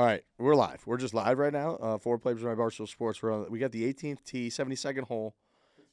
All right, we're live. We're just live right now. Fore plays by Barstool Sports. We got the 18th tee, 72nd hole.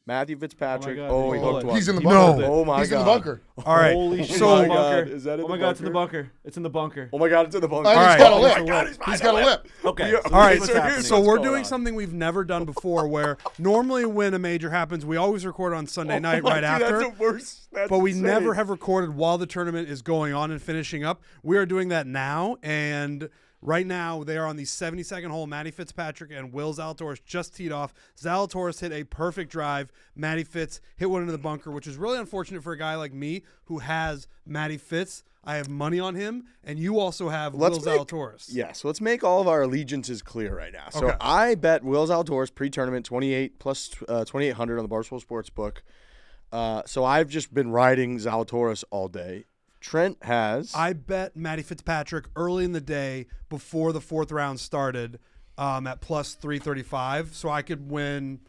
Matthew Fitzpatrick. Oh, he hooked one. He's in the bunker. No. Oh, my God. He's in the bunker. All right. Holy shit. So, my God. Is that in Oh my the God, it's in the bunker? bunker. It's in the bunker. Oh, my God, it's in the bunker. He's right. got a Oh, lip. my God, He's got a lip. Okay. All All right, what's happening. so we're What's doing going on? something we've never done before where normally when a major happens, we always record on Sunday night my right dude, after. That's the worst. That's But we insane. never have recorded while the tournament is going on and finishing up. We are doing that now, and right now they are on the 72nd hole. Matty Fitzpatrick and Will Zalatoris just teed off. Zalatoris hit a perfect drive. Matty Fitz hit one into the bunker, which is really unfortunate for a guy like me who has Matty Fitz. I have money on him, and you also have Will Zalatoris. Yes, let's make all of our allegiances clear right now. So Okay. I bet Will Zalatoris pre-tournament 28 plus 2,800 on the Barstool Sports book. So I've just been riding Zalatoris all day. Trent has. I bet Matty Fitzpatrick early in the day before the fourth round started at plus 335, so I could win.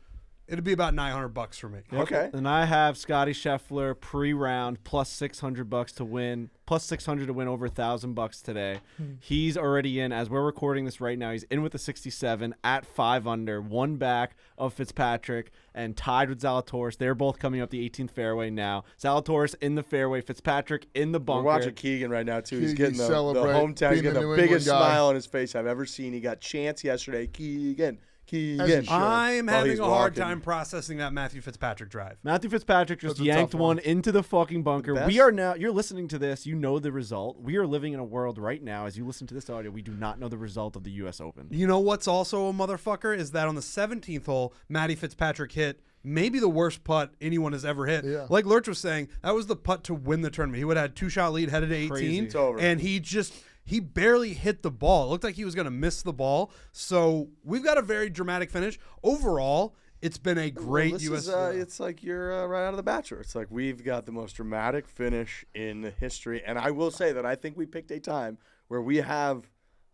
It'd be about $900 for me. Okay. And I have Scotty Scheffler pre-round plus $600 to win, plus 600 to win over $1,000 today. He's already in as we're recording this right now. He's in with the 67 at 5 under, one back of Fitzpatrick and tied with Zalatoris. They're both coming up the 18th fairway now. Zalatoris in the fairway, Fitzpatrick in the bunker. We're watching Keegan right now too. He's Keegan getting the celebrate hometown. He's being got the the New biggest England guy. smile on his face I've ever seen. He got chance yesterday. Keegan. As he Keegan. should. I'm While having he's a hard walking. time processing that Matthew Fitzpatrick drive. Matthew Fitzpatrick just That's a yanked tough one one. into the fucking bunker. The We best- are now, you're listening to this, you know the result. We are living in a world right now, as you listen to this audio, we do not know the result of the U.S. Open. You know what's also a motherfucker is that on the 17th hole, Matty Fitzpatrick hit maybe the worst putt anyone has ever hit. Yeah. Like Lurch was saying, that was the putt to win the tournament. He would have had 2-shot lead headed to 18, Crazy. It's over. and he barely hit the ball. It looked like he was going to miss the ball. So we've got a very dramatic finish. Overall, it's been a great Well, U.S. It's like you're right out of The Bachelor. It's like we've got the most dramatic finish in history. And I will say that I think we picked a time where we have.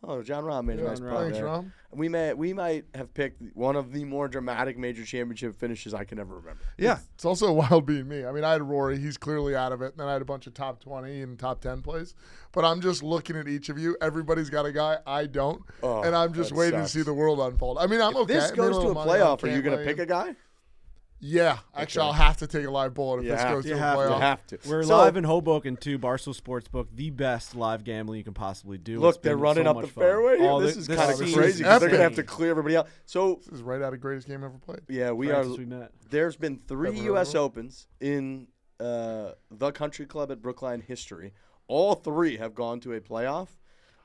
Oh, John Rahm made a nice putt Thanks, there. Rom. We might have picked one of the more dramatic major championship finishes I can ever remember. Yeah. It's also wild being me. I mean, I had Rory. He's clearly out of it. And then I had a bunch of top 20 and top 10 plays. But I'm just looking at each of you. Everybody's got a guy. I don't. Oh, and I'm just that waiting sucks. to see the world unfold. I mean, I'm okay. This goes to a playoff. Are you going to pick a guy? Yeah. Actually, I'll have to take a live bullet if You this have goes to. to a You have to. playoff. You have to. We're So, live in Hoboken too, Barstool Sportsbook, the best live gambling you can possibly do. Look, It's they're been running so up the much fun. fairway here. Oh, This is kind of scene crazy is because they're going to have to insane. clear everybody out. So, This is right out of greatest game ever played. yeah, we Francis, are. we met. There's been 3 Ever U.S. over? Opens in the Country Club at Brookline history. All 3 have gone to a playoff.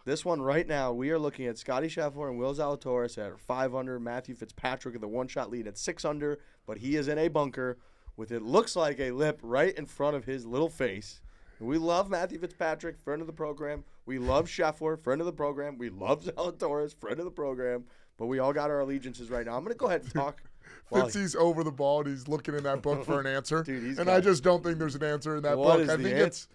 This one right now, we are looking at Scotty Scheffler and Will Zalatoris at 5 under, Matthew Fitzpatrick at the one-shot lead at 6 under, but he is in a bunker with it looks like a lip right in front of his little face. We love Matthew Fitzpatrick, friend of the program. We love Scheffler, friend of the program. We love Zalatoris, friend of the program. But we all got our allegiances right now. I'm going to go ahead and talk. Fitzy's over the ball and he's looking in that book for an answer. Dude, he's and got I it. just don't think there's an answer in that What book. is I the think answer? it's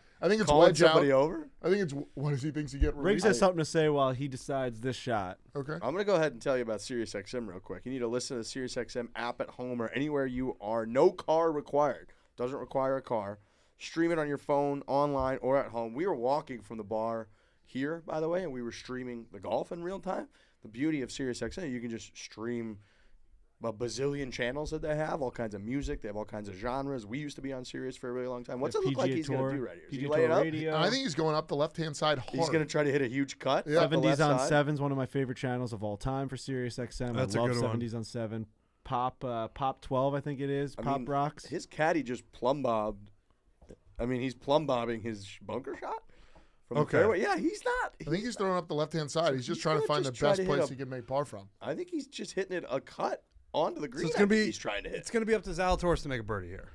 Calling wedge out. somebody over? I think it's what does he thinks he get Riggs released? has something to say while he decides this shot. Okay. I'm going to go ahead and tell you about Sirius XM real quick. You need to listen to the Sirius XM app at home or anywhere you are. No car required. Doesn't require a car. Stream it on your phone, online, or at home. We were walking from the bar here, by the way, and we were streaming the golf in real time. The beauty of Sirius XM, you can just stream a bazillion channels that they have, all kinds of music. They have all kinds of genres. We used to be on Sirius for a really long time. What's it look like he's going to do right here? Is he PGA lay it Tour up? Radio. And I think he's going up the left-hand side hard. He's going to try to hit a huge cut. Yeah. up the 70s left on side. 7's one of my favorite channels of all time for Sirius XM. That's I a love good one. 70s on 7. Pop 12, I think it is. I Pop mean, Rocks. His caddy just plumb bobbed. I mean, he's plumb bobbing his bunker shot from the Okay. fairway. Yeah, he's not. I think he's throwing up the left-hand side. He's just trying to gonna find the just try best to hit place a- he can make par from. I think he's just hitting it a cut onto the green. it's I gonna think be- he's trying to hit. It's going to be up to Zalatoris to make a birdie here.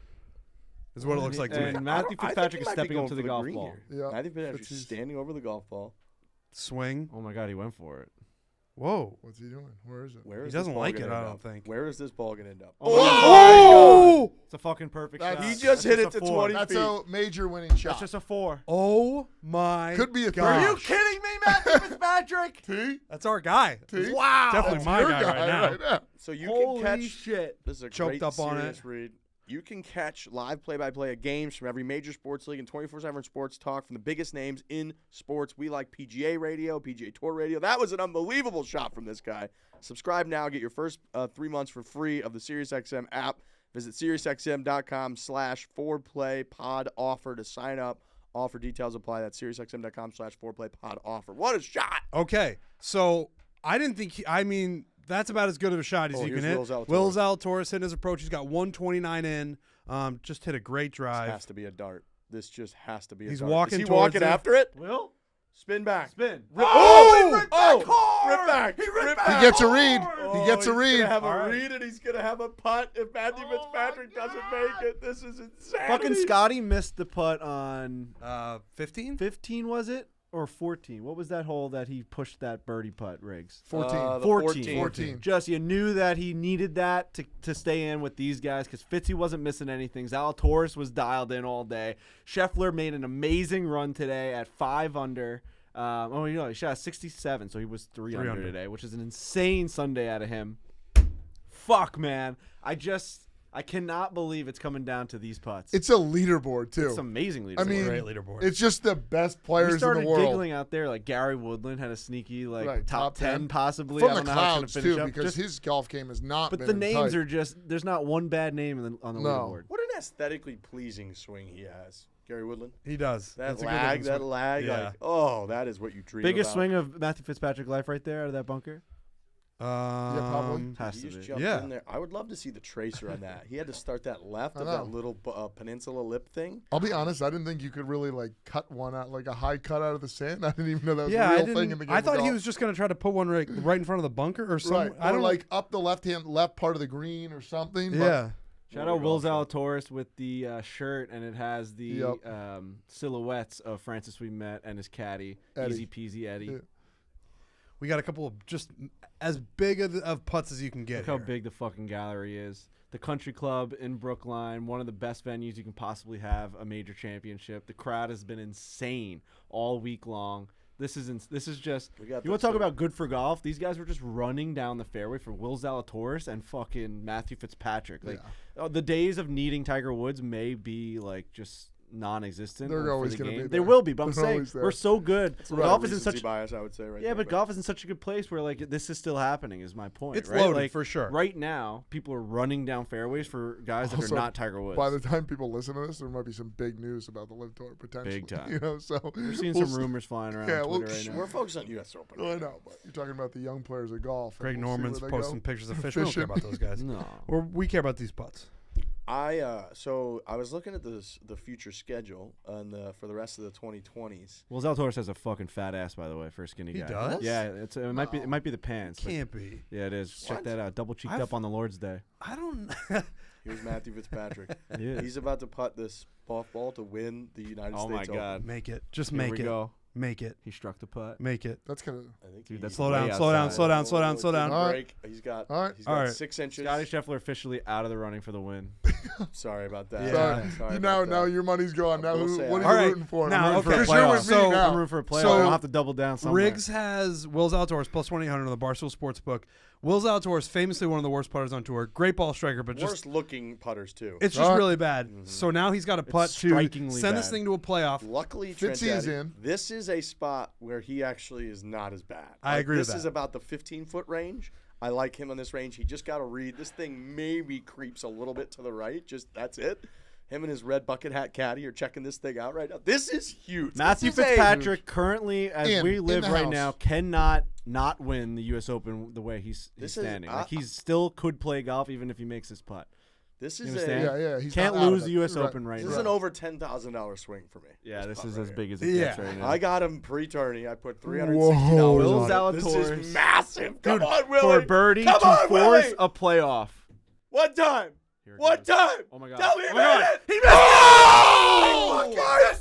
Is what it looks like to And me. Matthew I think Fitzpatrick he is might be stepping up going to for the golf green ball. here. Yeah. Matthew Fitzpatrick's Fitzy's- standing over the golf ball. Swing. Oh my God, he went for it. Whoa. What's he doing? Where is it? Where He is doesn't this ball like gonna it, I end don't up? think. Where is this ball going to end up? Oh! It's a fucking perfect That's- shot. He just hit That's it to a 4. 20 That's feet. a major winning shot. That's just a 4. Oh my Could be a gosh. three. Are you kidding me, Matthew Fitzpatrick? T? That's our guy. T? Wow. Definitely That's my your guy right now. now. So you Holy can catch. shit. This is a Choked great up on Sirius it. read. You can catch live play-by-play of games from every major sports league and 24/7 sports talk from the biggest names in sports. We like PGA Radio, PGA Tour Radio. That was an unbelievable shot from this guy. Subscribe now. Get your first 3 months for free of the Sirius XM app. Visit SiriusXM.com/4playpod offer to sign up. Offer details apply. That's SiriusXM.com/4playpod offer. What a shot! Okay, so I didn't think that's about as good of a shot as you can hit. Will Zalatoris hitting his approach. He's got 129 in. Just hit a great drive. This has to be a dart. This just has to be a He's dart. walking Is he towards walking it. after it? Will? Spin back. Spin. Rip. Oh! He ripped back hard! Rip back. He ripped back. He gets a read. Oh, He gets a read. He's going to have All a right. read, and he's going to have a putt if Matthew Fitzpatrick doesn't make it. This is insane. Fucking Scotty missed the putt on 15? 15, was it? Or 14? What was that hole that he pushed that birdie putt, Riggs? 14. 14. Just you knew that he needed that to stay in with these guys because Fitzy wasn't missing anything. Zalatoris was dialed in all day. Scheffler made an amazing run today at 5 under. He shot 67, so he was 3 under today, which is an insane Sunday out of him. Fuck, man. I cannot believe it's coming down to these putts. It's a leaderboard, too. It's amazing leaderboard. I mean, Great leaderboard. it's just the best players we in started the world. giggling out there like Gary Woodland had a sneaky Right, top 10 possibly. From I the don't know how it's clouds, gonna finish too, up. because Just- his golf game has not but been the in names tight. are just there's not one bad name on the No. leaderboard. What an aesthetically pleasing swing he has. Gary Woodland. He does. That That's a good lag, looking swing. Yeah. that is what you dream Biggest about. swing of Matthew Fitzpatrick life right there out of that bunker. probably. Has He to just be. jumped Yeah. in there. I would love to see the tracer on that. He had to start that left I of know. that little peninsula lip thing. I'll be honest, I didn't think you could really cut one out, like a high cut out of the sand. I didn't even know that was Yeah, a I real thing in didn't. the game. I of thought he golf. was just going to try to put one right in front of the bunker or something. right. I don't or up the left part of the green or something. but- Yeah. Shout out Will Zalatoris with the shirt, and it has the silhouettes of Francis we met and his caddy, Eddie. Easy Peasy Eddie. Yeah. We got a couple of just as big of putts as you can get. Look how here. big the fucking gallery is. The Country Club in Brookline, one of the best venues you can possibly have a major championship. The crowd has been insane all week long. This is just. We You got want to this talk too. about good for golf? These guys were just running down the fairway for Will Zalatoris and fucking Matthew Fitzpatrick. The days of needing Tiger Woods may be just non-existent. They're for always the gonna game. be They there. will be, but I'm They're saying always there. we're so good. It's a lot Golf of is in recency such. bias, I would say, right Yeah, there, but golf is in such a good place where this is still happening. Is my point. It's right? loaded for sure. Right now, people are running down fairways for guys that Also, are not Tiger Woods. By the time people listen to this, there might be some big news about the LIV Tour potentially. Big time. So We're seeing we'll some see. rumors flying around Yeah, on well, Twitter right now. We're focused on U.S. Open. I know, but you're talking about the young players of golf. and Greg we'll see Norman's where they go. posting pictures of fish. We don't care about those guys. No. We care about these putts. So I was looking at the future schedule for the rest of the 2020s. Well, Zalatoris has a fucking fat ass, by the way, for a skinny He guy. does? Yeah, it might be the pants. but- Can't be. Yeah, it is. Check What? that out. Double cheeked I've- up on the Lord's Day. I don't. Here's Matthew Fitzpatrick. Yeah. He's about to putt this golf ball to win the United Oh my States Open. God. Make it. Just Here make we it. go. Make it. He struck the putt. Make it. That's kind of. I think Dude, that's Slow way down. Slow down. outside. Slow down. Slow down. Slow down. All right. Break. He's got All right. 6 inches. Scotty Scheffler officially out of the running for the win. Sorry about that. Yeah. Sorry. Sorry Now about that. your money's gone. Now, I will who, say what I- are All you right. rooting for? Now, I'm rooting okay. Because you're with So- me now. I'm rooting for a playoff. So- I'll have to double down somewhere. Riggs has Will Zalatoris plus 2,800 on the Barstool Sports book. Will Zalatoris, famously one of the worst putters on tour. Great ball striker, but just Worst looking putters too. it's just Right. really bad. So now he's got a putt to strikingly send this bad. thing to a playoff. Luckily, Trent Fitzy is Daddy, in. This is a spot where he actually is not as bad. I agree with This is that. about the 15-foot range. I like him on this range. He just got to read. This thing maybe creeps a little bit to the right. Just that's it. Him and his red bucket hat caddy are checking this thing out right now. This is huge. Matthew This is Fitzpatrick currently, as In we live the right house. now, cannot not win the U.S. Open the way he's This is- standing. I- He still could play golf even if he makes his putt. This You is understand? Yeah, he's Can't not out of lose it. the U.S. Right. Open right this now. is an over $10,000 swing for me. Yeah, this putt is right as here. big as it Yeah. gets right now. I got him pre-tourney. I put $360 Whoa. Will on it. This Zalatoris. is massive. Come Dude, on, Willie. for birdie Come to on, force Willie. a playoff. One time. Here it One goes. time. Oh my God. Tell me Oh he my God. made it. He missed Oh, my God.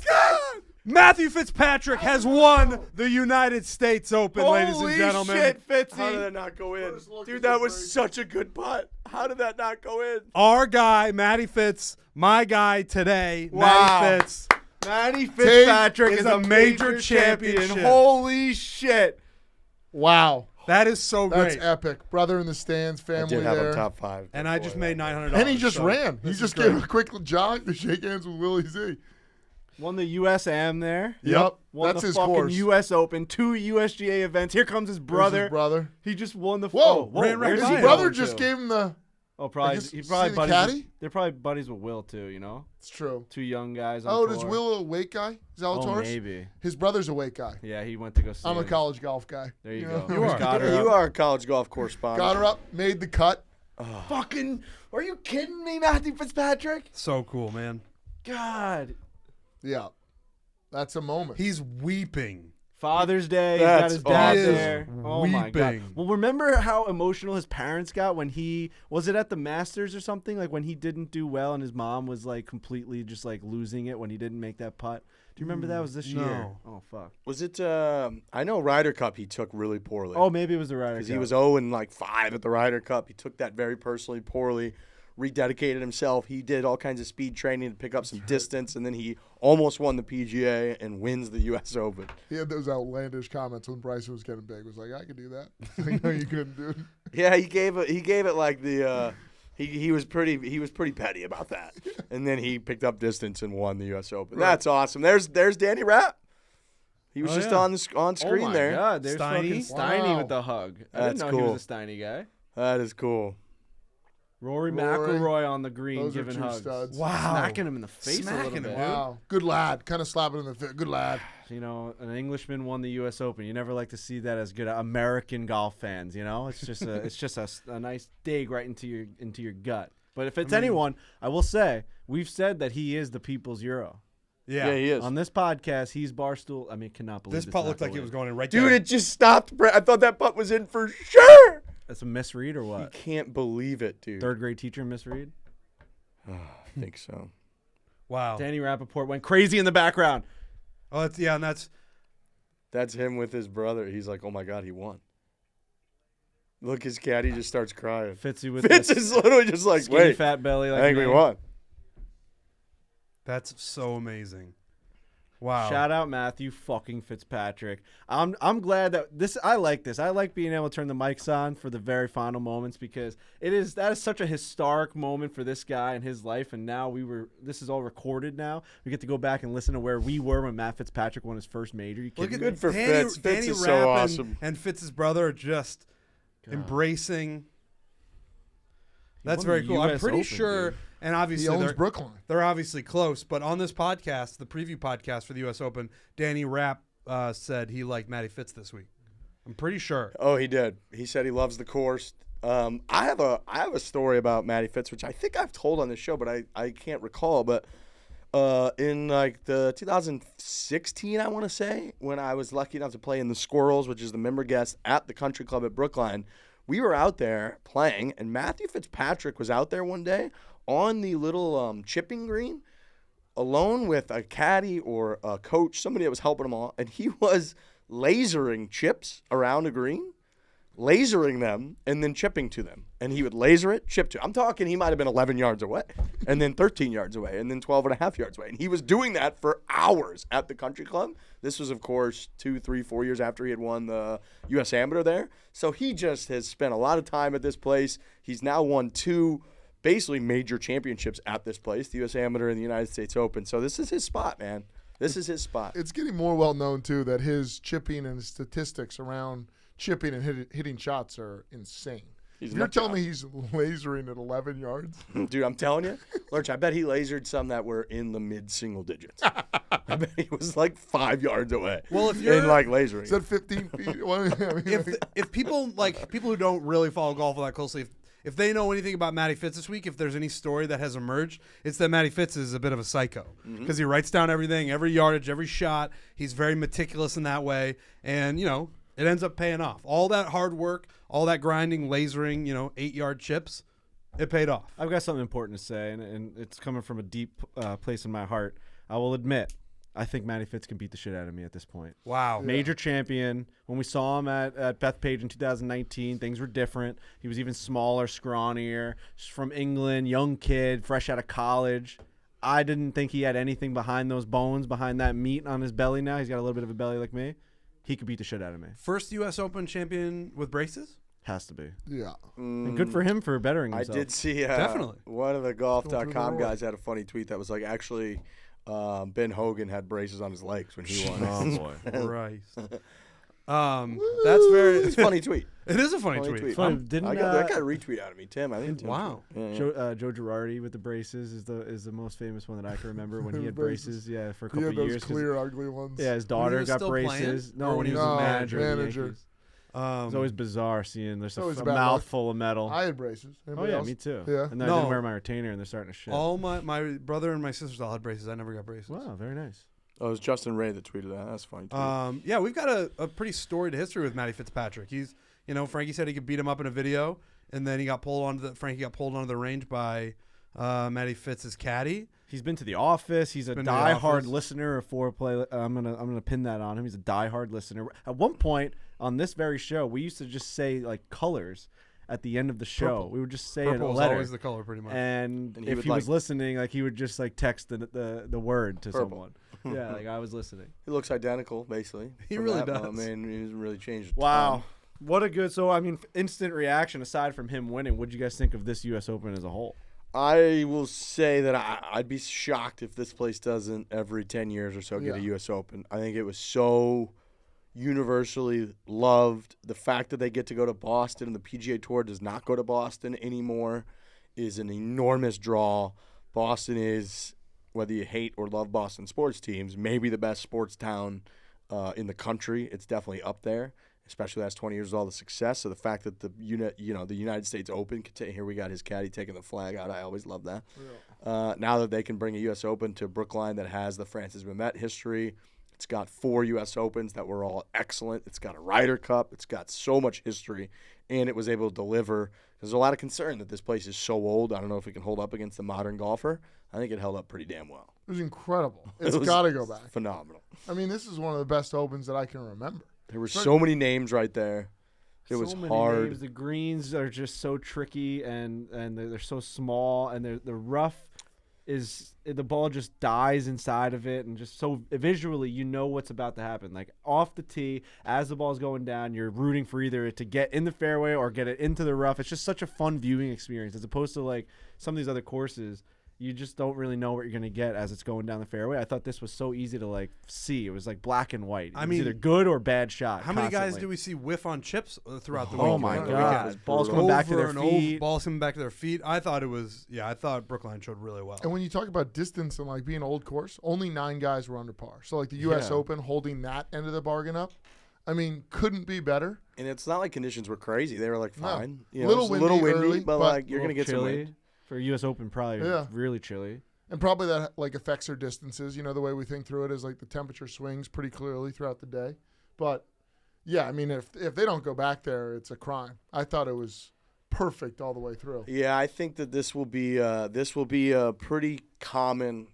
Matthew Fitzpatrick has won the United States Open, ladies and Holy gentlemen. shit, Fitzy. How did that not go in? First look Dude, is that a was break. such a good putt. How did that not go in? Our guy, Matty Fitz, my guy today, Wow. Matty Fitz. Matty Fitzpatrick is is a a major major champion. championship. Holy shit. Wow. That is so That's great. epic. Brother in the stands, I family did have there. him top 5. And I just made $900. And he just so ran. He this is just great. gave a quick jog to shake hands with Willie Z. Won the USM there. Yep. Won That's the his fucking course. U.S. Open, 2 USGA events. Here comes his brother. There's his brother. He just won the. Whoa. Ran right where's by he His him. brother going just to? gave him the. Oh, probably. guess He probably see the buddies. caddy? They're probably buddies with Will too. You know, It's true. 2 young guys. On Oh, tour. does Will a weight guy? Zalatoris? Oh, maybe. His brother's a weight guy. Yeah, he went to go see. I'm a him. college golf guy. There you know? go. You are. Got her You up. are a college golf correspondent. Got her up, made the cut. Fucking. Are you kidding me, Matthew Fitzpatrick? So cool, man. God. Yeah. That's a moment. He's weeping. Father's Day. He's That's got his dad awesome. there. Oh my god. Weeping. Well, remember how emotional his parents got when he was it at the Masters or something? Like when he didn't do well and his mom was like completely just like losing it when he didn't make that putt. Do you remember that was this year? no. Oh fuck. Was it? I know Ryder Cup he took really poorly. Oh, maybe it was the Ryder because Cup. he was 0-5 at the Ryder Cup. He took that very personally, poorly, rededicated himself. He did all kinds of speed training to pick up some distance, and then he almost won the PGA and wins the U.S. Open. He had those outlandish comments when Bryson was getting big. Was like, I could do that. I know you couldn't do it. Yeah, he gave it like the he was pretty petty about that, and then he picked up distance and won the U.S. Open. That's awesome. There's Danny Rapp. He was just yeah. on screen oh my there. God, there's fucking Steiny? Steiny Wow. with the hug. I That's didn't know he cool. was a Steiny guy. That is cool. Rory Rory. McIlroy on the green Those are giving two hugs. studs. Wow. Smacking him in the face a Smacking little him, bit. dude. Wow. Good lad. Kind of slapping in the face. Good lad. You know, an Englishman won the U.S. Open. You never like to see that as good American golf fans. You know, it's just a nice dig right into your gut. But if it's anyone, I will say we've said that he is the people's Euro. Yeah. He is. On this podcast, he's Barstool. I mean, cannot believe This it's putt not looked like the it was win. going in right Dude, there. it just stopped. I thought that putt was in for sure. That's a misread or You what? can't believe it, dude. Third grade teacher misread. I think so. Wow. Danny Rappaport went crazy in the background. Oh, and that's That's him with his brother. He's like, oh my God, he won. Look, his caddy just starts crying. Fitzy with Fitz this is literally just like, skinny wait, fat belly. Like I think we me. won. that's so amazing. Wow. Shout out Matthew fucking Fitzpatrick. I'm glad that I like this. I like being able to turn the mics on for the very final moments because that is such a historic moment for this guy in his life. And now this is all recorded now. We get to go back and listen to where we were when Matt Fitzpatrick won his first major. You Look kidding at me? Good for Danny, Fitz. Fitz Danny is so Rapp awesome. and Fitz's brother are just embracing. That's won very the cool. I'm US pretty Open, sure, dude. and He obviously owns Brookline. they're obviously close. But on this podcast, the preview podcast for the U.S. Open, Danny Rapp said he liked Matty Fitz this week. I'm pretty sure. Oh, he did. He said he loves the course. I have a story about Matty Fitz, which I think I've told on this show, but I can't recall. But in like the 2016, I want to say, when I was lucky enough to play in the Squirrels, which is the member guest at the Country Club at Brookline, we were out there playing, and Matthew Fitzpatrick was out there one day on the little chipping green, alone with a caddy or a coach, somebody that was helping him all, and he was lasering chips around a green, lasering them, and then chipping to them. And he would laser it, chip to. I'm talking he might have been 11 yards away, and then 13 yards away, and then 12 and a half yards away. And he was doing that for hours at the Country Club. This was, of course, 2, 3, 4 years after he had won the U.S. Amateur there. So he just has spent a lot of time at this place. He's now won 2 basically major championships at this place, the U.S. Amateur and the United States Open. So this is his spot, man. This is his spot. It's getting more well known, too, that his chipping and statistics around chipping and hitting shots are insane. He's If you're nut telling job. me he's lasering at 11 yards, Dude, I'm telling you, Lurch, I bet he lasered some that were in the mid-single digits. I bet he was like 5 yards away. Well, if you're in like lasering. is that 15 feet? Well, I mean, if people who don't really follow golf all that closely, if they know anything about Matty Fitz this week, if there's any story that has emerged, it's that Matty Fitz is a bit of a psycho because he writes down everything, every yardage, every shot. He's very meticulous in that way, and it ends up paying off. All that hard work, all that grinding, lasering, 8-yard chips, it paid off. I've got something important to say, and it's coming from a deep place in my heart. I will admit, I think Matty Fitz can beat the shit out of me at this point. Wow. Major champion. When we saw him at Bethpage in 2019, things were different. He was even smaller, scrawnier, from England, young kid, fresh out of college. I didn't think he had anything behind those bones, behind that meat on his belly now. He's got a little bit of a belly like me. he could beat the shit out of me. First U.S. Open champion with braces? Has to be. Yeah. And good for him for bettering I himself. did see Definitely. one of the Going through the golf.com Rory. guys had a funny tweet that was like, actually, Ben Hogan had braces on his legs when he won. Oh, boy. Christ. That's very. It's a funny tweet. It is a funny Funny tweet. tweet. Funny, didn't, I got that guy retweet out of me, Tim. I think Tim. Wow. Yeah. Joe Girardi with the braces is the most famous one that I can remember when he had Braces. braces. Yeah, for a He couple had of those years. 'cause- clear, ugly ones. Yeah, his daughter was got still braces. playing? No, when he was No, a manager. of the manager. Yankees. It's always bizarre seeing there's always a a bad luck. mouthful of metal. I had braces. Oh Anybody yeah, else? me too. Yeah. And then I No. didn't wear my retainer, and they're starting to shit. All my brother and my sisters all had braces. I never got braces. Wow, very nice. Oh, it was Justin Ray that tweeted that. That's funny. Tweet. Yeah, we've got a pretty storied history with Matty Fitzpatrick. He's, Frankie said he could beat him up in a video, and then Frankie got pulled onto the range by Matty Fitz's caddy. He's been to the office. He's a Been to the diehard office. listener of foreplay. I'm gonna pin that on him. He's a diehard listener. At one point on this very show, we used to just say like colors at the end of the show. Purple. We would just say Purple a was letter. always the color, pretty much. And And he if would, he was like- listening, like he would just like text the word to Purple. someone. Yeah, like I was listening. He looks identical, basically. He from really that does. moment. I mean, he hasn't really changed. a Wow. ton. What a good. So I mean, instant reaction aside from him winning. What did you guys think of this U.S. Open as a whole? I will say that I'd be shocked if this place doesn't every 10 years or so get a Yeah. U.S. Open. I think it was so universally loved. The fact that they get to go to Boston and the PGA Tour does not go to Boston anymore is an enormous draw. Boston is, whether you hate or love Boston sports teams, maybe the best sports town in the country. It's definitely up there, especially the last 20 years with all the success. So the fact that the United States Open, here we got his caddy taking the flag out. I always love that. Now that they can bring a U.S. Open to Brookline that has the Francis Mehmet history, it's got 4 U.S. Opens that were all excellent. It's got a Ryder Cup. It's got so much history, and it was able to deliver. There's a lot of concern that this place is so old. I don't know if it can hold up against the modern golfer. I think it held up pretty damn well. It was incredible. It's It was got to go back. Phenomenal. I mean, this is one of the best Opens that I can remember. There were so many names right there. It So was many hard. names. The greens are just so tricky, and they're so small, and the rough is the ball just dies inside of it, and just so visually you know what's about to happen. Like off the tee, as the ball's going down, you're rooting for either it to get in the fairway or get it into the rough. It's just such a fun viewing experience as opposed to like some of these other courses. You just don't really know what you're going to get as it's going down the fairway. I thought this was so easy to like see. It was like black and white. It was either good or bad shot. How many guys constantly. do we see whiff on chips throughout the Oh weekend? my The God. weekend? Balls coming back to their Over and feet. over, balls coming back to their feet. I thought I thought Brookline showed really well. And when you talk about distance and like being old course, only 9 guys were under par. So like the U.S. Yeah. Open holding that end of the bargain up, I mean, couldn't be better. And it's not like conditions were crazy. They were like No. fine. Little it's a little windy windy, early, but but like you're A going to little get some chilly. wind. For a U.S. Open, probably Yeah. really chilly. And probably that like affects our distances. You know, the way we think through it is like the temperature swings pretty clearly throughout the day. But yeah, I mean, if they don't go back there, it's a crime. I thought it was perfect all the way through. Yeah, I think that this will be a pretty common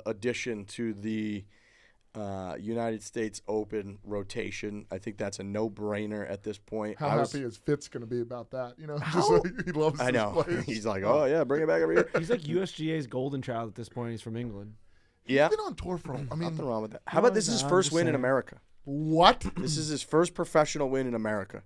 addition to the United States Open rotation. I think that's a no-brainer at this point. How happy is Fitz going to be about that? You know, just How- like he loves I this know. place. He's like, oh yeah, bring it back over here. He's like USGA's golden child at this point. He's from England. Yeah, He's been on tour for, I mean, nothing wrong with that. How about this is his first just win in saying. America? what? This is his first professional win in America.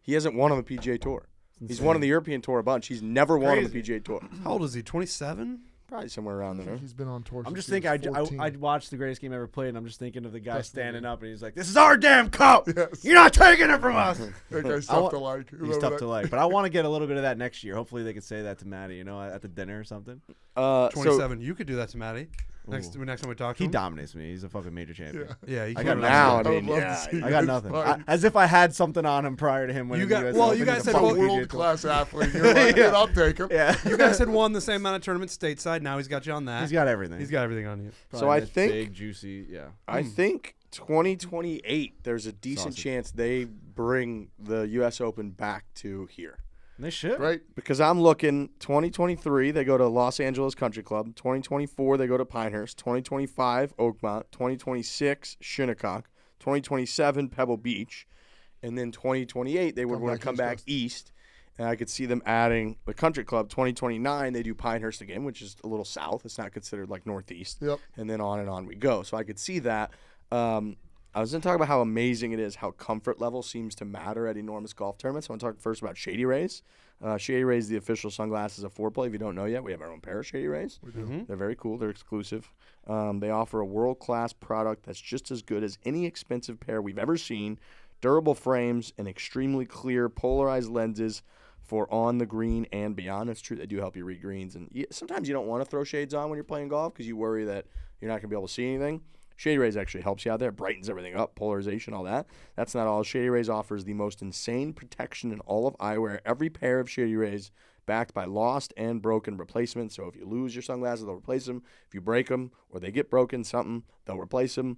He hasn't won on the PGA Tour. He's won on the European Tour a bunch. He's never won on the PGA Tour. How old is he? 27? Probably somewhere around there. He's been on tour I'm just since he thinking, was 14. I watched the greatest game ever played, and I'm just thinking of the guy Best standing movie. up, and he's like, "This is our damn cup. Yes. You're not taking it from us." That guy's I tough wa- to like. He's Whoever tough that- to like, but I want to get a little bit of that next year. Hopefully, they could say that to Maddie, at the dinner or something. 27. You could do that to Maddie. Next time we talk to He him. dominates me. He's a fucking major champion. Yeah, he I can got now, I would mean, love to yeah, see I got this nothing. fight. As if I had something on him prior to him winning got- the US well, Open you in guys the said fucking both PGA World Tour. class athlete. You're like, "Dude, I'll take him. Yeah, You guys had won the same amount of tournaments stateside. Now he's got you on that. he's got everything. He's got everything on you. So I Nice, think- big, juicy, yeah. I think 2028, there's a decent Sausage. chance they bring the U.S. Open back to here. They should. Right? Because I'm looking 2023, they go to Los Angeles Country Club. 2024, they go to Pinehurst. 2025, Oakmont. 2026, Shinnecock. 2027, Pebble Beach. And then 2028, they would Come want back to come East back Coast. east. And I could see them adding the Country Club. 2029, they do Pinehurst again, which is a little south. It's not considered like northeast. Yep. And then on we go. So I could see that. I was going to talk about how amazing it is, how comfort level seems to matter at enormous golf tournaments. I want to talk first about Shady Rays. Shady Rays, the official sunglasses of Foreplay. If you don't know yet, we have our own pair of Shady Rays. They're very cool. They're exclusive. They offer a world-class product that's just as good as any expensive pair we've ever seen. Durable frames and extremely clear polarized lenses for on the green and beyond. It's true, they do help you read greens. And sometimes you don't want to throw shades on when you're playing golf because you worry that you're not going to be able to see anything. Shady Rays actually helps you out there, brightens everything up, polarization, all that. That's not all. Shady Rays offers the most insane protection in all of eyewear. Every pair of Shady Rays backed by lost and broken replacements. So if you lose your sunglasses, they'll replace them. If you break them or they get broken, they'll replace them.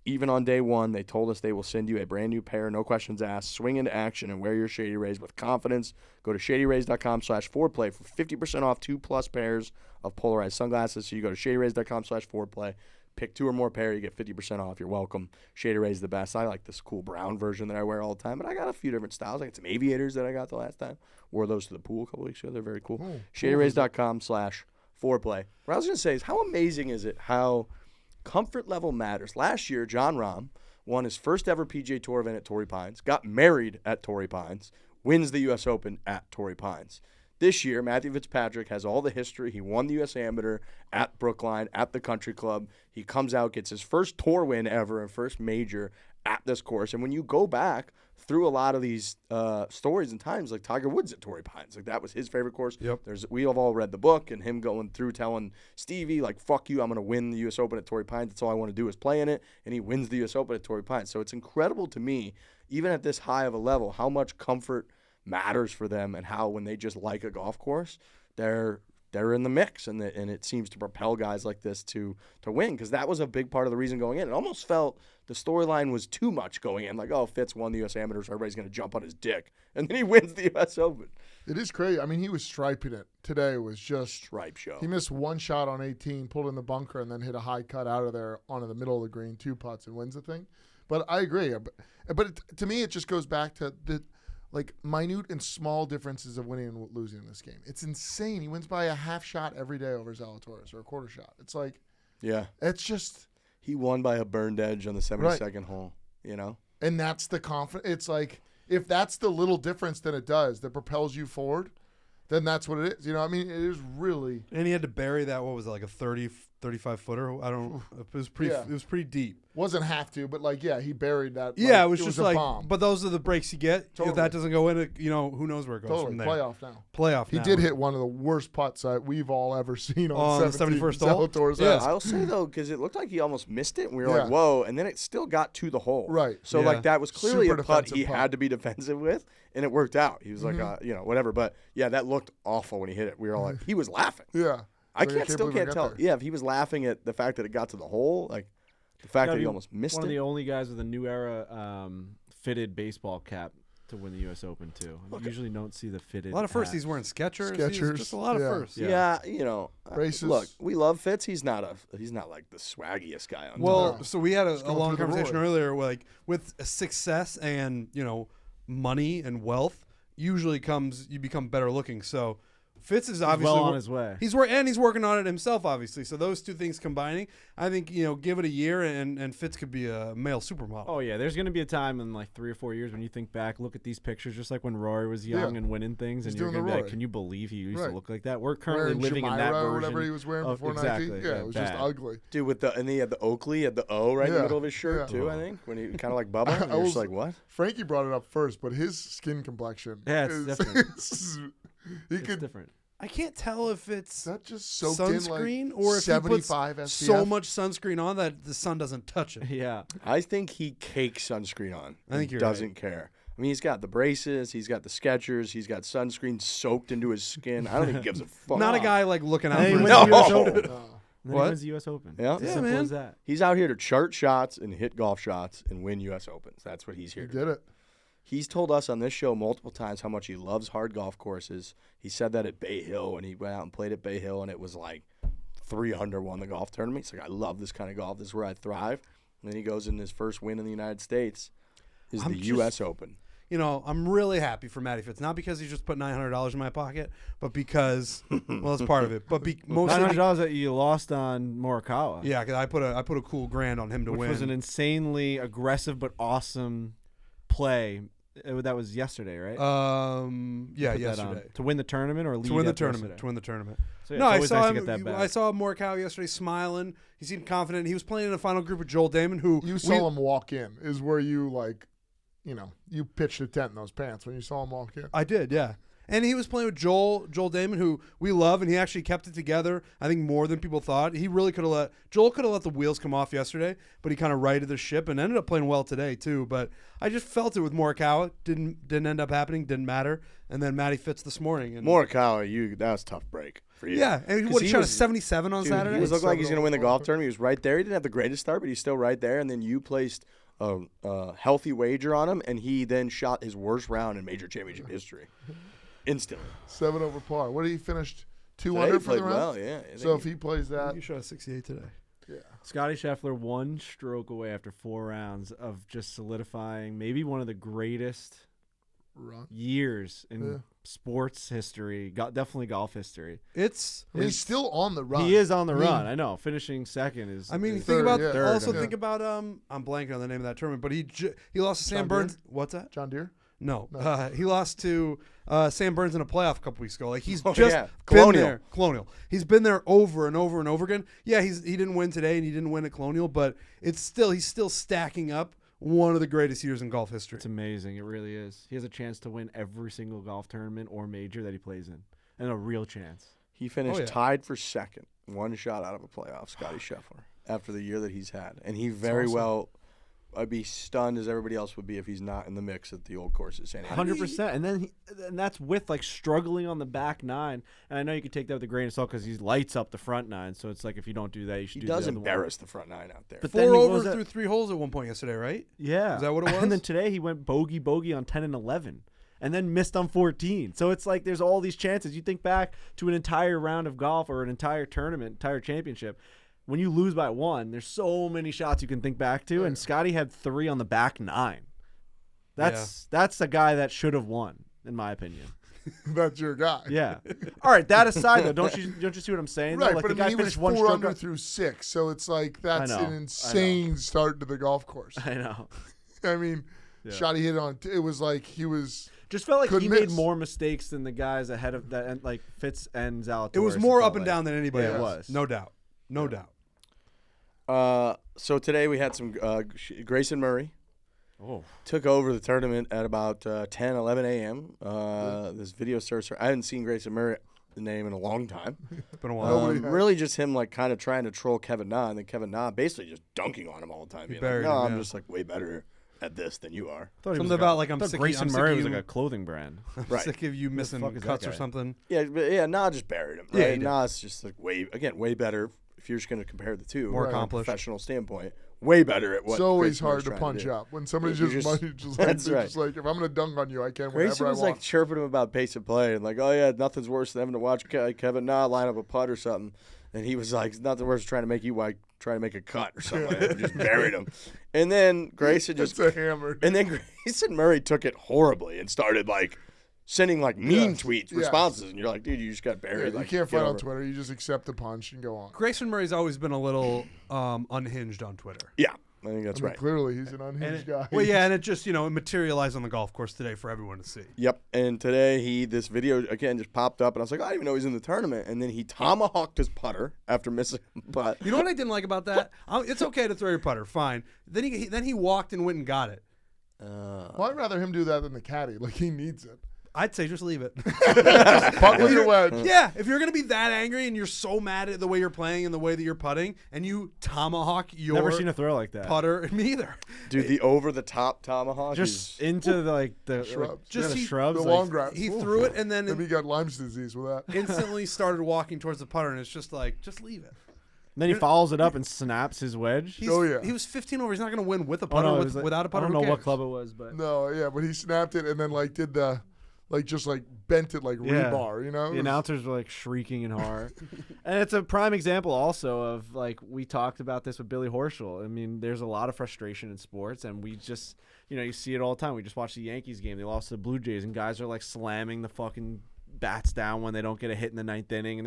Even on day one, they told us they will send you a brand new pair, no questions asked. Swing into action and wear your Shady Rays with confidence. Go to shadyrays.com/foreplay for 50% off 2+ pairs of polarized sunglasses. So you go to shadyrays.com/foreplay. Pick 2 or more pair, you get 50% off. You're welcome. Shady Rays the best. I like this cool brown version that I wear all the time, but I got a few different styles. I got some aviators that I got the last time. Wore those to the pool a couple weeks ago. They're very cool. Shadyrays.com/foreplay. What I was going to say is, how amazing is it how comfort level matters? Last year, Jon Rahm won his first ever PGA Tour event at Torrey Pines, got married at Torrey Pines, wins the U.S. Open at Torrey Pines. This year, Matthew Fitzpatrick has all the history. He won the U.S. Amateur at Brookline, at the Country Club. He comes out, gets his first tour win ever and first major at this course. And when you go back through a lot of these stories and times, like Tiger Woods at Torrey Pines, like that was his favorite course. Yep. We have all read the book and him going through telling Stevie, like, fuck you, I'm going to win the U.S. Open at Torrey Pines. That's all I want to do is play in it. And he wins the U.S. Open at Torrey Pines. So it's incredible to me, even at this high of a level, how much comfort matters for them and how when they just like a golf course, they're in the mix, and it seems to propel guys like this to win, because that was a big part of the reason going in. It almost felt the storyline was too much going in, like, oh, Fitz won the U.S. Amateur, so everybody's going to jump on his dick, and then he wins the U.S. Open. It is crazy. I mean, he was striping it. Today was just stripe show. He missed one shot on 18, pulled in the bunker, and then hit a high cut out of there onto the middle of the green, 2 putts, and wins the thing. But I agree. But to me, it just goes back to the minute and small differences of winning and losing in this game. It's insane. He wins by a half shot every day over Zalatoris, or a quarter shot. It's like, yeah, it's just, he won by a burned edge on the 72nd hole, you know? And that's the confidence. It's like, if that's the little difference that it does that propels you forward, then that's what it is. You know, I mean, it is really. And he had to bury that, what was it, like a 35 footer? I don't. It was pretty. Yeah. It was pretty deep. Wasn't have to, but he buried that. Yeah, it was just a like. bomb. But those are the breaks you get. Totally. If that doesn't go in, who knows where it goes from there. Playoff. He did hit one of the worst putts we've all ever seen on the 71st hole. Yeah, I'll say though, because it looked like he almost missed it, and we were like, "Whoa!" And then it still got to the hole. Right. So that was clearly Super a putt he putt. had to be defensive with, and it worked out. He was like, whatever. But yeah, that looked awful when he hit it. We were all like, he was laughing. Yeah. I still can't tell. Yeah, if he was laughing at the fact that it got to the hole, like the fact that he almost missed it. One of the only guys with a new era fitted baseball cap to win the U.S. Open too. You usually don't see the fitted. A lot of firsts. hats. He's wearing Skechers. Skechers, Just a lot of firsts. Yeah, Braces. Look, we love Fitz. He's not like the swaggiest guy on Well, tour. so we had a going long through the conversation Rory. earlier. Like with success and money and wealth, usually comes you become better looking. So Fitz is obviously well on his way. He's working on it himself, obviously. So those two things combining, I think give it a year and Fitz could be a male supermodel. Oh yeah, there's going to be a time in like 3 or 4 years when you think back, look at these pictures, just like when Rory was young and winning things, and you're going to be like, can you believe he used to look like that? We're currently wearing living in that Jumeirah version. or whatever he was wearing before Nike. Yeah, it was just ugly. Dude, and he had the Oakley, had the O right in the middle of his shirt too. I think when he kind of like Bubba. And you're just like, what? Frankie brought it up first, but his skin complexion. Yeah, it's different. It's different. I can't tell if it's that just soaked sunscreen in like or if he puts 75 SPF. so much sunscreen on that the sun doesn't touch it. Yeah. I think he cakes sunscreen on. I think he you're doesn't care. I mean, he's got the braces, he's got the Skechers, he's got sunscreen soaked into his skin. I don't think he gives a fuck. Not a guy like looking out for wins his the US No. Open. No. Then What? he wins the U.S. Open. Yeah. It's as Yeah, simple man. as that. He's out here to chart shots and hit golf shots and win U.S. Opens. That's what he's here He to do. did it. He's told us on this show multiple times how much he loves hard golf courses. He said that at Bay Hill when he went out and played at Bay Hill, and it was like 3 under won the golf tournament. He's like, I love this kind of golf. This is where I thrive. And then he goes in his first win in the United States is the U.S. Open. I'm really happy for Matty Fitz. Not because he just put $900 in my pocket, but because, well, that's part of it. But mostly $900 that you lost on Morikawa. Yeah, because I put a cool grand on him to which win. was an insanely aggressive but awesome play. That was yesterday, right? Yeah, Put that on. yesterday. To win the tournament or lead To win the after tournament. yesterday? To win the tournament. So, yeah, No, it's I always saw nice him. to get that back. I saw Morikawa yesterday smiling. He seemed confident. He was playing in a final group with Joel Damon, who You saw him walk in. Is where you you pitched a tent in those pants when you saw him walk in. I did, yeah. And he was playing with Joel Damon, who we love, and he actually kept it together, I think, more than people thought. He really Joel could have let the wheels come off yesterday, but he kind of righted the ship and ended up playing well today, too. But I just felt it with Morikawa. Didn't end up happening, didn't matter. And then Matty Fitz this morning. And Morikawa, that was a tough break for you. yeah, and he shot a 77 on Saturday. He was looking like he's going to win the golf tournament. He was right there. He didn't have the greatest start, but he's still right there. And then you placed a healthy wager on him, and he then shot his worst round in major championship history. Instantly. 7 over par. What did he finish? 2 Today under he for the played round? well, yeah. So if he plays that, You shot a 68 today. yeah. Scotty Scheffler 1 stroke away after 4 rounds of just solidifying maybe one of the greatest Run. years in sports history, definitely golf history. It's I mean, he's still on the run. He is on the run. I know. Finishing second is. I mean, is think about third, also yeah. think about I'm blanking on the name of that tournament, but he lost to Sam John Burns. Deere? What's that? John Deere? No, he lost to Sam Burns in a playoff a couple weeks ago. Like he's just yeah. been Colonial. there. Colonial. He's been there over and over and over again. Yeah, he didn't win today and he didn't win at Colonial, but he's still stacking up one of the greatest years in golf history. It's amazing. It really is. He has a chance to win every single golf tournament or major that he plays in, and a real chance. He finished yeah. tied for second, 1 shot out of a playoff, Scotty Scheffler, after the year that he's had. And he very well, I'd be stunned as everybody else would be if he's not in the mix at the old course at San Antonio. 100%. And that's with like struggling on the back 9. And I know you can take that with a grain of salt because he lights up the front 9. So it's like if you don't do that, you should He do does the other embarrass the front 9 out there. But 4 then he over was at- through 3 holes at one point yesterday, right? Yeah. Is that what it was? And then today he went bogey on 10 and 11 and then missed on 14. So it's like there's all these chances. You think back to an entire round of golf or an entire tournament, entire championship. When you lose by 1, there's so many shots you can think back to. And Scotty had 3 on the back 9. That's a guy that should have won, in my opinion. That's your guy. Yeah. All right. That aside, though, don't you see what I'm saying? Right, though? Like but the guy he was finished 1 4 stroke under up- through 6, so it's like that's know, an I know. insane start to the golf course. I know. I mean, shot he hit on. It was like he was. Just felt like he Couldn't made miss. more mistakes than the guys ahead of that, and like Fitz and Zalatoris. It was more felt up and like. down than anybody Yeah, it else. was. No doubt. No doubt. So today we had some Grayson Murray. Oh. Took over the tournament at about 10, 11 a.m. This video search, I hadn't seen Grayson Murray, the name, in a long time. It's been a while. Nobody has. Really just him like kind of trying to troll Kevin Na, and then Kevin Na basically just dunking on him all the time. Being like, buried no, him, I'm yeah. just like way better at this than you are. Something about like I'm thought sick Grayson of Murray you, was like a clothing brand. Right. sick of you missing fuck is that cuts or guy? something. Yeah, but Na just buried him. Yeah, Right? he did. Na's just like way better. If you're just going to compare the two, More from a accomplished. professional standpoint, way better at what. It's always Grayson Murray's hard to trying punch do. up when somebody's You just, just- just that's they're right. just like, if I'm gonna dunk on you, I can Grayson whenever I was want. like chirping him about pace of play and like, oh yeah, nothing's worse than having to watch Kevin Na line up a putt or something. And he was like, nothing worse than trying to make you try to make a cut or something. Like that. And just buried him. And then Grayson just It's a hammer. and then Grayson Murray took it horribly and started like sending like mean Yes, tweets, yes. responses, and you're like, dude, you just got buried. You like, can't get fight on over it. Twitter. You just accept the punch and go on. Grayson Murray's always been a little unhinged on Twitter. Yeah, I think that's I mean, right. Clearly, he's an unhinged guy. Well, yeah, and it just it materialized on the golf course today for everyone to see. Yep. And today this video again just popped up, and I was like, I didn't even know he was in the tournament. And then he tomahawked his putter after missing a putt. You know what I didn't like about that? It's okay to throw your putter, fine. Then he walked and went and got it. Well, I'd rather him do that than the caddy. Like he needs it. I'd say just leave it. Putt with your wedge. Yeah, if you're gonna be that angry and you're so mad at the way you're playing and the way that you're putting, and you tomahawk your Never seen a throw like that. putter, me either. Dude, the over-the-top tomahawk Just is into the Shrubs. Just the he- shrubs. The like- long grass. He threw it and Maybe he then got Lyme's disease with that. instantly started walking towards the putter, and it's just like, just leave it. Then he follows it up and snaps his wedge. Oh, yeah. He was 15 over. He's not gonna win with a Oh, putter no, it was without a putter. I don't Who know what cares? club it was, but No, yeah, but he snapped it and then like did the just like bent it like Yeah. rebar, you know? The announcers were like shrieking in horror. And it's a prime example also of like we talked about this with Billy Horschel. I mean, there's a lot of frustration in sports, and we just, you see it all the time. We just watched the Yankees game. They lost to the Blue Jays, and guys are like slamming the fucking bats down when they don't get a hit in the ninth inning, and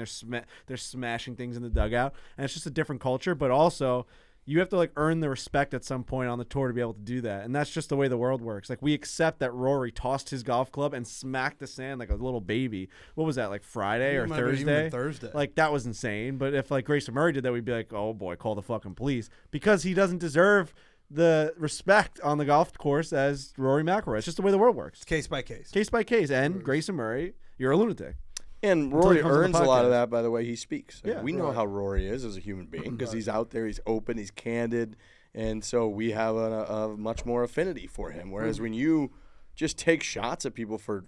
they're smashing things in the dugout. And it's just a different culture, but also you have to like earn the respect at some point on the tour to be able to do that. And that's just the way the world works. Like we accept that Rory tossed his golf club and smacked the sand like a little baby. What was that, like Friday or Thursday? Thursday. Like that was insane. But if like Grayson Murray did that, we'd be like, oh boy, call the fucking police, because he doesn't deserve the respect on the golf course as Rory McIlroy. It's just the way the world works. Case by case. Case by case. And Grayson Murray, you're a lunatic. And Until Rory he comes on the earns a lot of podcast. that by the way he speaks. Like, Yeah. we know how Rory is as a human being because he's out there, he's open, he's candid, and so we have a much more affinity for him. Whereas when you just take shots at people for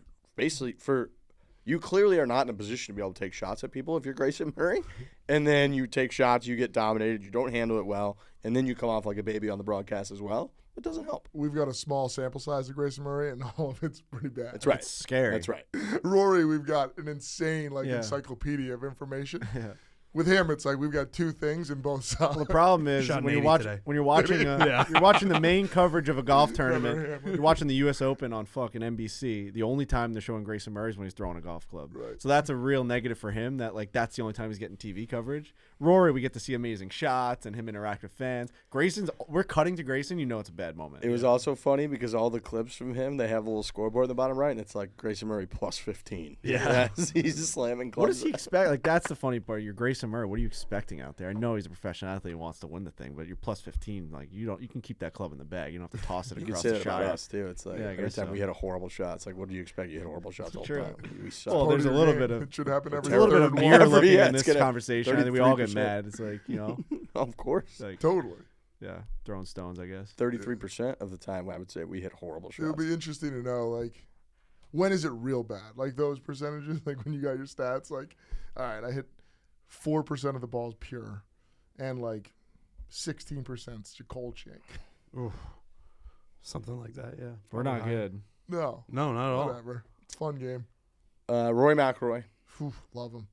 you clearly are not in a position to be able to take shots at people if you're Grayson Murray, and then you take shots, you get dominated, you don't handle it well, and then you come off like a baby on the broadcast as well. It doesn't help. We've got a small sample size of Grayson Murray, and all of it's pretty bad. That's right. It's scary. That's right. Rory, we've got an insane Yeah. encyclopedia of information. Yeah. With him, it's like we've got two things in both sides. Well, the problem is Shot when an you're 80 today. watching you're watching the main coverage of a golf tournament. hammer. You're watching the U.S. Open on fucking NBC. The only time they're showing Grayson Murray is when he's throwing a golf club. Right. So that's a real negative for him. That's the only time he's getting TV coverage. Rory, we get to see amazing shots and him interact with fans. We're cutting to Grayson. It's a bad moment. It was also funny because all the clips from him, they have a little scoreboard in the bottom right, and it's like Grayson Murray plus 15. Yeah. He's just slamming What clubs. does he expect? Like that's the funny part. You're Grayson Murray. What are you expecting out there? I know he's a professional athlete and wants to win the thing, but you're plus 15. Like you can keep that club in the bag. You don't have to toss it You can across say the that about shot. us too. It's like Yeah, I every guess time so. we hit a horrible shot, it's like, what do you expect? You hit horrible shots all the True. time. We suck. Well, there's a Your little game. bit of It should happen every a little bit of third mirror one. Whatever, looking yeah, in it's this gonna- conversation. I think we all get 33%. mad. It's like Of course. like Totally. yeah, throwing stones. I guess. 33% of the time, I would say we hit horrible It'll shots. be interesting to know, like, when is it real bad? Like those percentages, like when you got your stats, like, all right, I hit 4% of the balls pure, and like 16% is your cold shank. Oof. Something like that, yeah. We're not Probably higher. good. No, No, not at all. whatever. It's a fun game. Rory McIlroy. Whew, love him.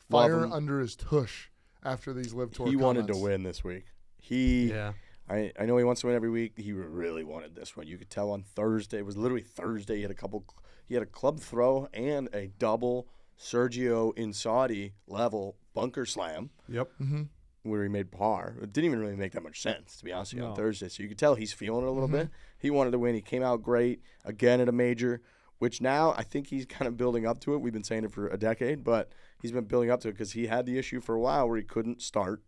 Love Fire him. under his tush after these LIV Tour He wanted to comments. win this week. Yeah. I know he wants to win every week. He really wanted this one. You could tell on Thursday. It was literally Thursday. He had a club throw and a double Sergio Insaudi level bunker slam Yep. Mm-hmm. where he made par. It didn't even really make that much sense, to be honest with you, on No. Thursday. So you could tell he's feeling it a little bit. He wanted to win. He came out great again at a major, which now I think he's kind of building up to it. We've been saying it for a decade, but he's been building up to it because he had the issue for a while where he couldn't start.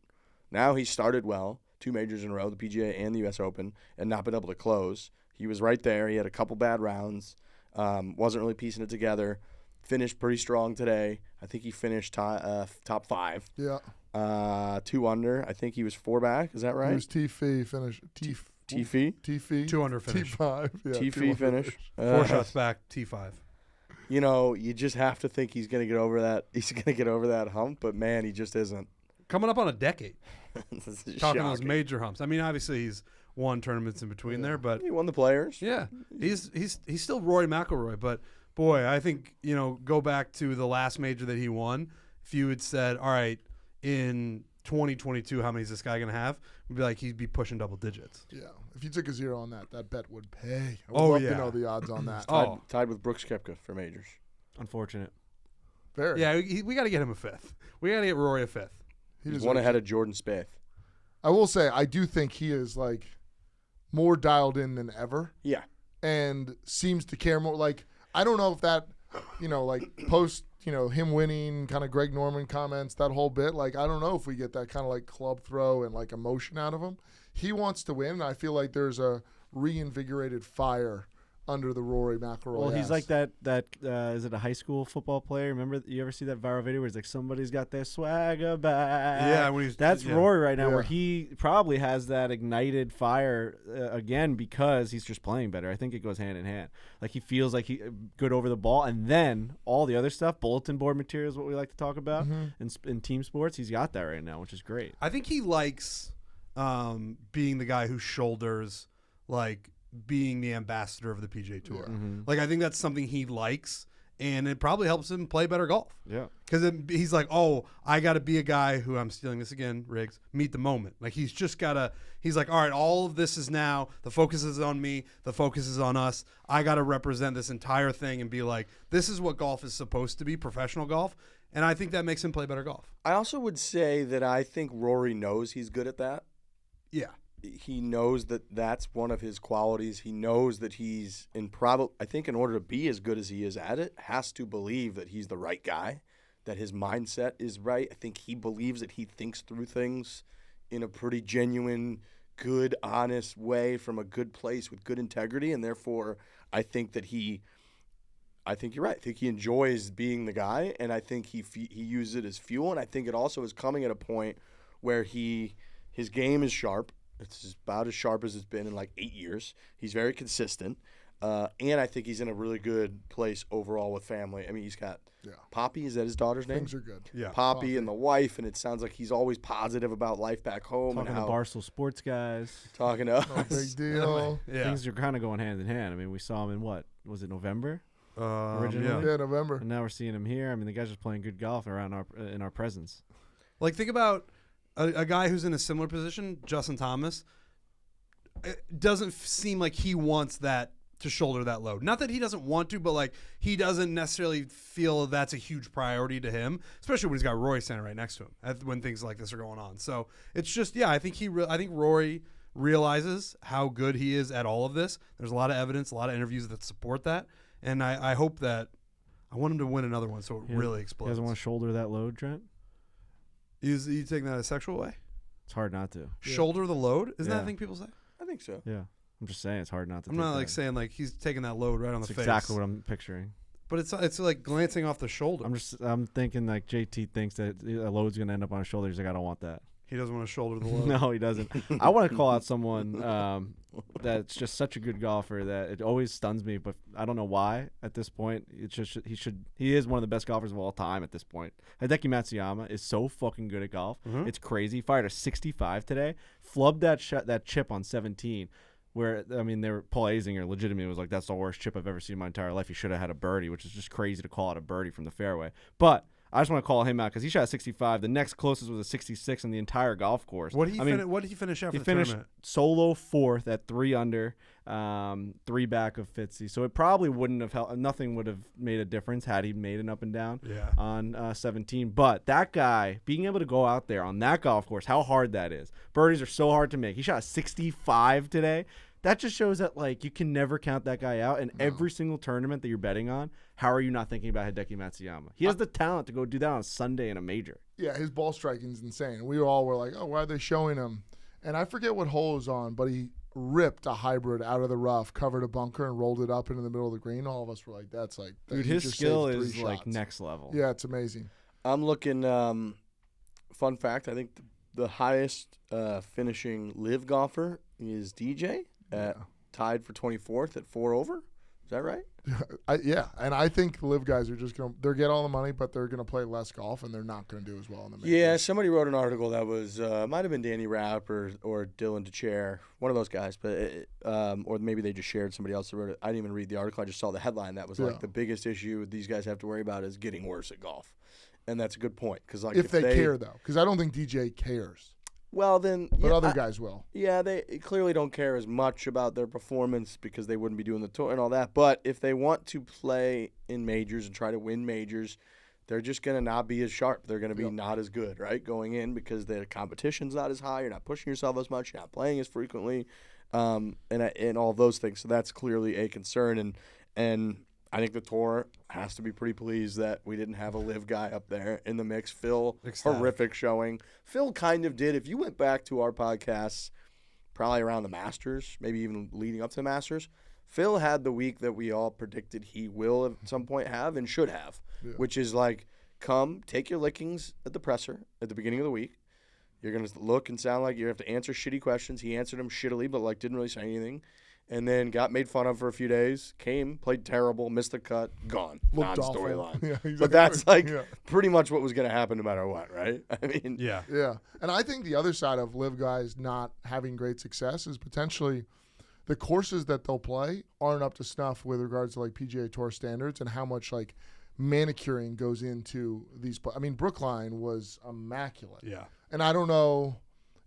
Now he started well, 2 majors in a row, the PGA and the U.S. Open, and not been able to close. He was right there. He had a couple bad rounds, wasn't really piecing it together. Finished pretty strong today. I think he finished top 5. Yeah. 2 under. I think he was 4 back. Is that He right? was T-Fee finish. T-Fee? T-Fee. 2 under finish. T5. Yeah, T-Fee 2 finish. 4 shots back, T5. You just have to think he's going to get over that. He's going to get over that hump, but man, he just isn't. Coming up on a decade. This is Talking those shocking. major humps. I mean, obviously he's won tournaments in between there, but He won the Players. yeah, he's still Rory McIlroy. But boy, I think go back to the last major that he won. If you had said, all right, in 2022, how many is this guy gonna have? We'd be like, he'd be pushing double digits. Yeah. If you took a 0 on that bet would pay. I would Oh, love yeah. to know the odds on that. Oh. Tied with Brooks Koepka for majors. Unfortunate. Very. Yeah, we got to get him a 5th. We got to get Rory a 5th. He He's deserves one it. ahead of Jordan Spieth. I will say, I do think he is like more dialed in than ever, Yeah. and seems to care more. Like, I don't know if that, like post, him winning, kind of Greg Norman comments, that whole bit. Like, I don't know if we get that kind of like club throw and like emotion out of him. He wants to win, and I feel like there's a reinvigorated fire under the Rory McIlroy. Well, he's ass. like that. Is it a high school football player? Remember, you ever see that viral video where it's like somebody's got their swagger back? Yeah, when he's That's Rory right now, Yeah. where he probably has that ignited fire again because he's just playing better. I think it goes hand in hand. Like he feels like he good over the ball, and then all the other stuff, bulletin board material is what we like to talk about in team sports. He's got that right now, which is great. I think he likes being the guy who shoulders like being the ambassador of the PGA Tour. Yeah. Like, I think that's something he likes, and it probably helps him play better golf. Yeah. Because he's like, oh, I got to be a guy who, I'm stealing this again, Riggs, meet the moment. Like, he's just got to, he's like, all right, all of this is now, the focus is on me, the focus is on us. I got to represent this entire thing and be like, this is what golf is supposed to be, professional golf. And I think that makes him play better golf. I also would say that I think Rory knows he's good at that. Yeah. He knows that that's one of his qualities. He knows that he's I think in order to be as good as he is at it, has to believe that he's the right guy, that his mindset is right. I think he believes that he thinks through things in a pretty genuine, good, honest way from a good place with good integrity. And therefore, I think you're right. I think he enjoys being the guy, and I think he uses it as fuel. And I think it also is coming at a point where his game is sharp. It's about as sharp as it's been in like 8 years. He's very consistent. And I think he's in a really good place overall with family. I mean, he's got Poppy. Is that his daughter's name? Things are good. Yeah. Poppy and the wife, and it sounds like he's always positive about life back home. Talking and to how Barstool Sports guys. talking to No us. big deal. Yeah. Things are kind of going hand in hand. I mean, we saw him in what? Was it November? Originally? Yeah. Yeah, November. And now we're seeing him here. I mean, the guy's just playing good golf around in our presence. Like, think about a guy who's in a similar position, Justin Thomas. It doesn't seem like he wants that to shoulder that load. Not that he doesn't want to, but like he doesn't necessarily feel that's a huge priority to him, especially when he's got Rory standing right next to him when things like this are going on. So it's just, I think Rory realizes how good he is at all of this. There's a lot of evidence, a lot of interviews that support that, and I hope that I want him to win another one so it really explodes. He doesn't want to shoulder that load, Trent? You taking that a sexual way? It's hard not to. Yeah. Shoulder the load? Isn't that Yeah. a thing people say? I think so. Yeah. I'm just saying it's hard not to. I'm take not that. like saying like he's taking that load right on That's the face. exactly what I'm picturing. But it's like glancing off the shoulder. I'm thinking like JT thinks that a load's gonna end up on his shoulder. He's like, I don't want that. He doesn't want to shoulder the load. No, he doesn't. I want to call out someone that's just such a good golfer that it always stuns me, but I don't know why at this point. It's just he is one of the best golfers of all time at this point. Hideki Matsuyama is so fucking good at golf. Mhm. It's crazy. He fired a 65 today. Flubbed that chip on 17. Where, I mean, Paul Azinger legitimately was like, that's the worst chip I've ever seen in my entire life. He should have had a birdie, which is just crazy to call it a birdie from the fairway. But I just want to call him out because he shot a 65. The next closest was a 66 on the entire golf course. What did he finish after He the finished tournament? solo fourth at 3 under, 3 back of Fitzy. So it probably wouldn't have helped. Nothing would have made a difference had he made an up and down on 17. But that guy, being able to go out there on that golf course, how hard that is. Birdies are so hard to make. He shot a 65 today. That just shows that, like, you can never count that guy out. And every single tournament that you're betting on, how are you not thinking about Hideki Matsuyama? He has the talent to go do that on a Sunday in a major. Yeah, his ball striking is insane. We all were like, oh, why are they showing him? And I forget what hole it was on, but he ripped a hybrid out of the rough, covered a bunker, and rolled it up into the middle of the green. All of us were like, that's like... Dude, his skill is, like, next level. Yeah, it's amazing. I'm looking, fun fact, I think the highest finishing LIV golfer is DJ, tied for 24th at 4 over. Is that right? Yeah, and I think the LIV guys are just going to – they'll get all the money, but they're going to play less golf, and they're not going to do as well in the majors. Yeah, somebody wrote an article that was might have been Danny Rapp or Dylan DeChair, one of those guys, but or maybe they just shared somebody else that wrote it. I didn't even read the article. I just saw the headline. That was like the biggest issue these guys have to worry about is getting worse at golf. And that's a good point. Cause like if they care, though, because I don't think DJ cares. Well, then, but other guys will. Yeah, they clearly don't care as much about their performance because they wouldn't be doing the tour and all that. But if they want to play in majors and try to win majors, they're just going to not be as sharp. They're going to be not as good, right, going in because the competition's not as high. You're not pushing yourself as much. You're not playing as frequently, and all those things. So that's clearly a concern. And I think the tour has to be pretty pleased that we didn't have a LIV guy up there in the mix. Phil, horrific showing. Phil kind of did. If you went back to our podcasts, probably around the Masters, maybe even leading up to the Masters, Phil had the week that we all predicted he will at some point have and should have, which is like, come, take your lickings at the presser at the beginning of the week. You're going to look and sound like you have to answer shitty questions. He answered them shittily, but like didn't really say anything. And then got made fun of for a few days, came, played terrible, missed the cut, gone. Non-storyline. Yeah, exactly. But that's like pretty much what was going to happen no matter what, right? I mean. Yeah. And I think the other side of LIV guys not having great success is potentially the courses that they'll play aren't up to snuff with regards to like PGA Tour standards and how much like manicuring goes into these. I mean, Brookline was immaculate. Yeah. And I don't know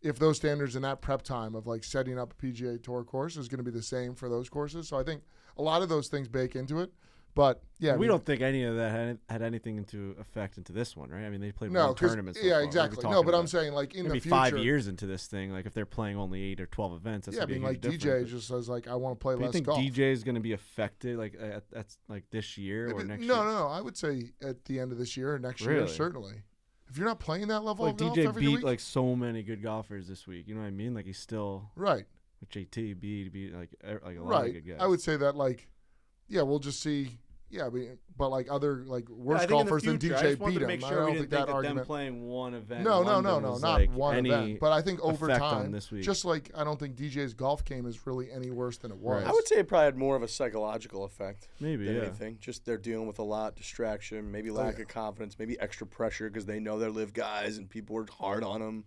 if those standards in that prep time of like setting up a PGA Tour course is going to be the same for those courses. So I think a lot of those things bake into it. But yeah, we don't think any of that had anything into effect into this one, right? I mean, they played one tournament. Yeah, exactly. No, but I'm saying like in maybe the future, 5 years into this thing, like if they're playing only 8 or 12 events, that's yeah, I mean, like DJ just says like I want to play less golf. Do you think golf. DJ is going to be affected like that's like this year or next year? No. I would say at the end of this year or next year, certainly. If you're not playing that level of golf DJ every beat week, like so many good golfers this week. You know what I mean? Like he's still right. With JT beat like a lot right. of good guys. I would say that like, yeah, we'll just see. Yeah, but like other like worse golfers than DJ beat him. I don't think that argument. Them playing one event. No, not like one event. But I think over time, this week. just like I don't think DJ's golf game is really any worse than it was. I would say it probably had more of a psychological effect. Maybe than anything. Just they're dealing with a lot, distraction, maybe lack of confidence, maybe extra pressure because they know they're LIV guys and people worked hard on them.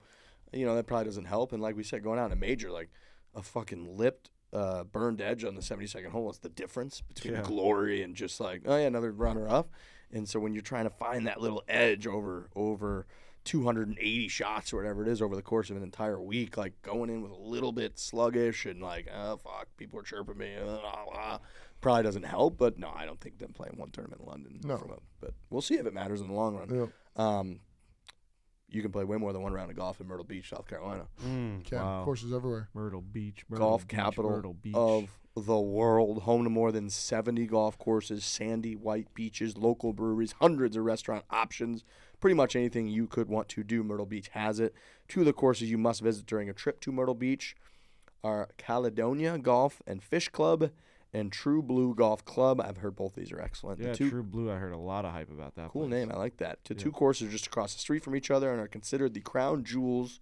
You know, that probably doesn't help. And like we said, going out in a major, like a fucking lipped. Burned edge on the 72nd hole. What's the difference between glory and just like, oh yeah, another runner up? And so when you're trying to find that little edge over 280 shots or whatever it is over the course of an entire week, like going in with a little bit sluggish and like, oh fuck, people are chirping me, probably doesn't help. But no, I don't think them playing one tournament in London. No, but we'll see if it matters in the long run. Yeah. You can play way more than one round of golf in Myrtle Beach, South Carolina. Wow. Courses everywhere. Myrtle Beach. Golf capital of the world. Home to more than 70 golf courses, sandy white beaches, local breweries, hundreds of restaurant options. Pretty much anything you could want to do, Myrtle Beach has it. Two of the courses you must visit during a trip to Myrtle Beach are Caledonia Golf and Fish Club and True Blue Golf Club. I've heard both these are excellent. Yeah, True Blue, I heard a lot of hype about that. Cool place. name, I like that. Two courses just across the street from each other and are considered the crown jewels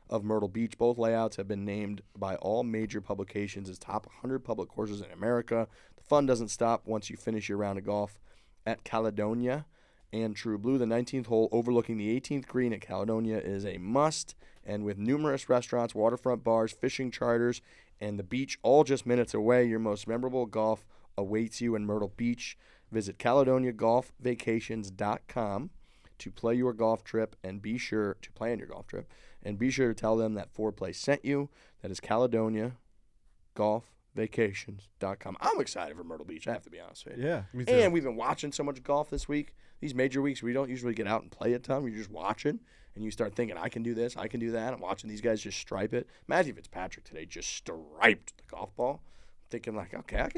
of Myrtle Beach. Both layouts have been named by all major publications as top 100 public courses in America. The fun doesn't stop once you finish your round of golf at Caledonia and True Blue. The 19th hole overlooking the 18th green at Caledonia is a must, and with numerous restaurants, waterfront bars, fishing charters, and the beach all just minutes away, your most memorable golf awaits you in Myrtle Beach. Visit CaledoniaGolfVacations.com to play your golf trip and be sure to plan your golf trip and be sure to tell them that Foreplay sent you. That is CaledoniaGolfVacations.com. I'm excited for Myrtle Beach, I have to be honest with you. Yeah, me too. And we've been watching so much golf this week. These major weeks, we don't usually get out and play a ton. You're just watching, and you start thinking, I can do this, I can do that. I'm watching these guys just stripe it. Matthew Fitzpatrick today just striped the golf ball. I'm thinking, like, okay, I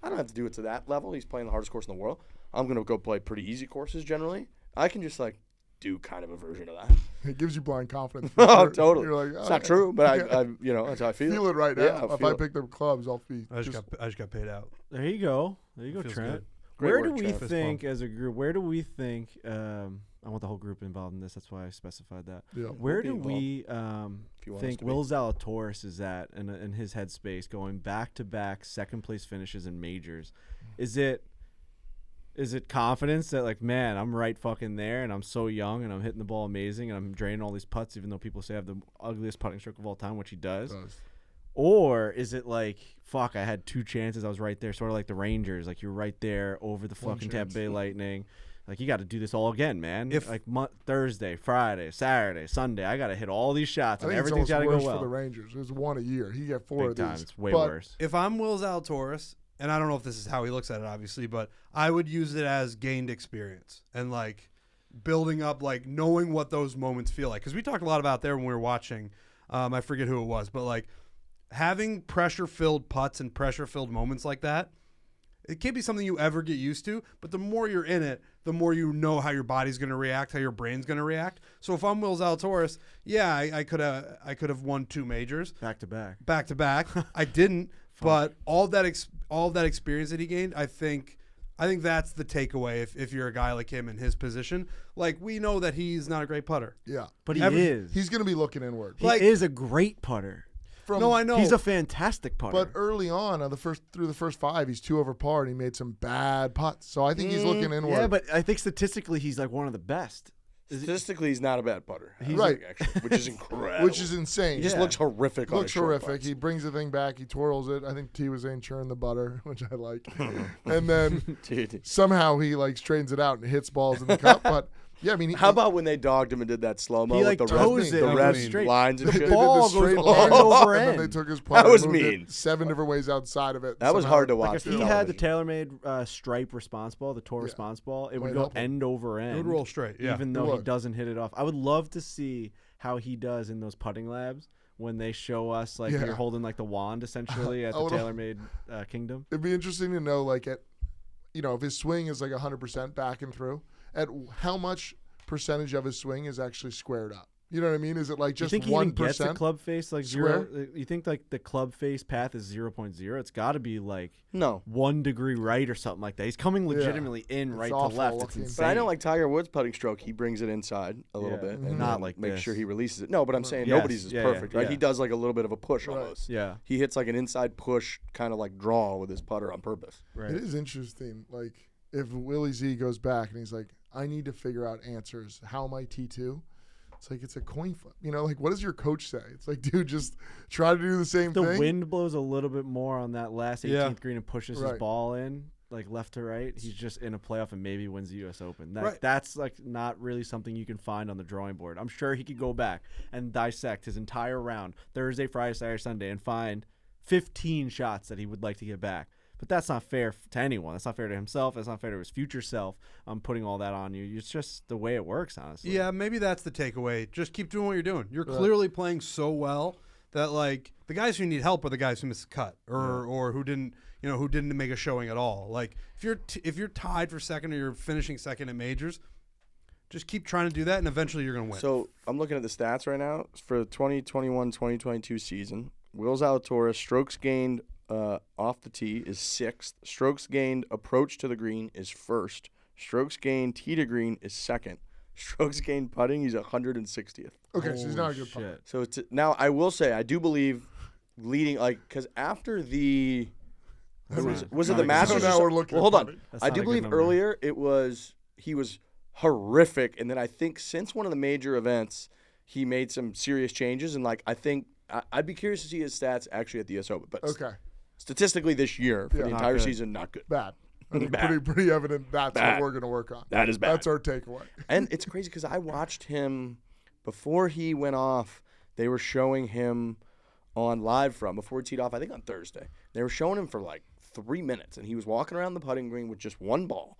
don't have to do it to that level. He's playing the hardest course in the world. I'm going to go play pretty easy courses generally. I can just, like, do kind of a version of that. It gives you blind confidence. Oh, totally. You're like, it's not true, but I you know, that's how I feel. Feel it right now. Yeah, if I pick the clubs, I'll be. I just got paid out. There you go. Feels Trent. good. Where do work, we Trent. think, as a group, I want the whole group involved in this. That's why I specified that. Yeah. Where We'll do be we you want us think to be. Will Zalatoris is at in his headspace, going back-to-back second-place finishes in majors? Is it confidence that, like, man, I'm right fucking there, and I'm so young, and I'm hitting the ball amazing, and I'm draining all these putts, even though people say I have the ugliest putting stroke of all time, which he does? Or is it like, fuck, I had two chances, I was right there, sort of like the Rangers, like you're right there over the fucking Tampa Bay Lightning. Like, you got to do this all again, man. Thursday, Friday, Saturday, Sunday, I got to hit all these shots, and everything's got to go worse well. for the Rangers. There's one a year. He got 4 Big of time. these. It's way worse. If I'm Will Zalatoris, and I don't know if this is how he looks at it, obviously, but I would use it as gained experience and, like, building up, like, knowing what those moments feel like. Because we talked a lot about there when we were watching. I forget who it was, but, like, having pressure-filled putts and pressure-filled moments like that, it can't be something you ever get used to, but the more you're in it, the more you know how your body's going to react, how your brain's going to react. So if I'm Will Zalatoris, yeah, I could have won 2 majors. Back to back. I didn't, but all that experience that he gained, I think that's the takeaway if you're a guy like him in his position. Like, we know that he's not a great putter. Yeah. But he is. He's going to be looking inward. He is a great putter. No, I know. He's a fantastic putter. But early on, through the first 5, he's 2 over par, and he made some bad putts. So I think he's looking inward. Yeah, but I think statistically he's like one of the best. Statistically, he's not a bad putter. He's right, actually, which is incredible. Which is insane. He just looks horrific. Looks horrific. He brings the thing back. He twirls it. I think T was saying churn the butter, which I like. And then somehow he like straightens it out and hits balls in the cup. But yeah, I mean, how about when they dogged him and did that slow mo? He like toes it, the red straight lines and they shit. did the straight lines over and end. then they took his putter. That was and moved mean. it 7 different ways outside of it. That was hard to watch. Like if he had the TaylorMade stripe response ball, the tour response ball, it would go end over end. It would roll straight, even though he doesn't hit it off. I would love to see how he does in those putting labs when they show us like you're holding like the wand essentially at the TaylorMade Kingdom. It'd be interesting to know like if his swing is like 100% back and through, at how much percentage of his swing is actually squared up. You know what I mean? Is it like just 1%? You think he even gets a club face like square? 0? You think like the club face path is 0.0? It's got to be like 1 degree right or something like that. He's coming legitimately in right to left. It's insane. But I know like Tiger Woods' putting stroke, he brings it inside a little bit and not like make this. sure he releases it. No, but I'm saying nobody's is perfect, right? He does like a little bit of a push almost. Yeah. He hits like an inside push, kind of like draw with his putter on purpose. Right. It is interesting. Like if Willie Z goes back and he's like, I need to figure out answers. How am I T2? It's like it's a coin flip. Like what does your coach say? It's like, dude, just try to do the same thing. The wind blows a little bit more on that last 18th green and pushes his ball in, like left to right. He's just in a playoff and maybe wins the U.S. Open. That's like not really something you can find on the drawing board. I'm sure he could go back and dissect his entire round, Thursday, Friday, Saturday, Sunday, and find 15 shots that he would like to get back. But that's not fair to anyone. That's not fair to himself. That's not fair to his future self. I'm putting all that on you. It's just the way it works, honestly. Yeah, maybe that's the takeaway. Just keep doing what you're doing. You're clearly playing so well that like the guys who need help are the guys who missed the cut or who didn't make a showing at all. Like if you're tied for second or you're finishing second at majors, just keep trying to do that and eventually you're going to win. So I'm looking at the stats right now for the 2021-2022 season. Will Zalatoris strokes gained off the tee is 6th. Strokes gained approach to the green is 1st. Strokes gained tee to green is 2nd. Strokes gained putting, he's 160th. Okay, so he's not a good putter. So now I will say I do believe leading because after the was it the Masters? Now we're looking. Well, hold on. That's I do believe earlier he was horrific, and then I think since one of the major events he made some serious changes, and like I think I'd be curious to see his stats actually at the US Open. But statistically this year for the entire season, not good. Bad. I think pretty evident that's what we're going to work on. That is bad. That's our takeaway. And it's crazy because I watched him before he went off. They were showing him on live before he teed off, I think on Thursday. They were showing him for like 3 minutes, and he was walking around the putting green with just one ball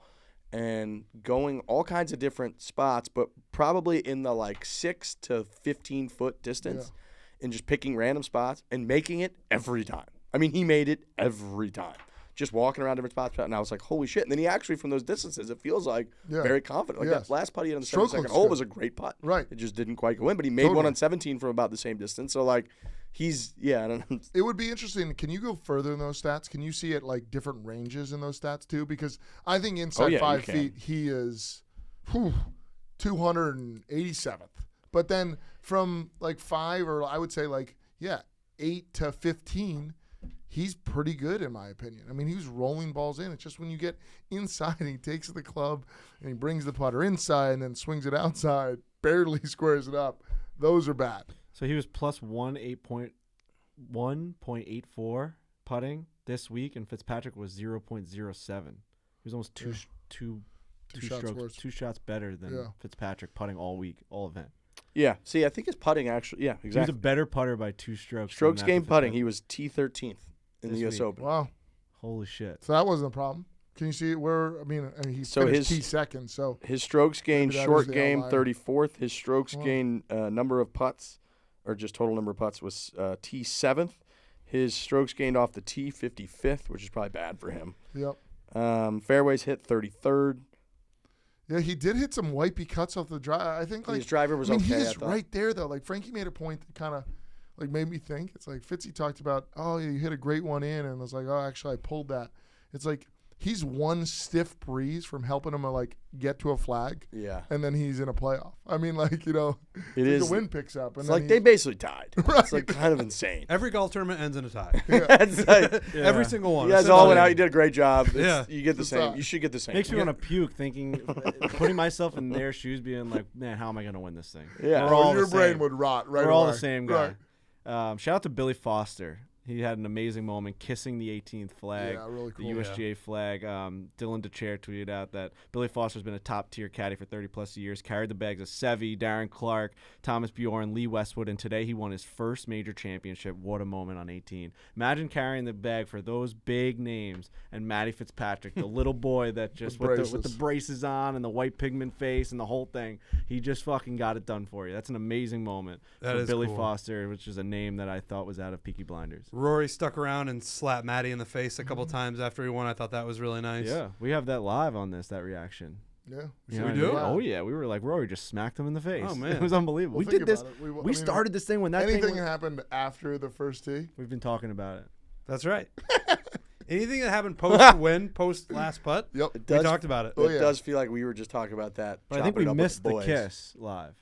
and going all kinds of different spots, but probably in the like 6 to 15 foot distance and just picking random spots and making it every time. I mean, he made it every time. Just walking around different spots, and I was like, holy shit. And then he actually, from those distances, it feels like very confident. Like that last putt he had on the 72nd hole was a great putt. Right. It just didn't quite go in, but he made one on 17 from about the same distance. So, like, he's, I don't know. It would be interesting. Can you go further in those stats? Can you see it like different ranges in those stats, too? Because I think inside 5 feet, he is 287th. But then from like 5 or I would say like, 8 to 15, he's pretty good in my opinion. I mean, he was rolling balls in. It's just when you get inside and he takes the club and he brings the putter inside and then swings it outside, barely squares it up. Those are bad. So he was plus 1.84 putting this week, and Fitzpatrick was 0.07. He was almost two shots better than Fitzpatrick putting all week, all event. Yeah. See, I think his putting actually, exactly. He was a better putter by 2 strokes. Strokes gained putting, he was T13th in the U.S. Open. Wow. Holy shit. So that wasn't a problem. Can you see it where, I mean he finished T2nd, so. His strokes gained short game 34th. His strokes gained number of putts, or just total number of putts, was T7th. His strokes gained off the tee 55th, which is probably bad for him. Yep. Fairways hit 33rd. Yeah, he did hit some wipey cuts off the drive. I think like his driver was okay. He is right there though. Like Frankie made a point that kind of like made me think. It's like Fitzy talked about, you hit a great one in, and I was like, actually I pulled that. It's like he's one stiff breeze from helping him like get to a flag. Yeah. And then he's in a playoff. I mean, like, It the is. wind picks up. And It's then like they basically tied. Right. It's like kind of insane. Every golf tournament ends in a tie. It's like, Every single one. you guys It's all not went a- out. You did a great job. Yeah. You get the It's same. not. You should get the same. Makes me want to puke thinking, putting myself in their shoes, being like, man, how am I going to win this thing? Yeah. We're all your the brain same. would rot right We're all away. the same guy. Right. Shout out to Billy Foster. He had an amazing moment kissing the 18th flag, Yeah, really the cool. USGA flag. Dylan DeChair tweeted out that Billy Foster's been a top-tier caddy for 30-plus years, carried the bags of Seve, Darren Clark, Thomas Bjorn, Lee Westwood, and today he won his first major championship. What a moment on 18. Imagine carrying the bag for those big names and Matty Fitzpatrick, the little boy that just with the braces on and the white pigment face and the whole thing. He just fucking got it done for you. That's an amazing moment That for is Billy cool. Foster, which is a name that I thought was out of Peaky Blinders. Rory stuck around and slapped Matty in the face a couple times after he won. I thought that was really nice. Yeah, we have that live on that reaction. Yeah. You we know what I do? mean? Oh yeah, we were like Rory just smacked him in the face. Oh, man. It was unbelievable. Well, we think did this. about it. We I mean, started this thing when that anything thing. happened after the first tee. We've been talking about it. That's right. Anything that happened post win, post last putt, Yep. It we does. talked about it. Oh, It yeah. does feel like we were just talking about that. But I think chopping we it up with missed the boys. kiss live.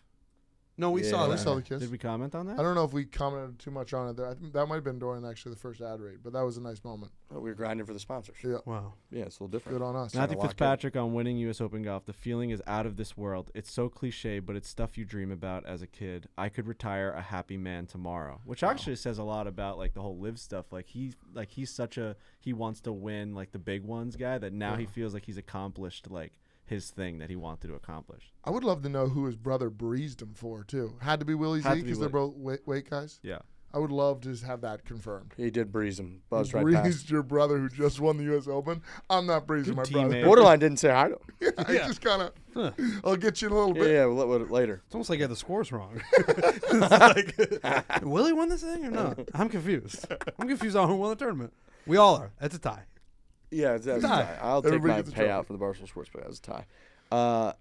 No, we Yeah. saw We that. saw the kiss. Did we comment on that? I don't know if we commented too much on it there. I think that might have been during actually the first ad rate, but that was a nice moment. Oh, we were grinding for the sponsors. Yeah. Wow. Yeah, it's a little different. Good on us. Matthew lock in. Fitzpatrick on winning U.S. Open golf. The feeling is out of this world. It's so cliche, but it's stuff you dream about as a kid. I could retire a happy man tomorrow, which actually says a lot about like the whole live stuff. Like he wants to win like the big ones guy that now he feels like he's accomplished like his thing that he wanted to accomplish. I would love to know who his brother breezed him for too. Had to be Willie Had Z to be because they're Willie. both weight guys. Yeah. I would love to just have that confirmed. He did breeze him. Buzzed You right past. breezed your brother who just won the U.S. Open. I'm not breezing Good my brother. teammate. Borderline didn't say hi to him. I just kind of. Huh. I'll get you in a little Yeah, bit. yeah, later. It's almost like you had the scores wrong. It's like, Willie won this thing or not? I'm confused. I'm confused on who won the tournament. We all are. It's a tie. Yeah, it's a tie. tie. I'll take Everybody my gets a payout trophy. for the Barstool Sports, but as a tie.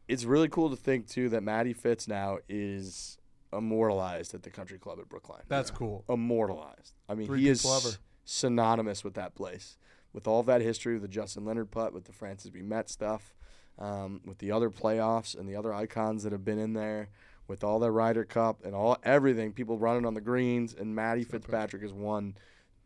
It's really cool to think too that Matty Fitz now is immortalized at the Country Club at Brookline. That's cool. Immortalized. I mean, Three he is people ever. synonymous with that place, with all of that history, with the Justin Leonard putt, with the Francis B. Met stuff, with the other playoffs and the other icons that have been in there, with all the Ryder Cup and everything, people running on the greens, and Matty Fitzpatrick has won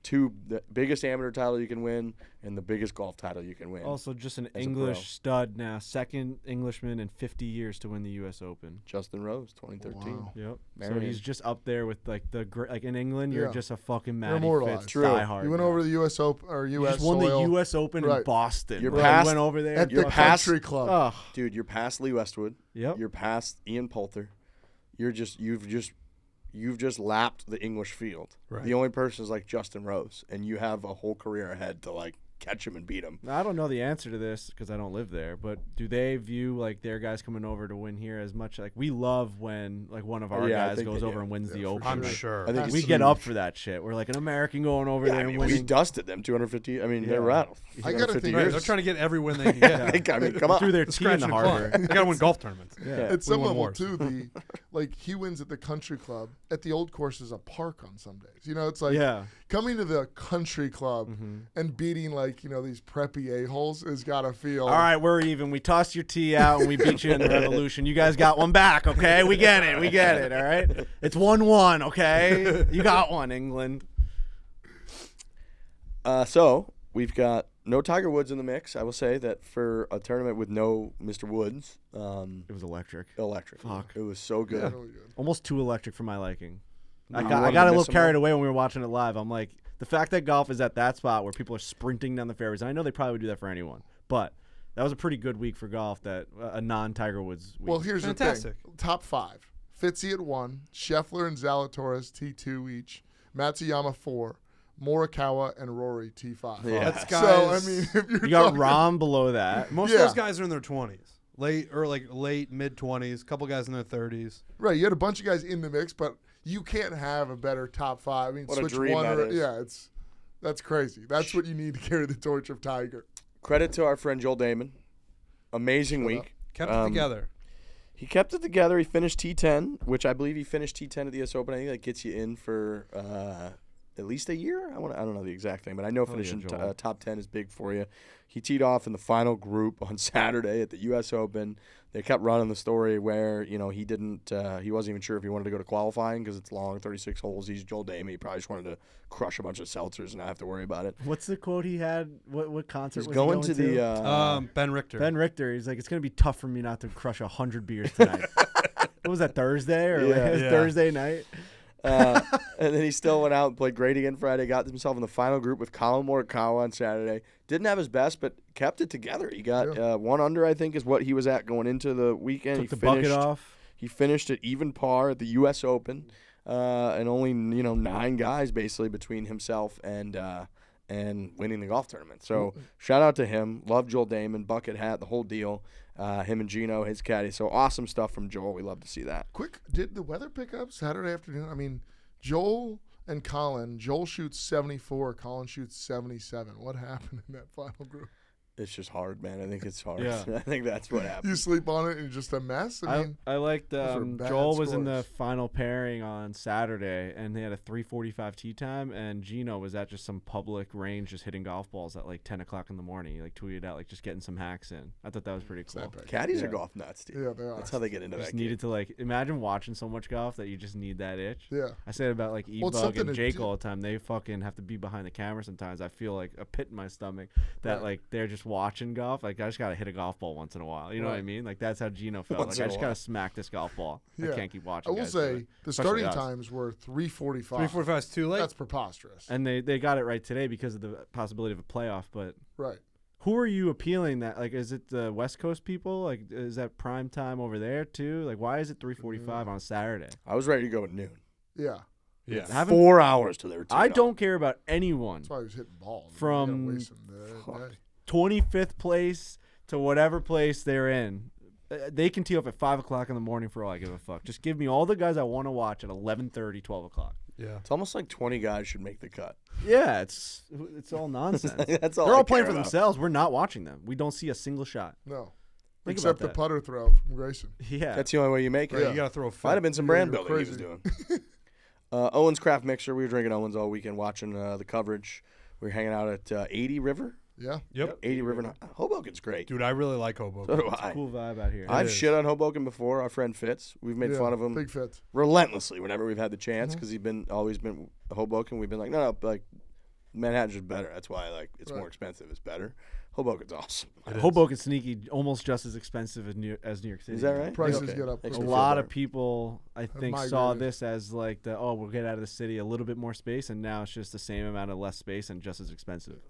the biggest amateur title you can win and the biggest golf title you can win. Also, just an As a English pro. stud now, second Englishman in 50 years to win the U.S. Open. Justin Rose, 2013. Wow. Yep. So Marion. he's just up there with like like in England, you're Yeah. just a fucking You're Matty immortalized. Fitz True. diehard. You went now. over the U.S. Open or You U.S. just won soil the U.S. Open in Right. Boston. You're bro. past- You went over there. at You're the past- country club. Ugh. Dude, you're past Lee Westwood. Yep. You're past Ian Poulter. You've just lapped the English field. Right. The only person is like Justin Rose, and you have a whole career ahead to like catch him and beat him. I don't know the answer to this because I don't live there, but do they view like their guys coming over to win here as much? Like we love when like one of our Yeah, I guys think goes they over do. and wins the for Open. I'm Like, sure. I think Has we to get be. up for that shit. We're like an American going over Yeah, there I and mean, we winning. dusted them 250. I mean, they're Yeah. rattled. I gotta 250 think- Right, years. they're trying to get every win they can get. I mean, come on. Through their The tea in scratch the and claw. harbor. They got to win golf tournaments. Yeah. It's we some won level wars. too. Like he wins at the country club. At the old course is a park on some days. You know, it's like Yeah. coming to the country club Mm-hmm. and beating like these preppy a-holes has got to feel. All right, we're even. We tossed your tee out and we beat you in the Revolution. You guys got one back, okay? We get it. We get it, all right? It's 1-1, okay? You got one, England. So we've got no Tiger Woods in the mix. I will say that for a tournament with no Mr. Woods, It was electric. electric. Fuck. It was so good. Really good. Almost too electric for my liking. I You got wanted a to little miss him carried all? away when we were watching it live. I'm like, the fact that golf is at that spot where people are sprinting down the fairways, and I know they probably would do that for anyone, but that was a pretty good week for golf, that a non-Tiger Woods week. Well, here's Fantastic. the thing. Top 5. Fitzy at 1. Scheffler and Zalatoris T2 each. Matsuyama 4. Morikawa and Rory T5. Yeah. That's So, guys. I mean, if you're you got talking- Rahm below that. Most Yeah. of those guys are in their 20s, late mid 20s. Couple guys in their 30s. Right, you had a bunch of guys in the mix, but you can't have a better top 5. I mean, What a switch dream one that or is. yeah, that's crazy. That's what you need to carry the torch of Tiger. Credit to our friend Joel Damon. Amazing Shut up. week. Kept it together. He kept it together. He finished T10, which I believe he finished T10 at the US Open. I think that gets you in for at least a year. I don't know the exact thing, but I know finishing Joel. top 10 is big for you. He teed off in the final group on Saturday at the U.S. Open. They kept running the story where, he wasn't even sure if he wanted to go to qualifying because it's long, 36 holes. He's Joel Damon. He probably just wanted to crush a bunch of seltzers and not have to worry about it. What's the quote he had? What concert He's was going he to the Ben Richter. Ben Richter. He's like, it's gonna be tough for me not to crush 100 beers tonight. What was that, Thursday or Thursday night? and then he still went out and played great again Friday. Got himself in the final group with Colin Morikawa on Saturday. Didn't have his best, but kept it together. He got 1 under, I think, is what he was at going into the weekend. Took the bucket off. He finished at even par at the U.S. Open, and only 9 guys basically between himself and winning the golf tournament. So shout out to him. Love Joel Damon, bucket hat, the whole deal. Him and Gino, his caddy. So awesome stuff from Joel. We love to see that. Quick, did the weather pick up Saturday afternoon? I mean, Joel and Colin. Joel shoots 74. Colin shoots 77. What happened in that final group? It's just hard, man. I think it's hard. Yeah. I think that's what happened. You sleep on it and it's just a mess? I liked those are bad Joel was in the scores. final pairing on Saturday, and they had a 3:45 tee time, and Gino was at just some public range just hitting golf balls at like 10 o'clock in the morning. He like tweeted out like just getting some hacks in. I thought that was pretty cool. Caddies are golf nuts, dude. Yeah, they are. That's how they get into Just that needed to like imagine watching so much golf that you just need that itch. Yeah. I say it about like Well, it's E-Bug something and to Jake do. all the time. They fucking have to be behind the camera sometimes. I feel like a pit in my stomach that Right. like they're just watching golf. Like I just gotta hit a golf ball once in a while. You know what I Right. mean? Like that's how Gino felt. Once Like I in a just while. gotta smack this golf ball. Yeah. I can't keep watching. I will guys do say it. the Especially starting us. times were 3:45. 3:45 is too late. That's preposterous. And they got it right today because of the possibility of a playoff. But Right. who are you appealing that? Like, is it the West Coast people? Like, is that prime time over there too? Like, why is it 3:45 on Saturday? I was ready to go at noon. Yeah. Yeah. Haven't- 4 hours till they were teed I up. don't care about anyone That's why I was hitting balls. From- You gotta waste some day. 25th place to whatever place they're in. They can tee up at 5 o'clock in the morning for all I give a fuck. Just give me all the guys I want to watch at 11:30, 12 o'clock. Yeah. It's almost like 20 guys should make the cut. Yeah, it's all nonsense. That's all They're I all playing care for about. themselves. We're not watching them. We don't see a single shot. No. Think Except about the that. putter throw from Grayson. Yeah. That's the only way you make it. You got to throw a Might have been some Yeah, brand you're building he was crazy. doing. Owen's Craft Mixer. We were drinking Owen's all weekend, watching the coverage. We were hanging out at 80 River. Yeah. Yep. 80 River. Hoboken's great. Dude, I really like So Hoboken. do I. Cool vibe out here. I've is. shit on Hoboken before. Our friend Fitz. We've made Yeah, fun of him Big Fitz. relentlessly whenever we've had the chance because he's always been Hoboken. We've been like, no, like Manhattan's just better. That's why it's more Right. expensive. It's better. Hoboken's awesome. Hoboken's sneaky, almost just as expensive as New York City. Is that right? Prices Okay. get up. Makes A me quick. feel lot better. of people, I think, saw migrated. this as like we'll get out of the city, a little bit more space, and now it's just the same amount of less space and just as expensive.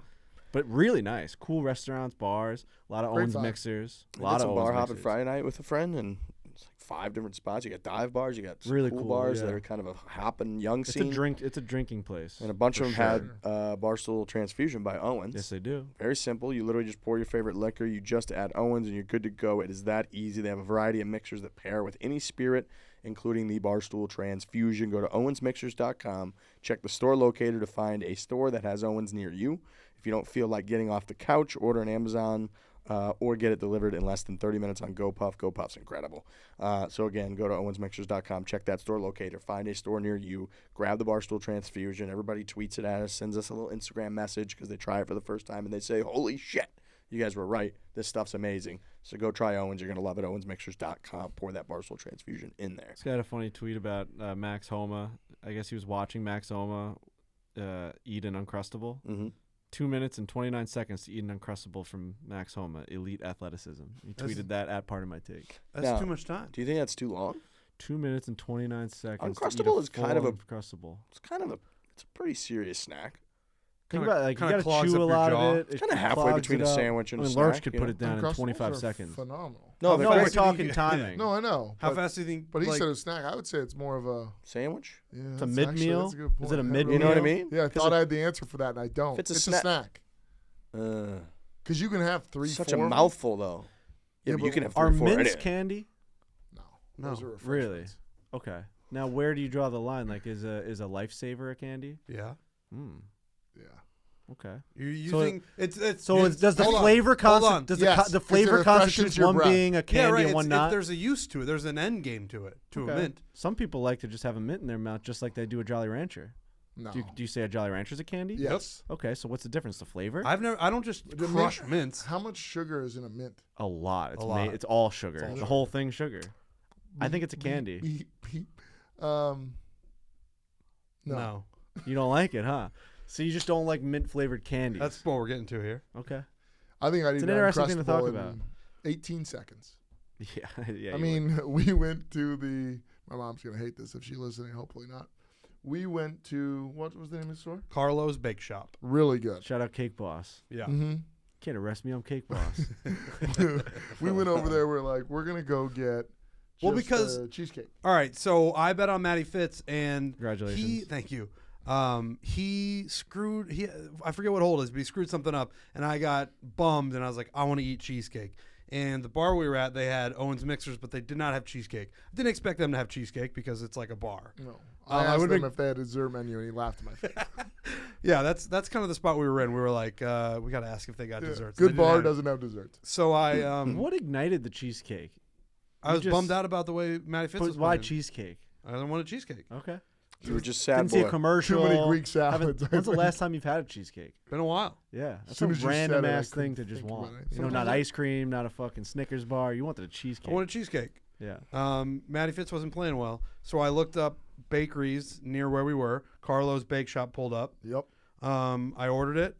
But really nice, cool restaurants, bars, a lot of Great Owens vibe. mixers, a I lot did of some Owens bar hopping mixers. Friday night with a friend, and it's like 5 different spots. You got dive bars, you got some Really cool cool, bars yeah. that are kind of a hopping young It's scene. It's a drinking place. And a bunch for of them had sure. Barstool Transfusion by Owens. Yes, they do. Very simple. You literally just pour your favorite liquor. You just add Owens, and you're good to go. It is that easy. They have a variety of mixers that pair with any spirit, including the Barstool Transfusion. Go to owensmixers.com. Check the store locator to find a store that has Owens near you. If you don't feel like getting off the couch, order an Amazon or get it delivered in less than 30 minutes on GoPuff. GoPuff's incredible. So, again, go to owensmixers.com. Check that store locator. Find a store near you. Grab the Barstool Transfusion. Everybody tweets it at us, sends us a little Instagram message because they try it for the first time, and they say, holy shit, you guys were right. This stuff's amazing. So go try Owens. You're going to love it. Owensmixers.com. Pour that Barstool Transfusion in there. This guy had a funny tweet about Max Homa. I guess he was watching Max Homa eat an Uncrustable. Mm-hmm. 2 minutes and 29 seconds to eat an Uncrustable from Max Homa, elite athleticism. He That's- tweeted that at part of my take. That's Now, too much time. Do you think that's too long? 2 minutes and 29 seconds. to eat Uncrustable a is kind of full a- Uncrustable. It's a pretty serious snack. Think Kinda- about it, like you kinda gotta clogs chew up a your lot jaw. of it. It's kind of halfway between a sandwich and a Lurch snack. could you put know? it down in Uncrustables 25 are seconds. Phenomenal. No, Oh, they're no, we're great. talking Yeah. timing. No, I know. How but, fast do you think? But he like, said a snack. I would say it's more of a. Sandwich? Yeah, It's a that's mid-meal? that's a good Is it a point. mid-meal? You know what I mean? Yeah, I 'Cause thought I had the answer for that, and I don't. If it's a a snack- snack. Because you can have three, Such four a of them. mouthful, though. Yeah, Yeah, but you but can have Are 3 or 4 mints in it. candy? No, No, those are Really? refreshments. Okay. Now, where do you draw the line? Like, is a lifesaver a candy? yeah. Hmm. Yeah. Okay. You're So- using it's So does the hold on, flavor hold on. does Yes, the 'cause flavor it refreshes constitutes your one breath. being a yeah, candy right. and one not? There's a use to it. There's an end game to it. To a Okay. mint. Some people like to just have a mint in their mouth, just like they do a Jolly Rancher. No. Do you say a Jolly Rancher's a candy? Yes. Okay, so what's the difference? The flavor? I don't just crush mints. How much sugar is in a mint? A lot. It's A lot. It's all sugar. It's all the sugar. whole thing's sugar. I think it's a candy. Beep, beep. No. You don't like it, huh? So you just don't like mint flavored candies. That's what we're getting to here. Okay. I think I'd eat an interesting thing to talk Uncrustable in about. 18 seconds. Yeah. Yeah. I mean, we went to my mom's going to hate this if she's listening, hopefully not. We went to, what was the name of the store? Carlo's Bake Shop. Really good. Shout out Cake Boss. Yeah. Mm-hmm. Can't arrest me. I'm Cake Boss. We went over there. We're like, we're going to go get because cheesecake. All right, so I bet on Matty Fitz, and Congratulations. thank you. He screwed. I forget what hole it is, but he screwed something up, and I got bummed, and I was like, I want to eat cheesecake. And the bar we were at, they had Owen's Mixers, but they did not have cheesecake. I didn't expect them to have cheesecake because it's like a bar. No, I asked would've them if they had a dessert menu, and he laughed in my face. Yeah, that's kind of the spot we were in. We were like, we got to ask if they got desserts. They Good didn't bar have it. doesn't have desserts. So I What ignited the cheesecake? I was just- bummed out about the way Matty Fitz was Why playing. cheesecake? I don't want a cheesecake. Okay. You were just sad Didn't see a boy. commercial. Too many Greek salads. When's the last time you've had a cheesecake? Been a while. Yeah. That's soon a as you said random it, I ass thing couldn't to just think want. about it. You know, Sometimes not ice cream, not a fucking Snickers bar. You wanted a cheesecake. I want a cheesecake. Yeah. Matty Fitz wasn't playing well, so I looked up bakeries near where we were. Carlo's Bake Shop pulled up. Yep. I ordered it.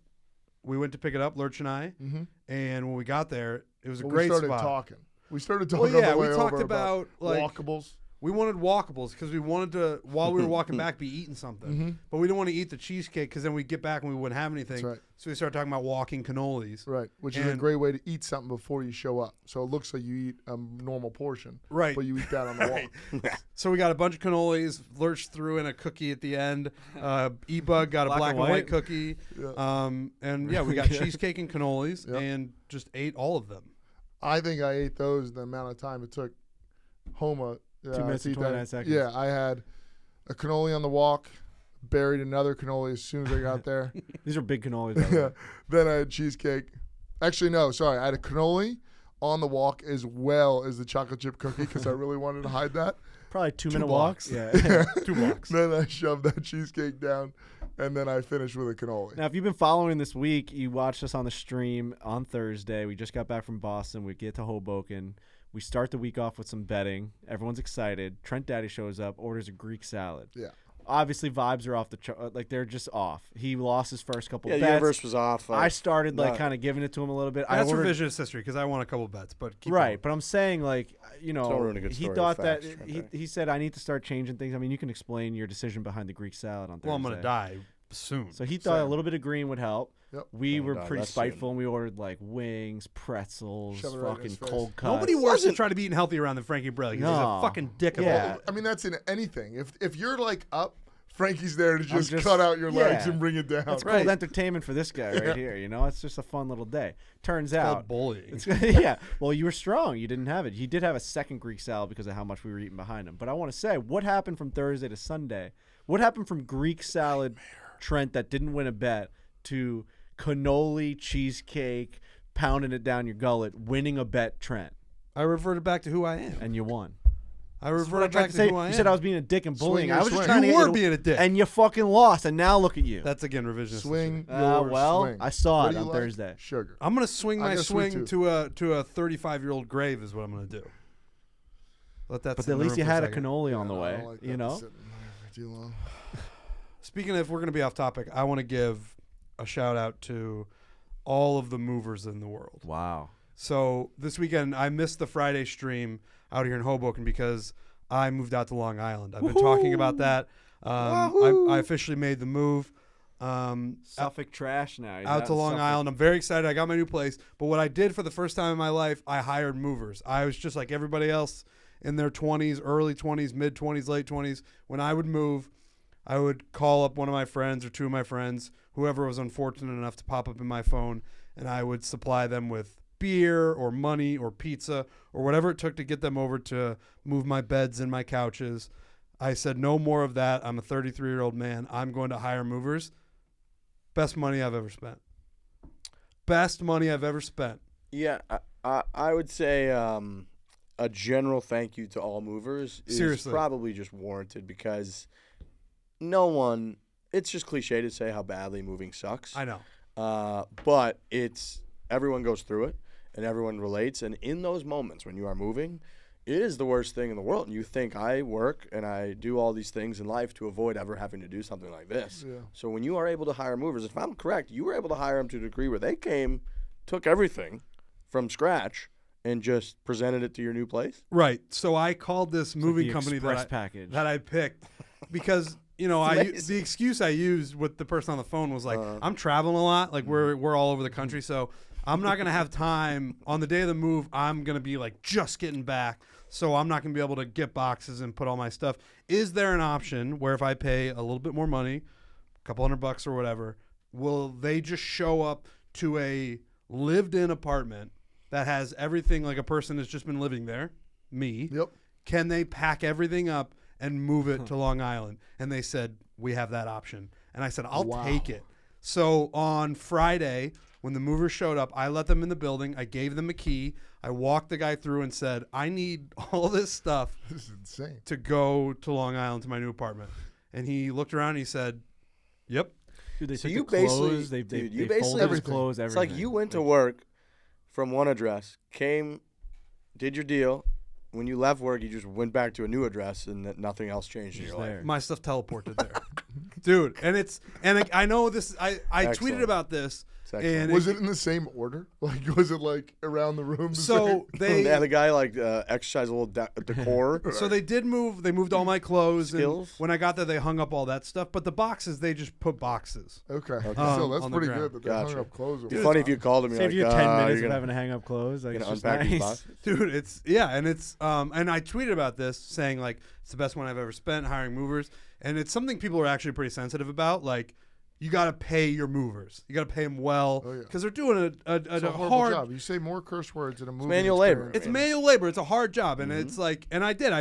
We went to pick it up, Lurch and I. Mm-hmm. And when we got there, it was a We great started spot. talking. We started Well, talking yeah, on the we way talked over about like walkables. we wanted walkables because we wanted to, while we were walking back, be eating something. Mhm. But we didn't want to eat the cheesecake because then we'd get back and we wouldn't have anything. That's right. So we started talking about walking cannolis. Right, which is a And- great way to eat something before you show up. So it looks like you eat a normal portion, Right. but you eat that on the walk. So we got a bunch of cannolis. Lurch threw in a cookie at the end. E-Bug got a black and white cookie. Yeah. And yeah, we got cheesecake and cannolis Yep. and just ate all of them. I think I ate those the amount of time it took Homa. 2 minutes to and eat 29 that. seconds. Yeah, I had a cannoli on the walk, buried another cannoli as soon as I got there. These are big cannolis. by the Yeah. way. Then I had cheesecake. Actually, no, sorry. I had a cannoli on the walk as well as the chocolate chip cookie because I really wanted to hide that. Probably 2-minute blocks. walks. Yeah. 2 blocks. Then I shoved that cheesecake down, and then I finished with a cannoli. Now, if you've been following this week, you watched us on the stream on Thursday. We just got back from Boston. We get to Hoboken. We start the week off with some betting. Everyone's excited. Trent Daddy shows up, orders a Greek salad. Yeah. Obviously, vibes are off the like they're just off. He lost his first couple Yeah, the bets. universe was off. I started like not- kind of giving it to him a little bit. That's I ordered, revisionist history because I won a couple bets, but keep right, going. but I'm saying like you know Don't ruin a good he story thought with that facts, Trent he, Daddy. he said I need to start changing things. I mean, you can explain your decision behind the Greek salad on Thursday. Well, I'm gonna die soon. So he thought a Same. little bit of green would help. Yep. We Oh, were God, pretty that's spiteful, and we ordered like wings, pretzels, Shove it right in fucking his face. cold cuts. Nobody worse than trying to be eating healthy around than Frankie Brelli. He's No. a fucking dick about Yeah. it. I mean, that's in anything. If you're like up, Frankie's there to just, just- cut out your legs yeah. and bring it down. It's Right. cold entertainment for this guy right here. You know, it's just a fun little day. Turns Called out, bullying. yeah. Well, you were strong. You didn't have it. He did have a second Greek salad because of how much we were eating behind him. But I want to say, what happened from Thursday to Sunday? What happened from Greek salad, Trent, that didn't win a bet, to cannoli, cheesecake, pounding it down your gullet, winning a bet, Trent, I reverted back to who I am. and you won. I That's what I reverted tried back to to say. who I am. You said I was being a dick and bullying. Swing I your was just swing. trying to You get were it- being a dick. and you fucking lost. And now look at you. That's again revisionist Swing history. your well, swing. I saw What it do you on like? Thursday. Sugar. I'm gonna swing I my got sweet swing tooth. to a 35-year-old grave is what I'm gonna do. Let that. But sit at in the least room you for had a second. cannoli Yeah, on the no, I way. don't like that You to know. sit in there for too long. Speaking of, if we're gonna be off topic, I want to give a shout out to all of the movers in the world. Wow. So this weekend, I missed the Friday stream out here in Hoboken because I moved out to Long Island. I've been talking about that. I officially made the move. Suffolk trash now. He's Out to in Long Suffolk. Island. I'm very excited. I got my new place. But what I did for the first time in my life, I hired movers. I was just like everybody else in their 20s, early 20s, mid 20s, late 20s. When I would move, I would call up one of my friends or two of my friends, whoever was unfortunate enough to pop up in my phone, and I would supply them with beer or money or pizza or whatever it took to get them over to move my beds and my couches. I said, no more of that. I'm a 33-year-old man. I'm going to hire movers. Best money I've ever spent. Best money I've ever spent. Yeah, I would say a general thank you to all movers is Seriously. probably just warranted because no one it's just cliche to say how badly moving sucks. I know. But everyone goes through it and everyone relates. And in those moments when you are moving, it is the worst thing in the world. And you think, I work and I do all these things in life to avoid ever having to do something like this. Yeah. So when you are able to hire movers, if I'm correct, you were able to hire them to a degree where they came, took everything from scratch, and just presented it to your new place? Right. So I called this moving the company express package. that I picked because, you know, the excuse I used with the person on the phone was like, I'm traveling a lot. Like, we're all over the country. So I'm not going to have time. On the day of the move, I'm going to be, like, just getting back. So I'm not going to be able to get boxes and put all my stuff. Is there an option where if I pay a little bit more money, a couple $100 or whatever, will they just show up to a lived-in apartment that has everything, like a person has just been living there, me? Yep. Can they pack everything up and move it to Long Island? And they said, we have that option. And I said, I'll take it. So on Friday, when the movers showed up, I let them in the building. I gave them a key. I walked the guy through and said, I need all this stuff This is insane. to go to Long Island to my new apartment. And he looked around and he said, yep. Dude, they So took you the clothes, basically- they you basically- folded his Everything. clothes, It's everything. like you went to work from one address, came, did your deal. When you left work, you just went back to a new address, and that nothing else changed in Just your life. there. My stuff teleported there. Dude, and I know this, I tweeted Excellent. about this. It's excellent. And Was it in the same order? Like, was it like around the room? the so same? Yeah, they the guy like exercised a little decor. so they did move. They moved all my clothes. And Skills? when I got there, they hung up all that stuff. But the boxes, they just put boxes. Okay. Still, that's on the pretty ground. good that they Gotcha. hung up clothes. It'd be funny if you called him. Saved you like, 10 you're minutes of gonna- having to hang up clothes. Like, You're it's gonna just unpack these nice. boxes. Dude, it's and I tweeted about this saying like it's the best one I've ever spent hiring movers, and it's something people are actually pretty sensitive about. Like, you got to pay your movers, you got to pay them well Oh, yeah. because they're doing It's a a horrible hard job. You say more curse words in a movie. manual labor. experience. It's manual labor. It's a hard job, and it's like, and I did.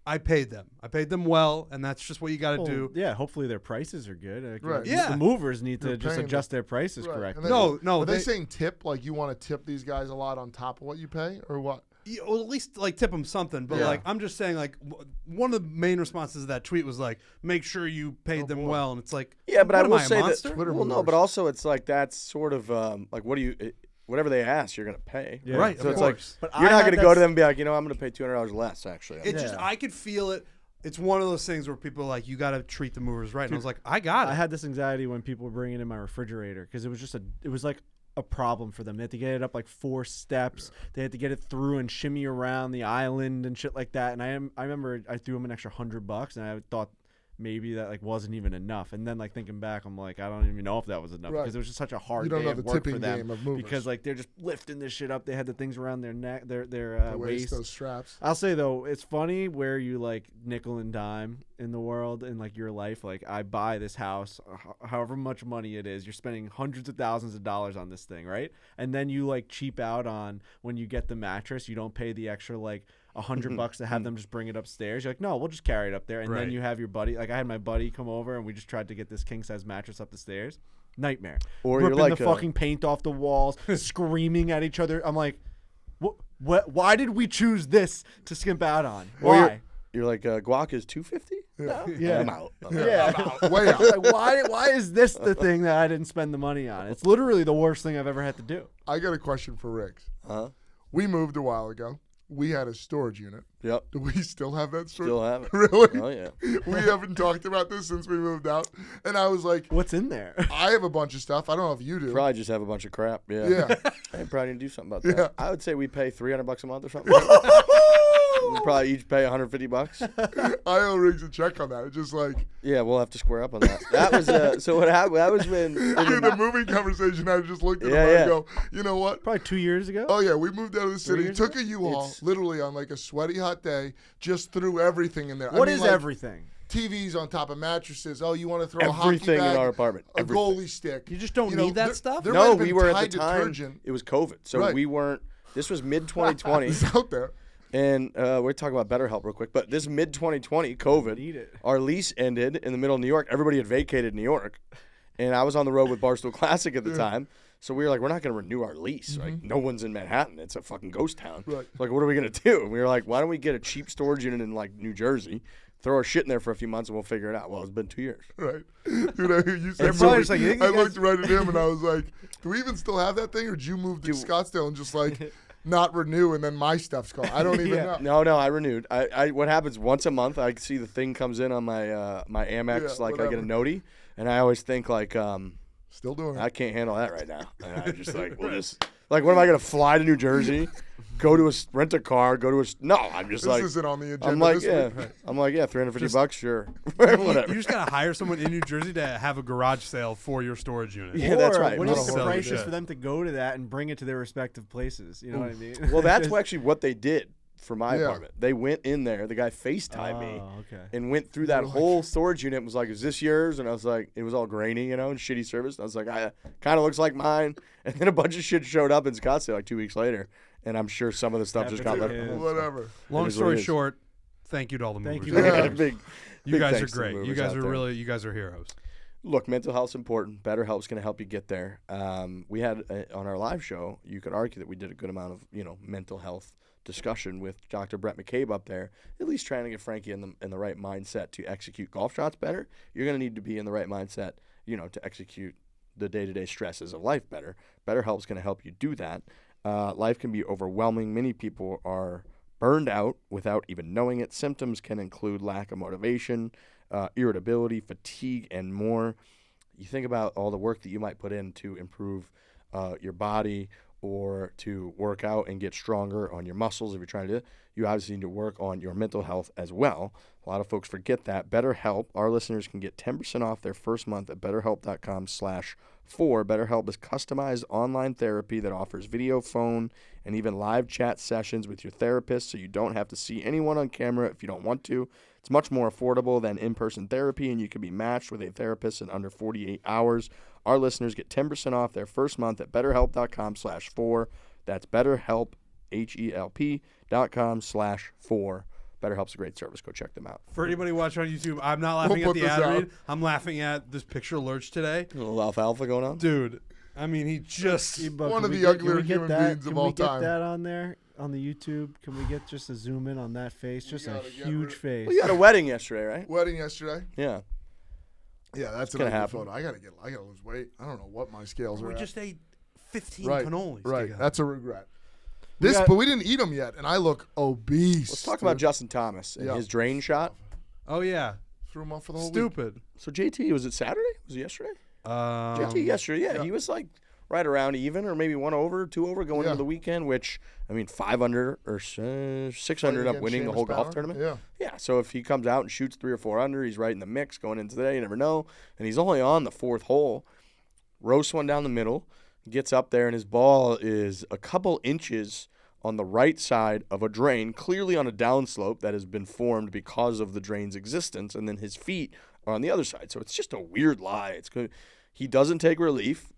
I paid them. I paid them well, and that's just what you got to Well, do. Yeah, hopefully their prices are good. Like, Right. Yeah. The movers need You're to just paying adjust their prices Right. correctly. And No, Are they they- saying tip? Like you want to tip these guys a lot on top of what you pay, or what? Well, at least like tip them something. But Yeah. like, I'm just saying, like, one of the main responses to that tweet was like, make sure you paid them boy. well, and it's like, Yeah, but what I am will a say that. monster? Twitter Well, no, movers. but also it's like that's sort of like what do you? Whatever they ask, you're gonna pay. Yeah. Right, So of it's like course. But you're I not had gonna that go to s- them and be like, you know, I'm gonna pay $200 less. Actually, It's just I could feel it. It's one of those things where people are like, you got to treat the movers right. And I was like, I got it. I had this anxiety when people were bringing in my refrigerator because it was just it was like a problem for them. They had to get it up like 4 steps. They had to get it through and shimmy around the island and shit like that. And I remember I threw them an extra $100 and I thought maybe that like wasn't even enough. And then like thinking back, I'm like, I don't even know if that was enough Right. because it was just such a hard You don't day know of the work for tipping them game of movers. because like they're just lifting this shit up. They had the things around their neck, their The waist, waist. those straps. I'll say though, it's funny where you like nickel and dime in the world in like your life. Like I buy this house, however much money it is, you're spending hundreds of thousands of dollars on this thing, right? And then you like cheap out on when you get the mattress, you don't pay the extra like $100 to have them just bring it upstairs. You're like, no, we'll just carry it up there. And Right. then you have your buddy. Like I had my buddy come over and we just tried to get this king size mattress up the stairs. Nightmare. Or you're ripping like the fucking paint off the walls, screaming at each other. I'm like, what? Why did we choose this to skimp out on? Or Why? you're like guac is $250. Yeah. Yeah. I'm out. Yeah. Way out. Like, why is this the thing that I didn't spend the money on? It's literally the worst thing I've ever had to do. I got a question for Riggs. Huh? We moved a while ago. We had a storage unit. Yep. Do we still have that storage? Still have it. Really? Oh yeah. We haven't talked about this since we moved out. And I was like, What's in there? I have a bunch of stuff. I don't know if you do. Probably just have a bunch of crap. Yeah. Yeah. I probably need to do something about that. Yeah. I would say we pay $300 a month or something. We probably each pay $150. I owe Riggs a check on that. It's just like, Yeah, we'll have to square up on that. That was so what happened. That was when in the moving conversation, I just looked at him Yeah, and yeah. I go, you know what? Probably 2 years ago. Oh, yeah, we moved out of the city, years took a U-Haul, It's- literally on like a sweaty hot day, just threw everything in there. What I mean, is like, everything? TVs on top of mattresses. Oh, you want to throw a hockey everything bag, in our apartment. a Everything. goalie stick. You just don't You know, need that there- stuff? there might No, have we been were at Tide the time. detergent. It was COVID, so Right. we weren't. This was mid 2020, It's out there. and we're talking about BetterHelp real quick. But this mid 2020 COVID, Need it. our lease ended in the middle of New York. Everybody had vacated New York, and I was on the road with Barstool Classic at the time. So we were like, we're not going to renew our lease. Like, no one's in Manhattan. It's a fucking ghost town. Right. So like, what are we going to do? And we were like, why don't we get a cheap storage unit in like New Jersey, throw our shit in there for a few months and we'll figure it out. Well, it's been 2 years. Right. Dude, you said Everybody's something. like, I looked right at him and I was like, do we even still have that thing, or did you move to Scottsdale and just like not renew and then my stuff's gone? I don't even know. No, I renewed. I what happens once a month, I see the thing comes in on my my Amex, like I get a notey, and I always think like still doing it. I can't handle that right now. And I just like, we'll just like, what am I gonna fly to New Jersey? Go to rent a car, no, I'm just this isn't on the agenda. I'm like, this yeah. week. I'm like, yeah, $350, sure. Whatever. You just gotta hire someone in New Jersey to have a garage sale for your storage unit. Yeah, that's right. What do you think the Sell price your is shit. for them to go to that and bring it to their respective places? You know what I mean? Well, that's actually what they did for my Yeah. apartment. They went in there. The guy FaceTimed me Okay. and went through that whole storage unit and was like, is this yours? And I was like, it was all grainy, and shitty service. And I was like, kind of looks like mine. And then a bunch of shit showed up in Scottsdale like 2 weeks later. And I'm sure some of the stuff just got left. Whatever. Long is what story it is. short, thank you to all the movers. Thank you. Yeah. Big You guys are thanks to the great. You movers guys out are there. you guys are heroes. Look, mental health's important. BetterHelp's going to help you get there. We had on our live show, you could argue that we did a good amount of mental health discussion with Dr. Brett McCabe up there, at least trying to get Frankie in the right mindset to execute golf shots better. You're going to need to be in the right mindset, to execute the day-to-day stresses of life better. BetterHelp's going to help you do that. Life can be overwhelming. Many people are burned out without even knowing it. Symptoms can include lack of motivation, irritability, fatigue, and more. You think about all the work that you might put in to improve your body or to work out and get stronger on your muscles. If you're trying to do it, you obviously need to work on your mental health as well. A lot of folks forget that. BetterHelp, our listeners can get 10% off their first month at BetterHelp.com/Fore. BetterHelp is customized online therapy that offers video, phone, and even live chat sessions with your therapist, so you don't have to see anyone on camera if you don't want to. It's much more affordable than in-person therapy, and you can be matched with a therapist in under 48 hours. Our listeners get 10% off their first month at BetterHelp.com/Fore. That's BetterHelp, HELP.com/Fore. BetterHelp's a great service. Go check them out. For anybody watching on YouTube, I'm not laughing at put the this ad out. read. I'm laughing at this picture of Lurch today. A little alfalfa going on? Dude, I mean, he just... One of the uglier human beings of all time. Can we get that on there on the YouTube? Can we get just a zoom in on that face? Just a gotta get huge rid- face. Well, you had a wedding yesterday, right? Wedding yesterday. Yeah. Yeah, that's gonna another happen. photo. I gotta lose weight. I don't know what my scales are. We at. just ate 15 right, cannolis right. together. That's a regret. got- But we didn't eat them yet, and I look obese. Let's talk about Justin Thomas and Yeah. his drain shot. Oh, yeah. Threw him off for the whole week. Stupid. So JT, was it Saturday? Was it yesterday? JT yesterday, yeah. yeah. He was like right around even, or maybe 1 over, 2 over going Yeah. into the weekend, which, 5 under or 6 under up Against winning the Seamus whole golf Power. tournament. Yeah. Yeah, so if he comes out and shoots 3 or 4 under, he's right in the mix going into today. You never know. And he's only on the 4th hole. Roasts one down the middle, gets up there, and his ball is a couple inches on the right side of a drain, clearly on a downslope that has been formed because of the drain's existence, and then his feet are on the other side. So it's just a weird lie. It's good. He doesn't take relief,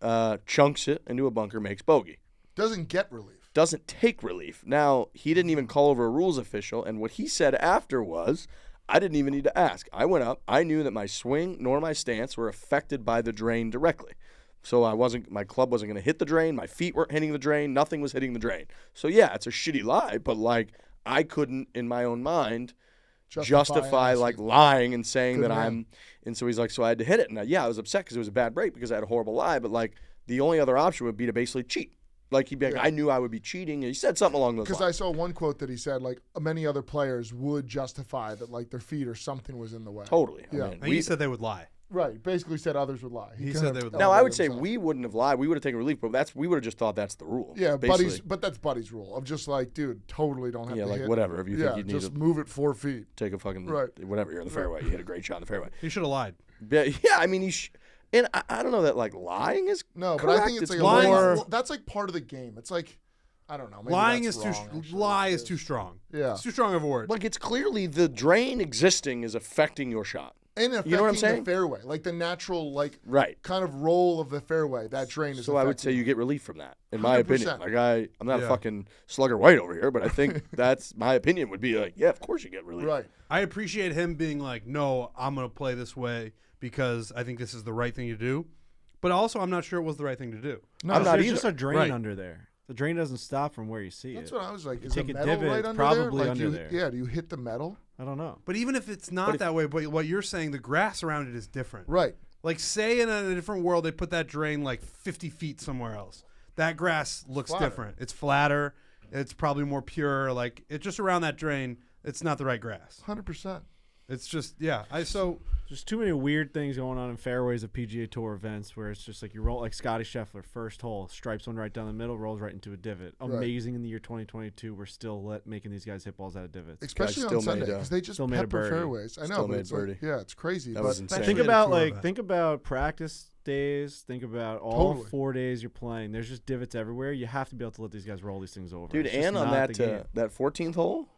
chunks it into a bunker, makes bogey. Doesn't get relief. Doesn't take relief. Now, he didn't even call over a rules official, and what he said after was, I didn't even need to ask. I went up. I knew that my swing nor my stance were affected by the drain directly. So my club wasn't going to hit the drain. My feet weren't hitting the drain. Nothing was hitting the drain. So, yeah, it's a shitty lie, but, I couldn't, in my own mind, justify lying and saying Good that man. and so he's like, so I had to hit it. And I was upset because it was a bad break because I had a horrible lie, but, the only other option would be to basically cheat. He'd be like, I knew I would be cheating. And he said something along those lines. Because I saw one quote that he said, many other players would justify that, their feet or something was in the way. Totally. Yeah. And he said they would lie. Right. Basically said others would lie. He kind said of they would lie. Now, I would say himself. we wouldn't have lied. We would have taken relief, but we would have just thought that's the rule. Yeah, basically. but that's Buddy's rule of just dude, totally don't have Yeah, to hit. whatever. If you think you need just to move it 4 feet. take a fucking Right. whatever, you're in the fairway. You hit a great shot in the fairway. He should have lied. But, yeah, and I don't know that lying is No, correct. but I think it's lying- more. That's part of the game. It's I don't know. Maybe Lying that's is wrong, too actually. lie is too strong. Yeah. It's too strong of a word. it's clearly the drain existing is affecting your shot. And affecting You know what I'm saying? the fairway, the natural, Right. kind of roll of the fairway. That drain is. So I would say affecting you get relief from that, in my opinion. 100%. I'm not a Yeah. fucking Slugger White over here, but I think that's my opinion would be yeah, of course you get relief. right. I appreciate him being like, no, I'm going to play this way because I think this is the right thing to do. But also, I'm not sure it was the right thing to do. No, I'm not There's either. just a drain Right. under there. The drain doesn't stop from where you see That's it. what I was like. You Is the take a metal divot, right it's under probably there? Like under there. Yeah, do you hit the metal? I don't know. But even if it's not that way, but what you're saying, the grass around it is different. Right. Like, say in a different world, they put that drain like 50 feet somewhere else. That grass looks Flatter. different. It's flatter. It's probably more pure. Like, it's just around that drain. It's not the right grass. 100%. It's just, yeah. There's too many weird things going on in fairways of PGA Tour events where it's just like you roll like Scotty Scheffler, first hole, stripes one right down the middle, rolls right into a divot. Right. Amazing in the year 2022. We're still making these guys hit balls out of divots. Especially still on Sunday made, because they just still made a pepper birdie. fairways. I know, Still but made it's like, birdie. yeah, it's crazy. That but was insane. Think Especially at a about tour like event. think about practice days. Think about all Totally. 4 days you're playing. There's just divots everywhere. You have to be able to let these guys roll these things over. Dude, It's just and on not the that game. that 14th hole,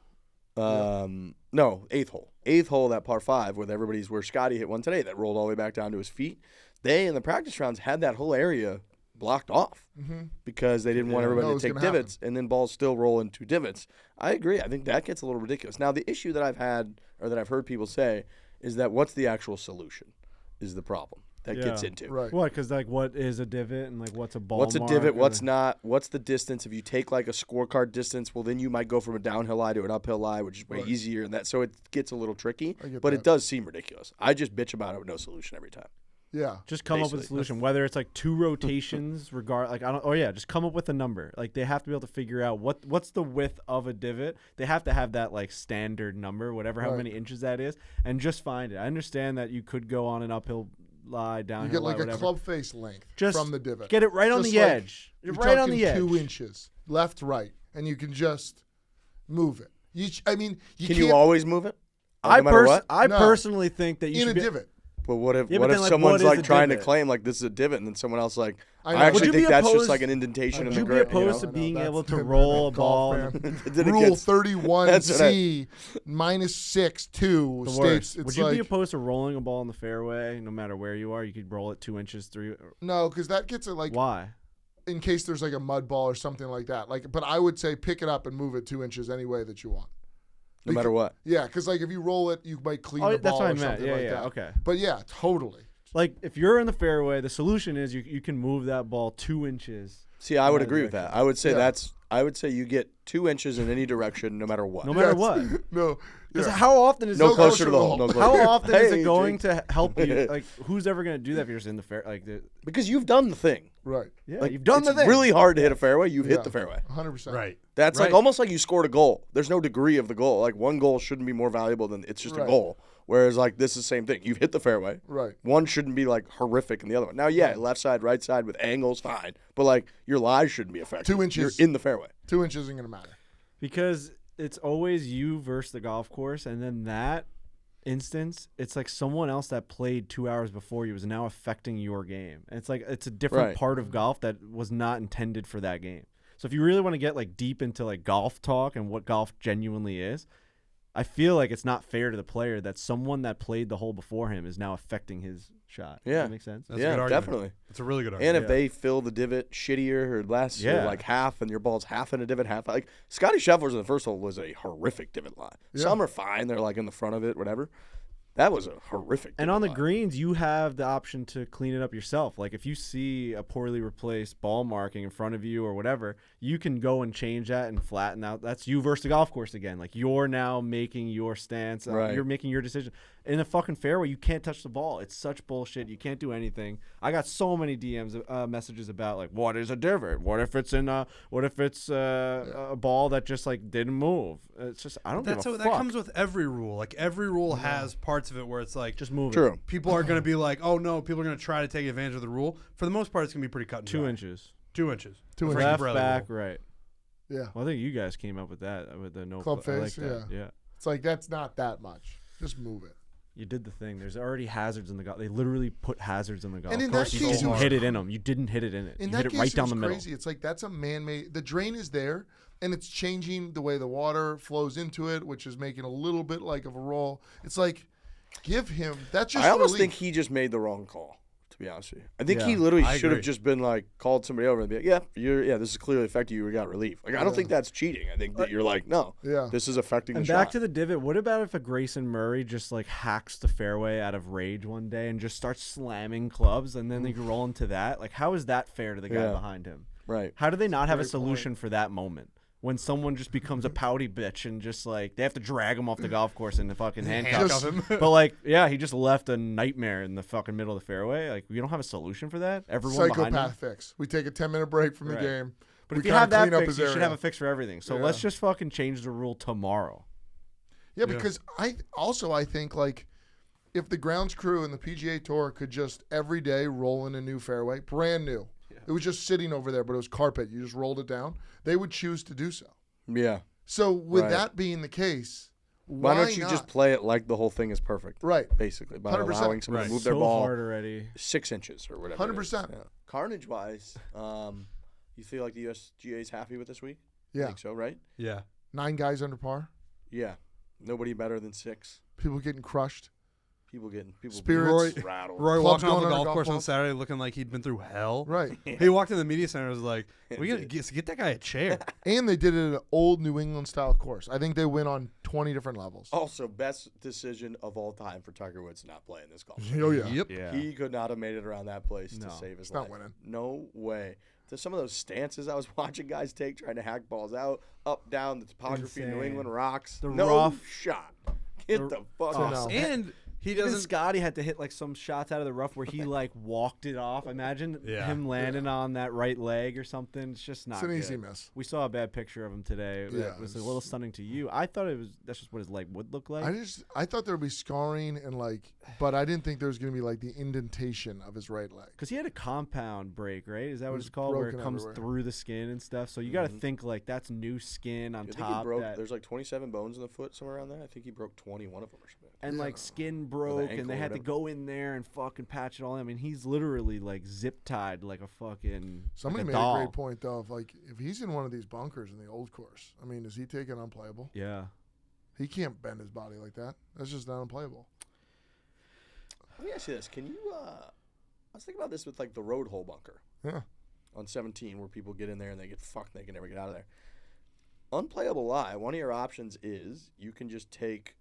no, 8th hole. 8th hole, that par 5 where where Scotty hit one today that rolled all the way back down to his feet. They, in the practice rounds, had that whole area blocked off because they didn't want No, everybody it to was take gonna happen. divots, and then balls still roll into divots. I agree. I think that gets a little ridiculous. Now, the issue that I've had, or that I've heard people say, is that what's the actual solution is the problem that gets Yeah. into. right. What? Because like, what is a divot and like, what's a ball? What's a mark divot? and What's not? What's the distance? If you take like a scorecard distance, well, then you might go from a downhill lie to an uphill lie, which is way Right. easier. And that, so it gets a little tricky. I get But that. it does seem ridiculous. I just bitch about it with no solution every time. Yeah. Just come up with a Basically. solution, whether it's like 2 rotations, just come up with a number. Like they have to be able to figure out what's the width of a divot. They have to have that like standard number, whatever how Right. many inches that is, and just find it. I understand that you could go on an uphill lie, downhill You get like lie, a whatever. club face length Just from the divot. Get it right on Just the like edge, You're right on the edge. talking 2 inches, left, right, and you can just move it. You Can can't you always move it? I no matter what? No. personally think that you in should a be, divot. But what if Yeah, what but if then, like, someone's what is like a trying to divot? claim like this is a divot, and then someone else like I know. I actually Would you think be that's just opposed- like an indentation in Would the you be grid. opposed to I know, being that's able to the roll a golf ball? fan. Then it Rule gets- 31C -6(2) The states worst. it's Would you like be opposed to rolling a ball in the fairway, no matter where you are? You could roll it 2 inches, 3. no, because that gets it like Why? in case there's like a mud ball or something like that. Like, but I would say pick it up and move it 2 inches any way that you want. No matter what. Yeah, because like if you roll it, you might clean Oh, the that's ball what I or meant. something Yeah, like yeah, that. okay. But yeah, totally. Like if you're in the fairway, the solution is you can move that ball 2 inches. See, I would Right agree with that. direction. I would say Yeah. I would say you get 2 inches in any direction, no matter what. No matter Yes. what. No. Because Yeah. how often is No No it, closer to the hole. No how closer. often is Hey, it going Jake. to help you? Like who's ever going to do that if you're just in the fair? Like Because you've done the thing. Right. yeah, Like, you've done the it's thing. really hard to hit a fairway. You've Yeah. hit the fairway. 100%. Right. That's like Right. almost like you scored a goal. There's no degree of the goal. Like one goal shouldn't be more valuable than it's just a Right. goal. Whereas like this is the same thing. You've hit the fairway. Right. One shouldn't be like horrific in the other one. Now, yeah, left side, right side with angles, fine. But like your lie shouldn't be affected. 2 inches. You're in the fairway. 2 inches isn't gonna matter. Because it's always you versus the golf course, and then that instance, it's like someone else that played 2 hours before you is now affecting your game. And it's like it's a different Right. part of golf that was not intended for that game. So if you really want to get like deep into like golf talk and what golf genuinely is, I feel like it's not fair to the player that someone that played the hole before him is now affecting his shot. Does Yeah. that make sense? That's a Yeah, good argument. definitely. It's a really good And argument. if they fill the divot shittier or less, or Yeah. like half, and your ball's half in a divot, half like Scotty Scheffler's in the first hole was a horrific divot lie. Yeah. Some are fine; they're like in the front of it, whatever. That was a horrific. And divot on the lie. greens, you have the option to clean it up yourself. Like if you see a poorly replaced ball marking in front of you or whatever, you can go and change that and flatten out. That's you versus the golf course again. Like you're now making your stance. Right. You're making your decision. In a fucking fairway, you can't touch the ball. It's such bullshit. You can't do anything. I got so many DMs messages about like, what is a divot? What if it's a ball that just like didn't move? It's just I don't That's give a how fuck. that comes with every rule. Like every rule has parts of it where it's like just move it. True. people are going to be like, oh no, people are going to try to take advantage of the rule. For the most part, it's going to be pretty cut and 2 dry. inches. 2 inches. 2 Frank inches. Left, Borelli back, rule. right. Yeah. Well, I think you guys came up with that with the no Club I like face, that. Yeah. It's like that's not that much. Just move it. You did the thing. There's already hazards in the golf. They literally put hazards in the golf And in that course. You case, didn't it was- hit it in them. You didn't hit it in it. In You that hit it case, right down it the was middle. crazy. It's like that's a man-made. The drain is there, and it's changing the way the water flows into it, which is making a little bit like of a roll. It's like, give him. That's just. I almost relief. think he just made the wrong call. To be honest with you, I think he Yeah, literally I should have agree. just been like called somebody over and be like, this is clearly affecting you. We got relief. Like I don't think that's cheating. I think that you're like, no, Yeah. this is affecting And the back shot. to the divot. What about if a Grayson Murray just like hacks the fairway out of rage one day and just starts slamming clubs, and then you roll into that? Like, how is that fair to the guy Yeah. behind him? Right. How do they not have a Great solution for that moment? When someone just becomes a pouty bitch and just like they have to drag him off the golf course in the fucking handcuffs. But like, yeah, he just left a nightmare in the fucking middle of the fairway. Like, we don't have a solution for that. Everyone behind him. Psychopath fix. We take a 10-minute break from the Right. game. But we if you kinda have that clean up fix, his you should area. have a fix for everything. So let's just fucking change the rule tomorrow. Yeah, because I think like if the grounds crew and the PGA Tour could just every day roll in a new fairway, brand new. Yeah. It was just sitting over there, but it was carpet. You just rolled it down. They would choose to do so. Yeah. So with Right. that being the case, Why don't you not? just play it like the whole thing is perfect? Right. Basically, by 100%. allowing someone to move their so ball hard already. 6 inches or whatever. 100%. Yeah. Carnage wise, you feel like the USGA is happy with this week? I Yeah. think so, right? Yeah. 9 guys under par. Yeah. Nobody better than 6. People getting crushed. People Spirits. being rattled. Roy Clubs walking off going the on a golf golf course on ball. Saturday looking like he'd been through hell. Right. He walked in the media center and was like, we Yeah, got to get that guy a chair. And they did it at an old New England style course. I think they went on 20 different levels. Also, best decision of all time for Tiger Woods to not play in this golf. Oh, yeah. Yep. Yeah. He could not have made it around that place No. to save his It's not life. winning. No way. There's some of those stances I was watching guys take trying to hack balls out, up, down, the topography, New Insane. England rocks. The no rough- shot. Get the fuck out. no. And he Even doesn't. Scotty had to hit like some shots out of the rough where he like walked it off. Imagine him landing on that right leg or something. It's just not It's an good. easy miss. We saw a bad picture of him today. Yeah, That was a little stunning to you. I thought that's just what his leg would look like. I thought there would be scarring and but I didn't think there was going to be like the indentation of his right leg. Because he had a compound break, right? Is that what was it's called? Where it broken comes everywhere. through the skin and stuff. So you got to think like that's new skin on I think he top. broke. that- There's like 27 bones in the foot, somewhere around there. I think he broke 21 of them or something. and like skin broke, ankle and they or had to whatever. go in there and fucking patch it all in. I mean, he's literally like zip tied like a fucking Somebody like made doll. a great point though of like if he's in one of these bunkers in the old course, I mean, is he taking unplayable? Yeah. He can't bend his body like that. That's just not unplayable. Let me ask you this: Can you? I was thinking about this with like the road hole bunker Yeah. on 17, where people get in there and they get fucked, and they can never get out of there. Unplayable lie. One of your options is you can take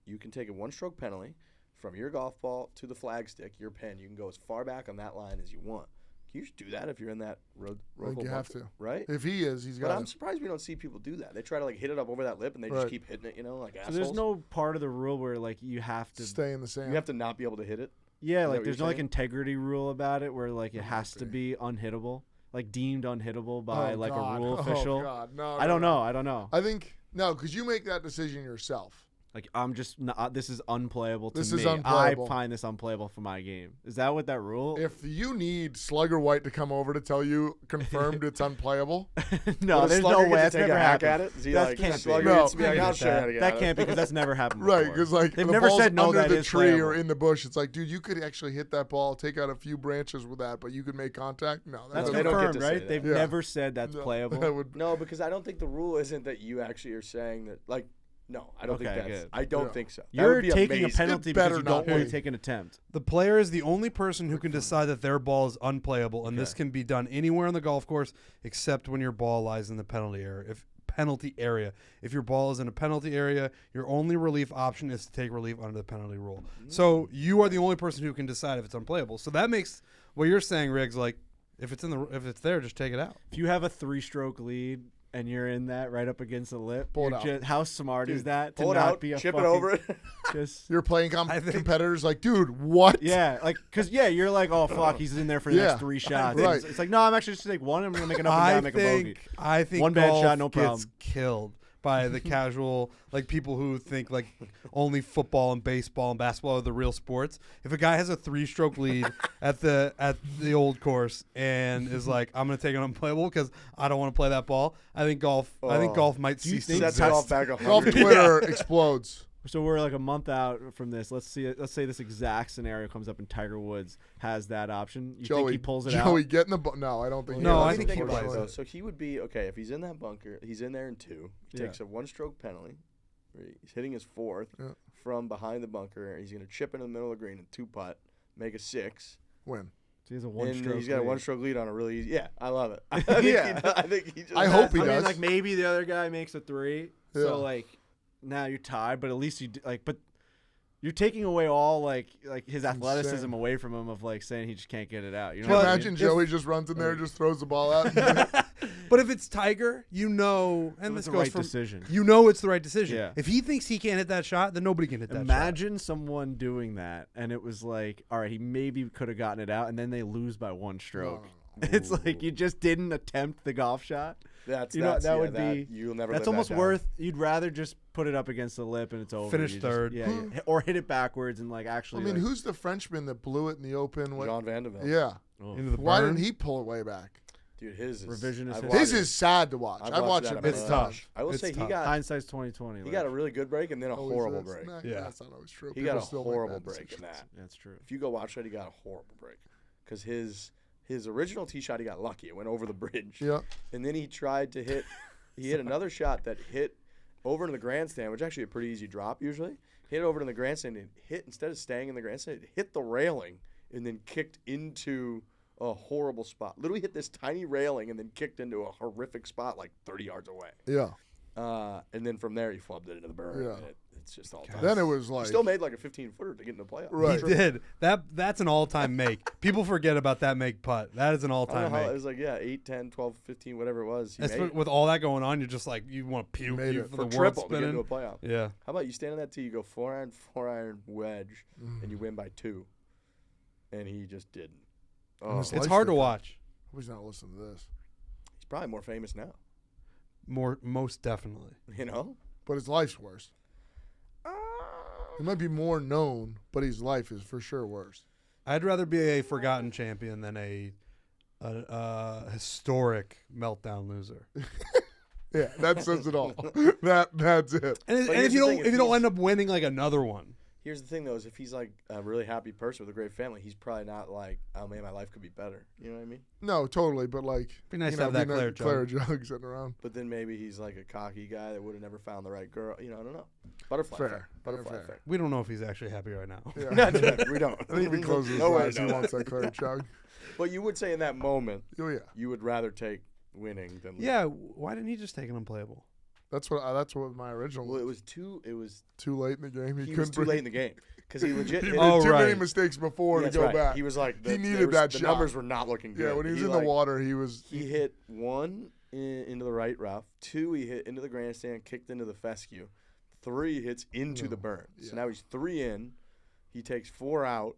a 1-stroke penalty from your golf ball to the flagstick, your pin. You can go as far back on that line as you want. Can you just do that if you're in that road I think hole you have bunker, to. right? If he is, he's But got I'm it. surprised we don't see people do that. They try to like hit it up over that lip, and they Right. just keep hitting it, like So assholes. there's no part of the rule where like you have to. Stay in the sand. You have to not be able to hit it. Yeah, that like what there's you're no like saying? integrity rule about it where like it has to be unhittable, like deemed unhittable by Oh, like God. a rule Oh, official. God. No, I don't no. know. I don't know. I think no, because you make that decision yourself. Like I'm just not, this is unplayable to This me. is unplayable. I find this unplayable for my game. Is that what that rule? If you need Slugger White to come over to tell you confirmed it's unplayable, no, Would a there's slugger no get way to that's take a never hack happened. at it? Is he That like can't be. slugger No. gets to be like, I'll show you how to get That out of can't it. because that's never happened right? before. Because like They've the never ball's said no. under That the is tree or playable. in the bush. It's like, dude, you could actually hit that ball, take out a few branches with that, but you could make contact. No, That's they don't get confirmed, to say right? that. They've Yeah. never said that's no, playable. That would, No, because I don't think the rule isn't that you actually are saying that. Like, no, I don't think Okay, that's. good. I don't Yeah. think so. That You're would be taking amazing. a penalty It better because you don't not want be. to take an attempt. The player is the only person who can decide that their ball is unplayable, and this can be done anywhere on the golf course except when your ball lies in the penalty area. If your ball is in a penalty area, your only relief option is to take relief under the penalty rule. So you are the only person who can decide if it's unplayable. So that makes what you're saying, Riggs, like if it's there, just take it out. If you have a 3-stroke lead and you're in that right up against the lip, Pull it you're out. just, how smart is that to Pull it not out, be a chip it fucking, over it. Just you're playing I think- competitors like, dude, what? yeah, like because you're like, oh fuck, he's in there for the Yeah. next 3 shots. Right. It's like no, I'm actually just take one. I'm gonna make an up and down, make a bogey. I think One bad golf shot, no gets problem. killed by the casual, like people who think like only football and baseball and basketball are the real sports. If a guy has a 3-stroke lead at the old course and is like, I'm gonna take an unplayable because I don't want to play that ball, I think golf might Do you cease to think Sets exist. golf back Golf 100. Twitter explodes. So we're like a month out from this. Let's say this exact scenario comes up and Tiger Woods has that option. You think he pulls it Joey, out? get in the no, I don't think. No, he I does, think he Think about it, plays though. it. So he would be okay if he's in that bunker. He's in there in 2. He Yeah. takes a 1-stroke penalty. He's hitting his 4th Yeah. from behind the bunker. He's gonna chip into the middle of the green and 2-putt, make a 6. Win. So he has a And 1-stroke. he's got a lead. 1-stroke lead on a really easy. Yeah, I love it. I think Yeah. I think he just. I hope he I does. mean, like maybe the other guy makes a 3. Yeah. So like now you're tied, but at least you like. But You're taking away all like his athleticism insane. away from him of like saying he just can't get it out. You know Can you what I imagine mean? Joey just runs in there and just throws the ball out? But if it's Tiger, and It this was the goes right from decision. it's the right decision. Yeah. If he thinks he can't hit that shot, then nobody can hit that shot. Imagine someone doing that, and it was like, all right, he maybe could have gotten it out, and then they lose by 1 stroke. It's like you just didn't attempt the golf shot. That's that yeah, would that, be. you'll never. That's live almost that down. worth. You'd rather just put it up against the lip and it's over. Finish You third. Just, or hit it backwards and like actually. I mean, like, who's the Frenchman that blew it in the Open? John Vandevelde. Yeah. oh, Into the Why burn. didn't he pull it way back? Dude, his is Revisionist I've history. watched His it. is sad to watch. I've I've watched that it a many It's million tough. times. I will It's say tough. he got hindsight's 2020. he got a really good break and then a Always horrible is. break. Nah, Yeah. That's not always true. He got People a still make horrible bad break in decisions. that. That's true. If you go watch that, he got a horrible break because his original tee shot he got lucky. It went over the bridge. Yeah. And then he tried to hit. He hit another shot that hit over into the grandstand, which is actually a pretty easy drop usually. Hit over to the grandstand and hit instead of staying in the grandstand, it hit the railing and then kicked into a horrible spot. Literally hit this tiny railing and then kicked into a horrific spot like 30 yards away. Yeah. And then from there he flubbed it into the burn. Yeah. And it's just all time. Then it was He like. still made like a 15-footer to get in the playoffs. Right. He did. That's an all-time make. People forget about that make putt. That is an I don't all-time know how, it make. was like 8, 10, 12, 15, whatever it was. He That's made what- with all that going on, you're just like you want to puke made you it. for for the world triple to get into spinning. a playoff. Yeah. How about you stand on that tee, you go 4-iron, wedge, and you win by 2, and he just didn't. Oh, his he's It's Life's hard to different. watch. Who's not listening to this? probably more famous now. Most definitely. You know, But his life's worse. He might be more known, but his life is for sure worse. I'd rather be a forgotten champion than a historic meltdown loser. Yeah, that says it all. That's it. And But if here's you the don't thing, if you don't he's- end up winning like another one, here's the thing though: is if he's like a really happy person with a great family, he's probably not like, oh man, my life could be better. You know what I mean? No, totally. But like, be nice you to have know, that being a Claire jug. jug sitting around. But then maybe he's like a cocky guy that would have never found the right girl. You know, I don't know. Butterfly Fair. effect. Butterfly Fair. effect. We don't know if he's actually happy right now. Yeah. No, we don't. I think if he closes his No way to eyes, he know wants that. that Claire jug. But you would say in that moment, Oh yeah, you would rather take winning than losing. Yeah, why didn't he just take an unplayable? that's what my original. Well, it was. was Too late in the game. he couldn't was too bring- late in the game because he legit. He hit made Oh, too many right. mistakes before That's to go right. back. He was like He needed that the shot. numbers were not looking good. Yeah, when he was in like, the water, he was. he hit 1 into the right rough. 2, he hit into the grandstand, kicked into the fescue. 3 hits into the burn. Yeah. So now he's 3 in. He takes 4 out.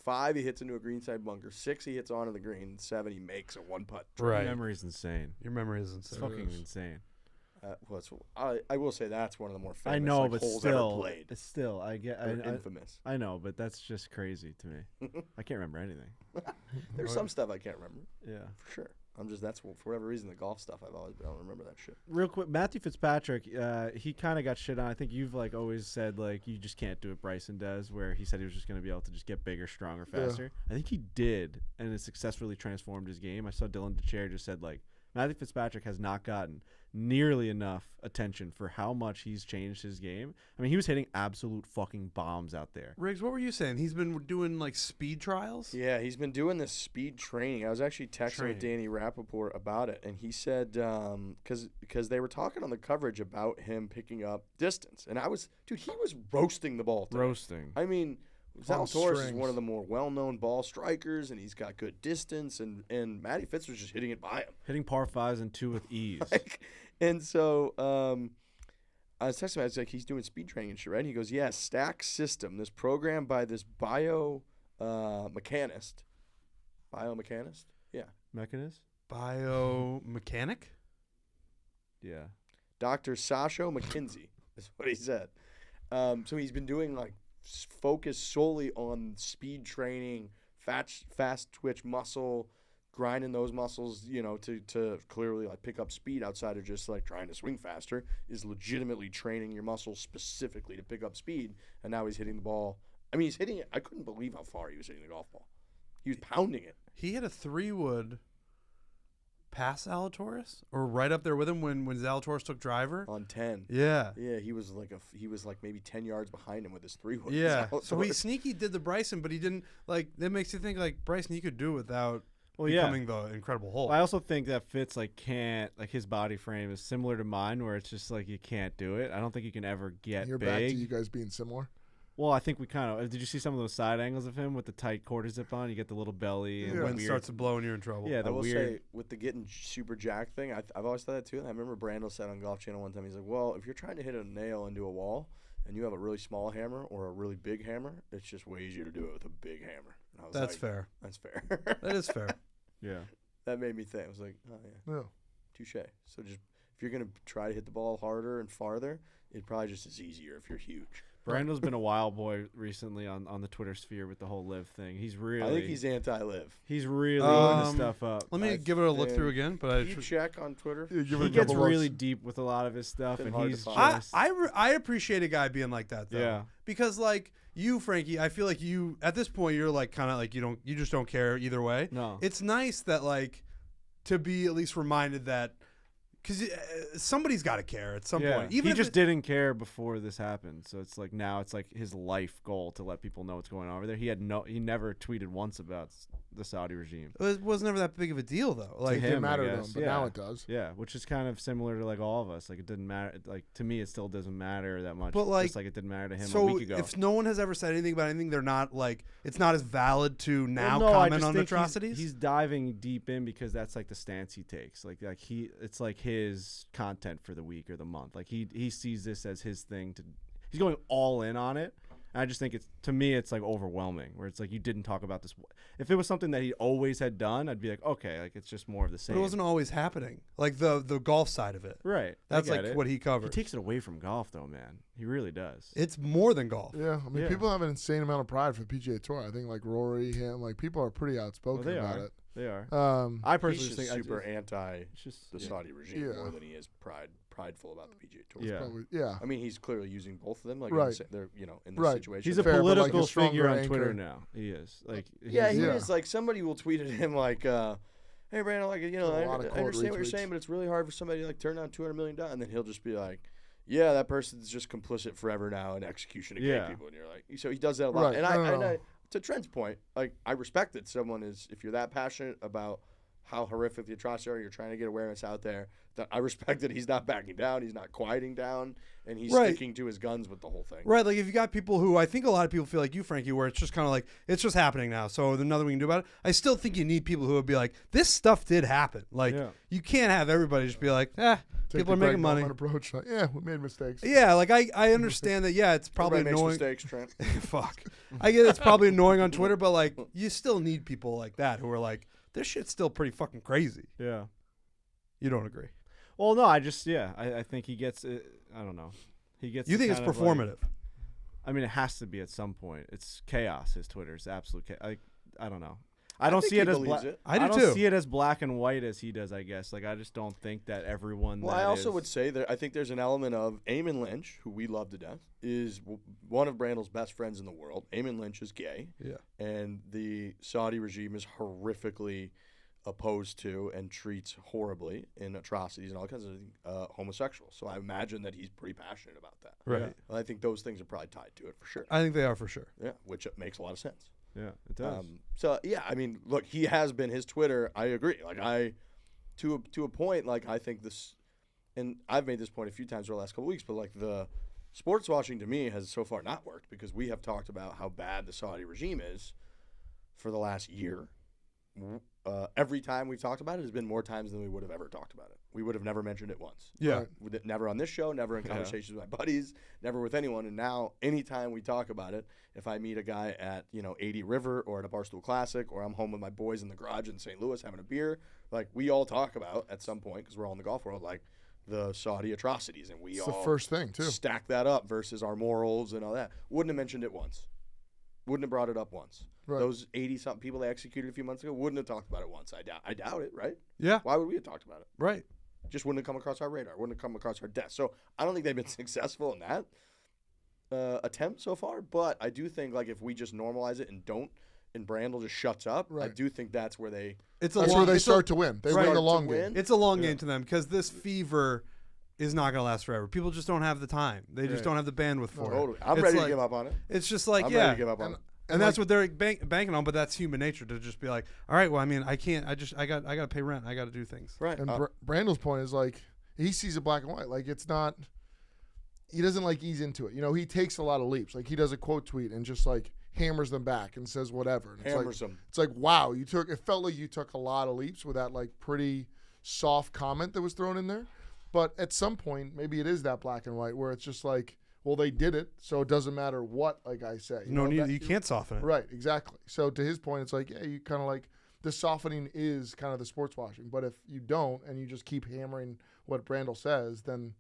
5, he hits into a greenside bunker. 6, he hits onto the green. 7, he makes a 1-putt. Your Right. memory is insane. Your memory is It's insane. fucking insane. I will say that's one of the more famous I know, like, but holes still, ever played. it's still, I get, They're infamous. I know, but that's just crazy to me. I can't remember anything. There's some stuff I can't remember Yeah. for sure. For whatever reason the golf stuff I've always been able to remember that shit. Real quick, Matthew Fitzpatrick, he kind of got shit on. I think you've like always said like you just can't do what Bryson does, where he said he was just going to be able to just get bigger, stronger, Yeah. faster. I think he did, and it successfully transformed his game. I saw Dylan DeChair just said like Matthew Fitzpatrick has not gotten nearly enough attention for how much he's changed his game. I mean, he was hitting absolute fucking bombs out there. Riggs, what were you saying? He's been doing like speed trials? Yeah, he's been doing this speed training. I was actually texting with Danny Rappaport about it, and he said because they were talking on the coverage about him picking up distance, and he was roasting the ball today. Roasting. I mean, On Zalatoris is strings. one of the more well-known ball strikers, and he's got good distance, and Matty Fitz was just hitting it by him. Hitting par 5s and 2 with ease. And so I was texting him. I was like, he's doing speed training and shit, right? And he goes, yeah, Stack System, this program by this biomechanist. Biomechanist? Yeah. Mechanist? Biomechanic? Yeah. Dr. Sasho McKinsey is what he said. So he's been doing like focus solely on speed training, fast twitch muscle, grinding those muscles, you know, to clearly like pick up speed outside of just like trying to swing faster, is legitimately training your muscles specifically to pick up speed. And now he's hitting the ball. I mean, he's hitting it. I couldn't believe how far he was hitting the golf ball. He was pounding it. He hit a 3-wood past Zalatoris, or right up there with him when Zalatoris took driver. On 10. Yeah. Yeah, he was like maybe 10 yards behind him with his 3-wood. Yeah. So he sneaky did the Bryson, but he didn't like. That makes you think like Bryson, you could do it without becoming the incredible hole. I also think that Fitz like can't like his body frame is similar to mine, where it's just like you can't do it. I don't think you can ever get You're big. back to you guys being similar. Well, I think we kind of. Did you see some of those side angles of him with the tight quarter zip on? You get the little belly and When the it weird, starts to blow and you're in trouble. Yeah, I the will weird. say, with the getting super jacked thing, I've always thought that too. I remember Brandel said on Golf Channel one time, he's like, well, if you're trying to hit a nail into a wall and you have a really small hammer or a really big hammer, it's just way easier to do it with a big hammer. And I was That's like, fair. That's fair. That is fair. Yeah. That made me think. I was like, oh, yeah, Yeah. touche. So just if you're going to try to hit the ball harder and farther, it probably just is easier if you're huge. Brando's been a wild boy recently on the Twitter sphere with the whole LIV thing. He's really. I think he's anti-live. He's really looking Um, stuff up. Let me I give it a look think- through again. But I Can you check on Twitter? Yeah, give it He a gets couple really looks. deep with a lot of his stuff, Been and hard to he's find. just. I appreciate a guy being like that though. Yeah. Because like you, Frankie, I feel like you at this point you're like kind of like you just don't care either way. No. It's nice that like to be at least reminded that because somebody's got to care at some point. Even he if just didn't care before this happened, so it's like now it's like his life goal to let people know what's going on over there. He never tweeted once about the Saudi regime. it was never that big of a deal though. It Like him, didn't I matter to guess. him, but Yeah. now it does. Yeah, which is kind of similar to like all of us. Like it didn't matter. Like to me, it still doesn't matter that much. But, like, just like it didn't matter to him a so week ago. if no one has ever said anything about anything, they're not like it's not as valid to now Well, no, I comment just on think atrocities. He's diving deep in because that's like the stance he takes. Like it's like his content for the week or the month. Like he sees this as his thing to. He's going all in on it. And I just think to me it's like overwhelming. Where it's like you didn't talk about this. If it was something that he always had done, I'd be like, okay, like it's just more of the same. But it wasn't always happening. Like the golf side of it. right. That's I like get it. what he He covers. takes it away from golf though, man. He really does. It's more than golf. Yeah, I mean, Yeah. people have an insane amount of pride for the PGA Tour. I think like Rory, him, like people are pretty outspoken Well, they about are. it. They are. I I personally He's just just think super I, anti it's just the yeah. Saudi regime Yeah. more than he is prideful about the PGA Tour. Yeah. probably, yeah. I mean, he's clearly using both of them. Like, Right. they're in this Right. situation. He's a Fair, but, like, political a stronger figure on anchor. Twitter now. He is. Like Yeah, he Yeah. is. Like, somebody will tweet at him like, hey, Brandon, like, A I lot of quote understand what you're retweets. saying, but it's really hard for somebody to, like, turn down $200 million. And then he'll just be like, yeah, that person's just complicit forever now in execution of gay Yeah. people. And you're like, so he does that a lot. Right. And No. to Trent's point, like, I respect that someone is, if you're that passionate about how horrific the atrocities are, you're trying to get awareness out there, that I respect that he's not backing down, he's not quieting down, and he's Right. sticking to his guns with the whole thing. Right, like if you got people who I think a lot of people feel like you, Frankie, where it's just kind of like it's just happening now. So there's nothing we can do about it. I still think you need people who would be like, this stuff did happen. Like Yeah. you can't have everybody just be like, Take people the are Greg making money. Norman approach. Like, yeah, we made mistakes. Yeah, like I understand that. Yeah, it's probably Everybody makes annoying. mistakes, Trent. Fuck, I get it's probably annoying on Twitter, but like you still need people like that who are like, this shit's still pretty fucking crazy. Yeah. You don't agree? Well, no, I think he gets it. I don't know. He gets. You the think it's kind of, like- performative? I mean, it has to be at some point. It's chaos. His Twitter is absolute chaos. I don't know. I don't think see it he as believes black. it. I do don't too. see it as black and white as he does. I guess. Like I just don't think that everyone. Well, that I also is- would say that I think there's an element of Eamon Lynch, who we love to death, is one of Brandel's best friends in the world. Eamon Lynch is gay, Yeah. and the Saudi regime is horrifically opposed to and treats horribly in atrocities and all kinds of homosexuals. So I imagine that he's pretty passionate about that. Right. And I think those things are probably tied to it for sure. I think they are for sure. Yeah, which makes a lot of sense. Yeah, it does. So yeah, I mean, look, he has been his Twitter. I agree. Like to a point. Like I think this, and I've made this point a few times over the last couple weeks. But like the sports watching to me has so far not worked because we have talked about how bad the Saudi regime is for the last year. Every time we've talked about it has been more times than we would have ever talked about it. We would have never mentioned it once. Yeah. Right. With it, never on this show, never in conversations with my buddies, never with anyone. And now, anytime we talk about it, if I meet a guy at 80 River or at a Barstool Classic, or I'm home with my boys in the garage in St. Louis having a beer, like we all talk about at some point because we're all in the golf world, like the Saudi atrocities, and we It's all the first thing too. stack that up versus our morals and all that. Wouldn't have mentioned it once. Wouldn't have brought it up once. Right. Those 80-something people they executed a few months ago wouldn't have talked about it once. I doubt it, right? Yeah. Why would we have talked about it? Right. Just wouldn't have come across our radar. Wouldn't have come across our desk. So I don't think they've been successful in that attempt so far. But I do think like if we just normalize it and don't, and Brandel just shuts up, I Right. do think that's where they. It's That's where they start to win. They Right. win the to long win. game. It's a long game to them because this fever is not going to last forever. People just don't have the time. They just Right. don't have the bandwidth for Totally. it. I'm It's ready like- to give up on it. It's just like, I'm yeah. ready to give up on it. And that's what they're banking on, but that's human nature to just be like, all right, well, I mean, I can't. I got to pay rent. I got to do things. Right. And Brandel's point is like he sees it black and white. Like it's not. he doesn't like ease into it. You know, he takes a lot of leaps. Like he does a quote tweet and just like hammers them back and says whatever. And Hammers them. It's like, wow, it felt like you took a lot of leaps with that like pretty soft comment that was thrown in there. But at some point, maybe it is that black and white where it's just like, well, they did it, so it doesn't matter what like I say. No need. You can't soften it. Right, exactly. So to his point, it's like, yeah, you kind of like the softening is kind of the sports washing. But if you don't and you just keep hammering what Brandel says, then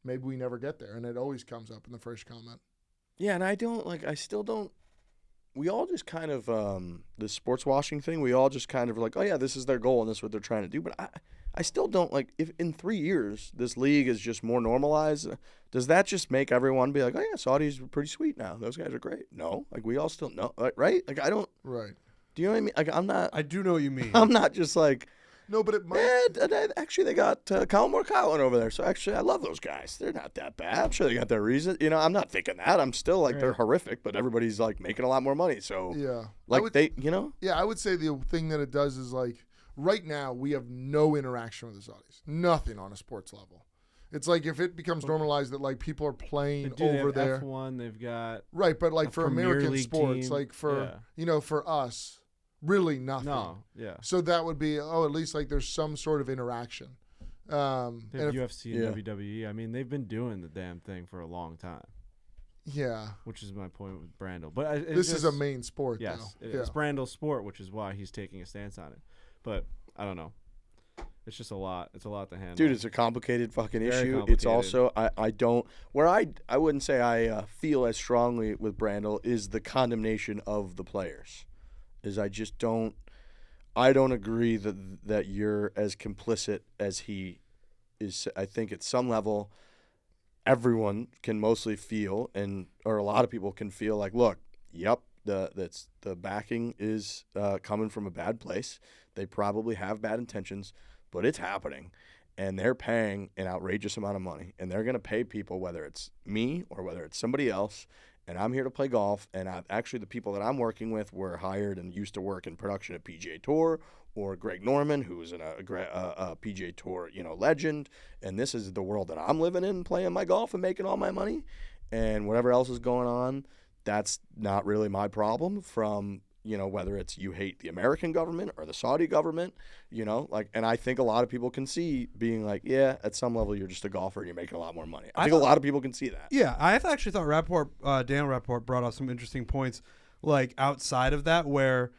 maybe we never get there. And it always comes up in the first comment. Yeah, and I still don't. We all just kind of the sports washing thing. We all just kind of like, oh yeah, this is their goal and this is what they're trying to do. But I still don't like. If in 3 years this league is just more normalized, does that just make everyone be like, oh yeah, Saudis are pretty sweet now. Those guys are great. No, like we all still know, right? Like I don't. Right. Do you know what I mean? Like I'm not. I do know what you mean. I'm not just like. No, but it might. Actually, they got Colin over there. So actually, I love those guys. They're not that bad. I'm sure they got their reason. You know, I'm not thinking that. I'm still like they're horrific, but everybody's like making a lot more money. So yeah, like you know. Yeah, I would say the thing that it does is like right now we have no interaction with the Saudis. Nothing on a sports level. It's like if it becomes normalized that like people are playing over there. F1, they've got right, but like for Premier American League sports, team. like for for us. Really nothing. No, yeah. So that would be, at least like there's some sort of interaction. They have UFC and WWE. I mean, they've been doing the damn thing for a long time. Yeah. Which is my point with Brandel. But this is a main sport, yes, though. It's Brandel's sport, which is why he's taking a stance on it. But I don't know. It's just a lot. It's a lot to handle. Dude, it's a complicated fucking issue. Complicated. It's also, I wouldn't say I feel as strongly with Brandel is the condemnation of the players. I don't agree that you're as complicit as he is. I think at some level, everyone can mostly feel, or a lot of people can feel like, look, yep, the backing is coming from a bad place. They probably have bad intentions, but it's happening, and they're paying an outrageous amount of money, and they're going to pay people, whether it's me or whether it's somebody else. And I'm here to play golf, and actually the people that I'm working with were hired and used to work in production at PGA Tour, or Greg Norman, who's a PGA Tour legend, and this is the world that I'm living in, playing my golf and making all my money, and whatever else is going on, that's not really my problem. From whether it's you hate the American government or the Saudi government, and I think a lot of people can see being like, yeah, at some level you're just a golfer and you're making a lot more money. I think a lot of people can see that. Yeah, I actually thought Dan Rappaport brought up some interesting points, like outside of that, where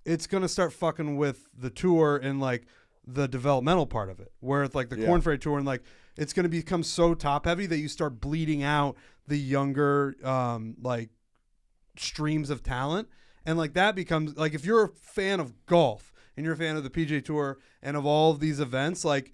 it's going to start fucking with the tour and like the developmental part of it, where it's like the Corn Ferry Tour and like it's going to become so top heavy that you start bleeding out the younger like streams of talent. And like that becomes like if you're a fan of golf and you're a fan of the PGA Tour and of all of these events, like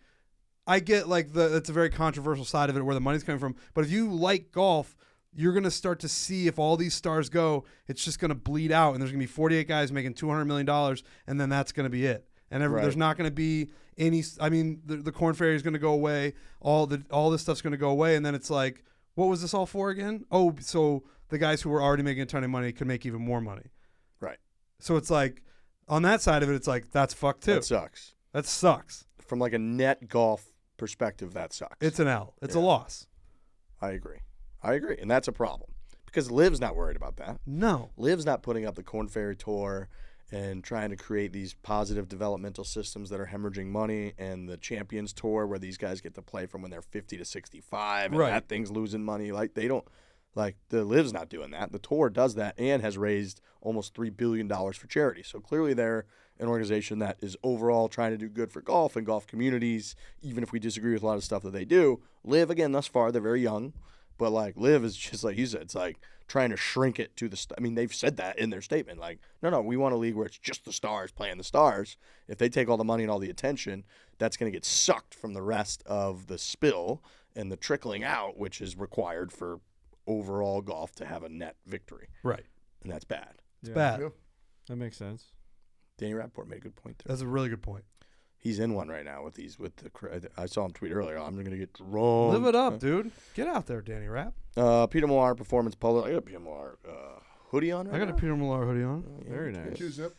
I get like it's a very controversial side of it where the money's coming from. But if you like golf, you're going to start to see if all these stars go, it's just going to bleed out. And there's going to be 48 guys making $200 million, and then that's going to be it. And there's not going to be any – I mean, the Corn Ferry is going to go away. All this stuff's going to go away. And then it's like, what was this all for again? Oh, so the guys who were already making a ton of money could make even more money. Right. So it's like, on that side of it, it's like, that's fucked too. That sucks. That sucks. From like a net golf perspective, that sucks. It's an L. It's a loss. I agree. And that's a problem. Because LIV's not worried about that. No. LIV's not putting up the Corn Ferry Tour and trying to create these positive developmental systems that are hemorrhaging money, and the Champions Tour where these guys get to play from when they're 50 to 65 and that thing's losing money. Like they don't. Like, the LIV's not doing that. The Tour does that and has raised almost $3 billion for charity. So clearly they're an organization that is overall trying to do good for golf and golf communities, even if we disagree with a lot of stuff that they do. LIV, again, thus far, they're very young. But, like, LIV is just like you said. It's like trying to shrink it to the I mean, they've said that in their statement. Like, no, we want a league where it's just the stars playing the stars. If they take all the money and all the attention, that's going to get sucked from the rest of the spill and the trickling out, which is required for overall golf to have a net victory. Right. And that's bad. It's bad. Yeah. That makes sense. Danny Rappaport made a good point there. That's a really good point. He's in one right now with the I saw him tweet earlier, I'm going to get drunk. Live it up, dude. Get out there, Danny Rapp. Peter Millar Performance Polo. I got a Peter Millar hoodie on right I got now. a Peter Millar hoodie on. Yeah, Very nice. Two-zip.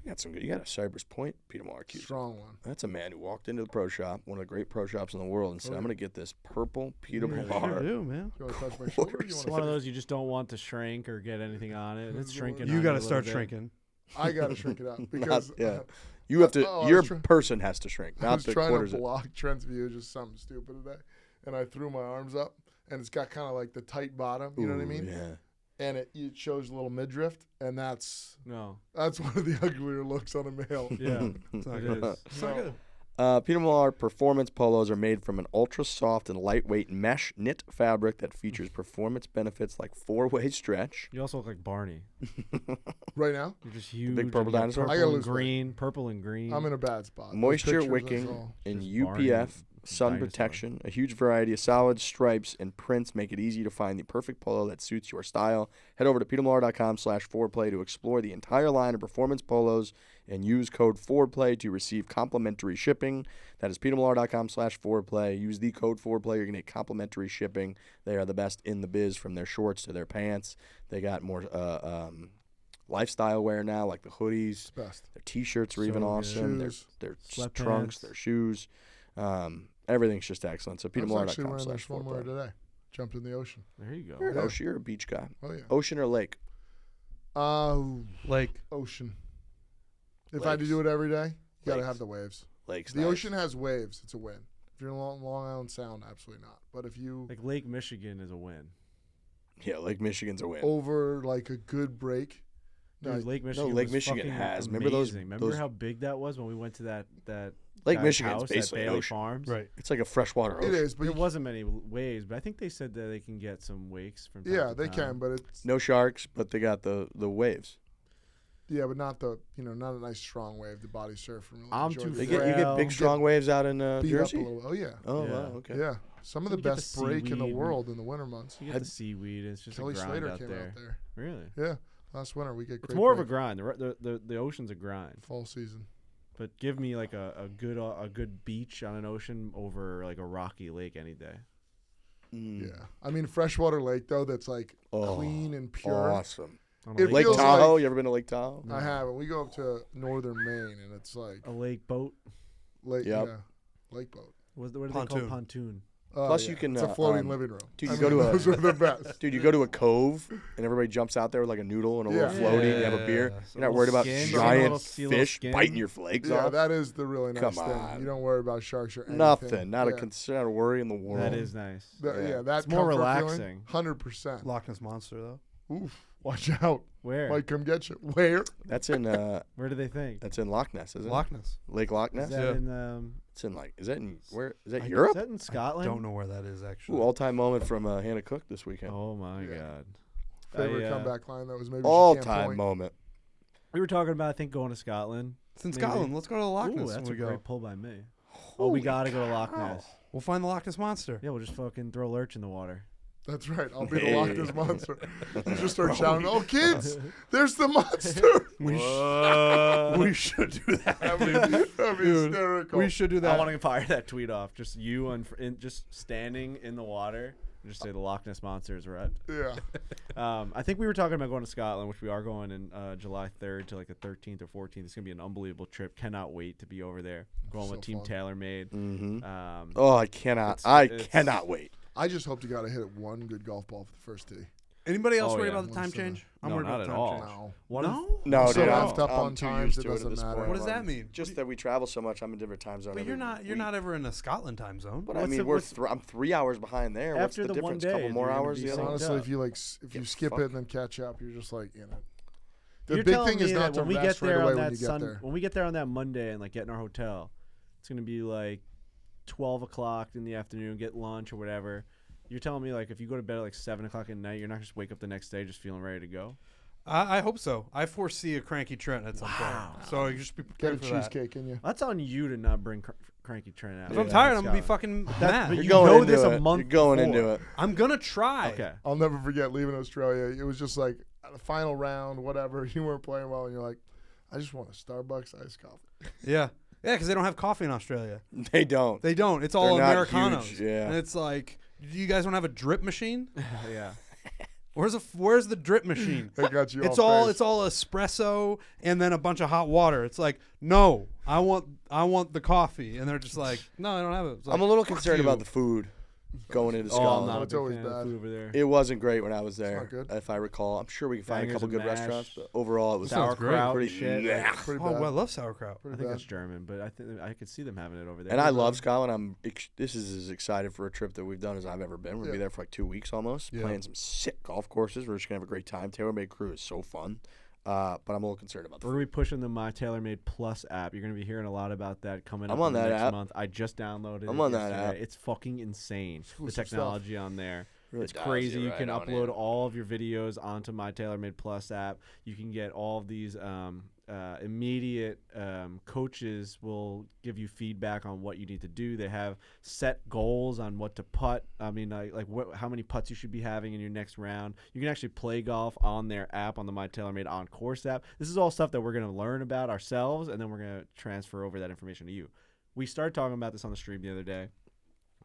You got a Cypress Point Peter Millar cue. Strong one. That's a man who walked into the pro shop, one of the great pro shops in the world, and said, I'm going to get this purple Peter Sure Millar. do, man. You want to touch my shoulder? You It's want one of those you just don't want to shrink or get anything on it. It's shrinking. You on got a to start little bit. shrinking. I got to shrink it out because Yeah. You have to, Oh, I your was person has to shrink, I not was the trying quarters. to block Trent's view, just something stupid today, and I threw my arms up, and it's got kind of like the tight bottom. You know what I mean? Yeah. And it shows a little midriff, and that's No. one of the uglier looks on a male. Yeah. It's not It good. is. It's not good. Peter Millar performance polos are made from an ultra soft and lightweight mesh knit fabric that features performance benefits like 4-way stretch. You also look like Barney. Right now, You're just huge. big purple and you got dinosaur? I gotta Purple and lose weight. green. Purple and green. I'm in a bad spot. Those Moisture pictures, wicking that's all. and Just Barney, UPF sun dinosaur. protection. A huge variety of solids, stripes, and prints make it easy to find the perfect polo that suits your style. Head over to petermillar.com/foreplay to explore the entire line of performance polos and use code FOREPLAY to receive complimentary shipping. That is petermillar.com/foreplay. Use the code FOREPLAY. You're going to get complimentary shipping. They are the best in the biz, from their shorts to their pants. They got more lifestyle wear now, like the hoodies. It's best. Their T-shirts are So even good. awesome. Shoes. Their Sweatpants. trunks, their shoes. Everything's just excellent. So I was actually wearing their swimwear petermillar.com/foreplay. today. Jumped in the ocean. There you go. You're an Yeah. ocean. You're a beach guy. Oh yeah. Ocean or lake? Like, Ocean. If I had to do it every day, you gotta Lakes. have the waves. Lake's The nice. ocean has waves. It's a win. If you're in Long Island Sound, absolutely not. But if you Like Lake Michigan is a win. Yeah, Lake Michigan's a win. over like a good break, Dude, no, Lake Michigan. Lake was Michigan fucking has. Remember those- amazing. Remember those- how big that was when we went to that Lake guy's Michigan's house basically at an Bailey ocean. Farms. right. It's like a freshwater ocean. it is. But There you, wasn't many waves, but I think they said that they can get some wakes from. Time yeah, to they time. can. But it's No sharks, but they got the waves. yeah, but not the not a nice strong wave. The body surf. Really I'm enjoy too the They wave. get you get Well, big strong waves out in Beat up a Jersey. little. Oh yeah, Oh Yeah. wow, okay. yeah. Some of the You get the best break in the seaweed. world in the winter months. You get Had- the seaweed. It's just Kelly a grind Slater out came there. out there. Really? Yeah, last winter we get great. It's more of a break. grind. The ocean's a grind. Fall season. But give me like a good beach on an ocean over like a rocky lake any day. Mm. Yeah, I mean freshwater lake though. That's like Oh, clean and pure. Awesome. On It a Lake feels Tahoe. like- You ever been to Lake Tahoe? I haven't. We go up to northern Maine and it's like a lake boat. lake. Yep. Yeah, lake boat. What do they call Pontoon. pontoon? Plus you can, It's a floating um, living room. dude, I you go mean, to a- those are the best. Dude, you go to a cove and everybody jumps out there with like a noodle and a little Yeah. floaty. And you have a beer. Yeah. You're not worried about Skin, giant little fish skin. biting your legs Yeah, off. that is the really nice Come thing. on. You don't worry about sharks or anything. Nothing. Not yeah. a concern. Not a worry in the world. That is nice. Yeah, Yeah. that It's more comfort relaxing. feeling, 100%. Loch Ness Monster, though. Oof, watch out. Where? Might come get you. Where? That's in Where do they think? that's in Loch Ness, isn't Loch Ness. it? Lake Loch Is Ness. that Yeah. in It's in like is that in where is that Is Europe? that in Scotland? Don't know where that is, actually. Ooh, all-time moment from Hannah Cook this weekend. Oh my Yeah. god. Favorite I, comeback line that was maybe she can't All-time point. moment. We were talking about I think going to Scotland. It's in Maybe. Scotland. Let's go to the Loch Ooh, Ness that's when a we go. great pull by me. Oh, we gotta go to Loch Ness. We'll find the Loch Ness Monster. Yeah, we'll just fucking throw lurch in the water. That's right. I'll be the Loch Ness Hey. monster. You just start shouting, "Oh, kids, there's the monster!" We should do that. That'd be hysterical. We should do I that. want to fire that tweet off. Just you just standing in the water. And just say the Loch Ness Monster is red. Yeah. I think we were talking about going to Scotland, which we are going in July 3rd to like the 13th or 14th. It's gonna be an unbelievable trip. Cannot wait to be over there. Going So with Team fun. TaylorMade. Mm-hmm. Oh, I cannot. it's- cannot wait. I just hope to God I hit one good golf ball for the first tee. Anybody else Oh, worried yeah. about the time change? I'm No, worried not about the at time all. change. No. One of- No? No, So dude. wrapped up I'm on too times, used it to at doesn't this matter. point. What does that I'm- mean? Just that we travel so much. I'm in different time zone. But every you're not week. ever in a Scotland time zone. But What's I mean, the- what's- I'm 3 hours behind there. What's After the the one difference? day, Couple more you're gonna hours be the other. synced Honestly, up. if you if Yeah, you skip fuck. it and then catch up, you're just like, The You're big telling thing is me not that to when we rest get right there away on when that you get there. when we get there on that Monday and like get in our hotel, it's gonna be like 12 o'clock in the afternoon, get lunch or whatever. You're telling me like if you go to bed at like 7 o'clock at night, you're not just wake up the next day just feeling ready to go. I hope so. I foresee a cranky Trent at some Wow. point. So you just be Get a prepared for that. cheesecake in you. That's on you to not bring Cranky Trent out. If I'm Yeah. tired, I'm going to be Scotland. fucking That- mad. but You're you going know into this a it. month You're going before. into it. I'm going to try. Okay. I'll never forget leaving Australia. It was just like the final round, whatever. You weren't playing well, and you're like, I just want a Starbucks iced coffee. Yeah. Yeah, because they don't have coffee in Australia. They don't. They don't. It's all They're not Americanos. huge, yeah. And it's like, you guys don't have a drip machine? Yeah. Where's the drip machine? They got you It's all all espresso and then a bunch of hot water. It's like, no, I want the coffee, and they're just like, no, I don't have it. It's like, I'm a little concerned you. about the food going into Oh, I'm Scotland. not a It's big always fan of bad. food over there. It wasn't great when I was there, not good. if I recall. I'm sure we can find a Bangers couple and good mash. restaurants, but overall it was Sounds great. Sauerkraut and pretty. shit. Nah. Pretty Oh, bad. well, I love sauerkraut. I Pretty think bad. it's German, but I could see them having it over there. And I love Scotland. This is as excited for a trip that we've done as I've ever been. We'll be Yeah. there for like 2 weeks almost, Yeah. playing some sick golf courses. We're just gonna have a great time. TaylorMade crew is so fun, but I'm a little concerned about the We're food. gonna be pushing the My TaylorMade Plus app. You're gonna be hearing a lot about that coming I'm up on in the that next app. month. I just downloaded I'm it on that yesterday. app. It's fucking insane. Exclusive The technology on there. Really It's dials crazy. You right can on upload it. all of your videos onto My TaylorMade Plus app. You can get all of these immediate coaches will give you feedback on what you need to do. They have set goals on what to putt. I mean, how many putts you should be having in your next round. You can actually play golf on their app, on the My TaylorMade On Course app. This is all stuff that we're going to learn about ourselves, and then we're going to transfer over that information to you. We started talking about this on the stream the other day,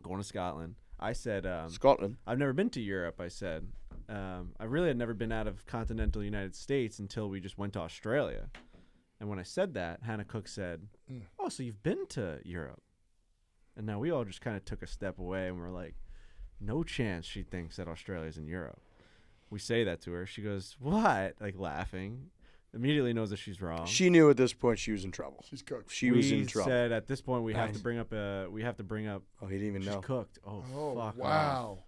going to Scotland. I said, Scotland. I've never been to Europe, I said. I really had never been out of continental United States until we just went to Australia. And when I said that, Hannah Cook said, oh, so you've been to Europe. And now we all just kind of took a step away and we're like, no chance she thinks that Australia's in Europe. We say that to her. She goes, what? Like laughing. Immediately knows that she's wrong. She knew at this point she was in trouble. She's cooked. She was in trouble. We said at this point we have Nice. to bring up Oh, he didn't even she's know. cooked. Oh, fuck. wow.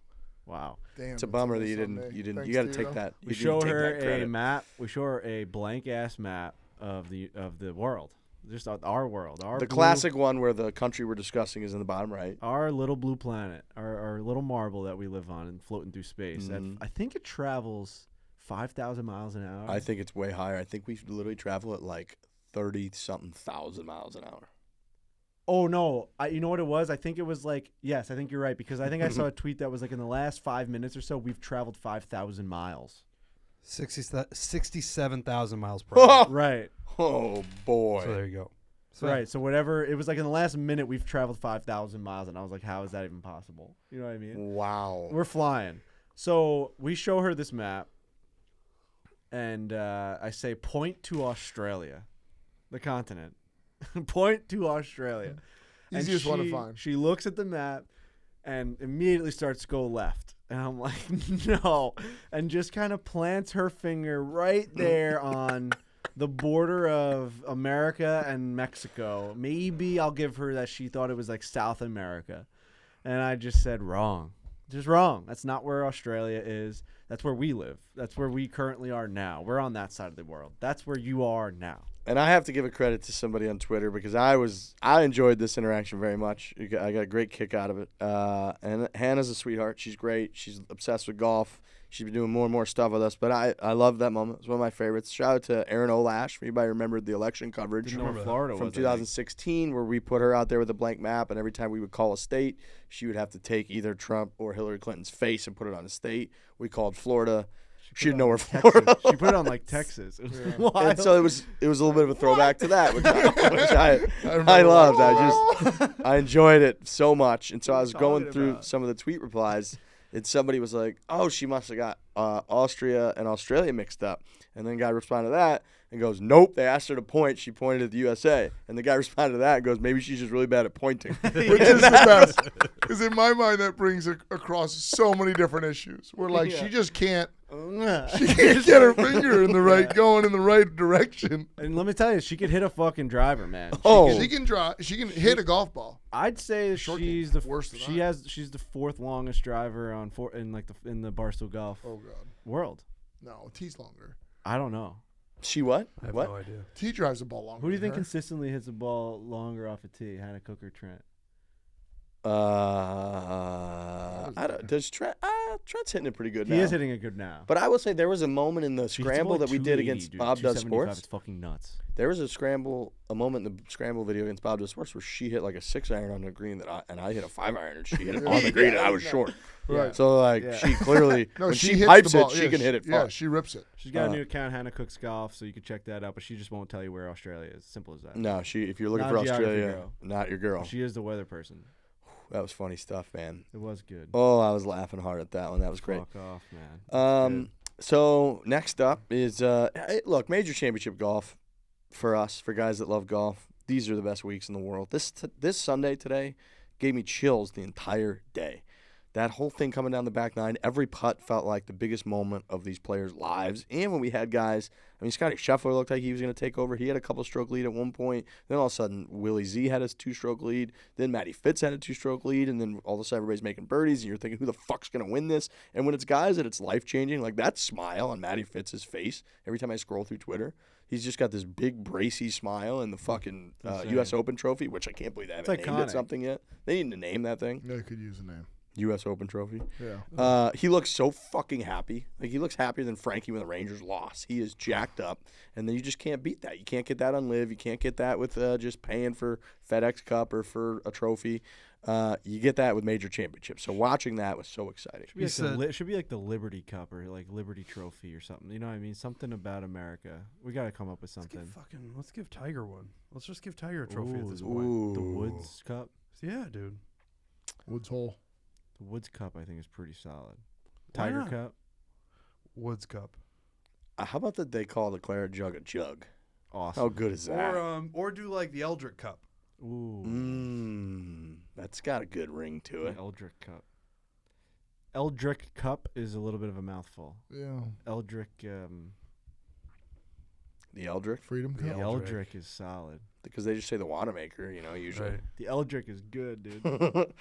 Wow. Damn. It's a that's bummer on that you Sunday. didn't. Thanks You got to to take though. that. We you show didn't take her that a credit. map. We show her a blank ass map of the world. Just our world. The classic one where the country we're discussing is in the bottom right. Our little blue planet. Our little marble that we live on and floating through space. Mhm. I think it travels 5,000 miles an hour. I think it's way higher. I think we literally travel at like 30-something thousand miles an hour. Oh no! You know what it was? I think it was like yes. I think you're right because I think I saw a tweet that was like in the last 5 minutes or so we've traveled 5,000 miles. 67,000 miles per hour. Right. Oh boy. So there you go. So Right. So whatever it was like in the last minute we've traveled 5,000 miles and I was like, how is that even possible? You know what I mean? Wow. We're flying. So we show her this map, and I say, point to Australia, the continent. Point to Australia. And Easiest one to find. She looks at the map and immediately starts to go left. And I'm like, no. And just kind of plants her finger right there on the border of America and Mexico. Maybe I'll give her that she thought it was like South America. And I just said, wrong. Just wrong. That's not where Australia is. That's where we live. That's where we currently are now. We're on that side of the world. That's where you are now. And I have to give a credit to somebody on Twitter because I enjoyed this interaction very much. I got a great kick out of it. And Hannah's a sweetheart. She's great. She's obsessed with golf. She's been doing more and more stuff with us. But I love that moment. It's one of my favorites. Shout out to Aaron Olash. For anybody remembered the election coverage Didn't know where Florida from was, I think. 2016 where we put her out there with a blank map. And every time we would call a state, she would have to take either Trump or Hillary Clinton's face and put it on a state. We called Florida. She didn't know where Florida She put it on like Texas. It was wild. And so it was a little bit of a throwback to that, which I loved. I enjoyed it so much. And so I was going through some of the tweet replies, and somebody was like, "Oh, she must have got Austria and Australia mixed up." And then the guy responded to that and goes, "Nope, they asked her to point. She pointed at the USA." And the guy responded to that and goes, "Maybe she's just really bad at pointing." Which is the best. Because in my mind, that brings across so many different issues. Where like she just can't. She can't get her finger in the right, going in the right direction. And let me tell you, she could hit a fucking driver, man. She can draw. She can hit a golf ball. I'd say Short she's game. the Worse than she's the fourth longest driver in the Barstool Golf Oh god, world. no, T's longer. I don't know. She what? I have What? no idea. T drives the ball longer. Who do you than think her. consistently hits a ball longer off a tee? Hannah Cook or Trent? Does Trent? Trent's hitting it pretty good now. He is hitting it good now. But I will say there was a moment in the She hits scramble like that we did 280, against dude. Bob Does 275, Sports. It's fucking nuts. There was a moment in the scramble video against Bob Does Sports where she hit like a 6-iron on the green and I hit a 5-iron and she hit it on the green and I was short. Right. So like Yeah. she clearly No, when she she hits pipes the ball. it, she Yeah, can hit it Yeah, far. she rips it. She's got a new account, Hannah Cook's Golf, so you can check that out. But she just won't tell you where Australia is. Simple as that. No, if you're looking Not for a geography Australia, girl. not your girl. She is the weather person. That was funny stuff, man. It was good. Oh, I was laughing hard at that one. That was great. Fuck off, man. That's good. So next up is look, major championship golf for us, for guys that love golf. These are the best weeks in the world. This Sunday today gave me chills the entire day. That whole thing coming down the back nine, every putt felt like the biggest moment of these players' lives. And when we had guys, I mean, Scotty Scheffler looked like he was going to take over. He had a couple-stroke lead at one point. Then all of a sudden, Willie Z had a 2-stroke lead. Then Matty Fitz had a 2-stroke lead. And then all of a sudden, everybody's making birdies. And you're thinking, who the fuck's going to win this? And when it's guys that it's life-changing, like that smile on Matty Fitz's face every time I scroll through Twitter, he's just got this big, bracy smile and the fucking U.S. Open trophy, which I can't believe they haven't named it something yet. They need to name that thing. They could use a name. U.S. Open trophy. Yeah. He looks so fucking happy. Like, he looks happier than Frankie when the Rangers lost. He is jacked up, and then you just can't beat that. You can't get that on LIV. You can't get that with just paying for FedEx Cup or for a trophy. You get that with major championships. So watching that was so exciting. Should be like the Liberty Cup or like Liberty Trophy or something. You know what I mean? Something about America. We got to come up with something. Let's give Tiger one. Let's just give Tiger a trophy at this point. The Woods Cup. Yeah, dude. Woods Hole. The Woods Cup, I think, is pretty solid. Why Tiger not? Cup. Woods Cup. How about that they call the Claret Jug a jug? Awesome. How good is that? Or do like the Eldrick Cup. Ooh. That's got a good ring to it. The Eldrick Cup. Eldrick Cup is a little bit of a mouthful. Yeah. Eldrick. The Eldrick? Freedom The Cup. Eldrick is solid. Because they just say the Wanamaker, usually. Right. The Eldrick is good, dude.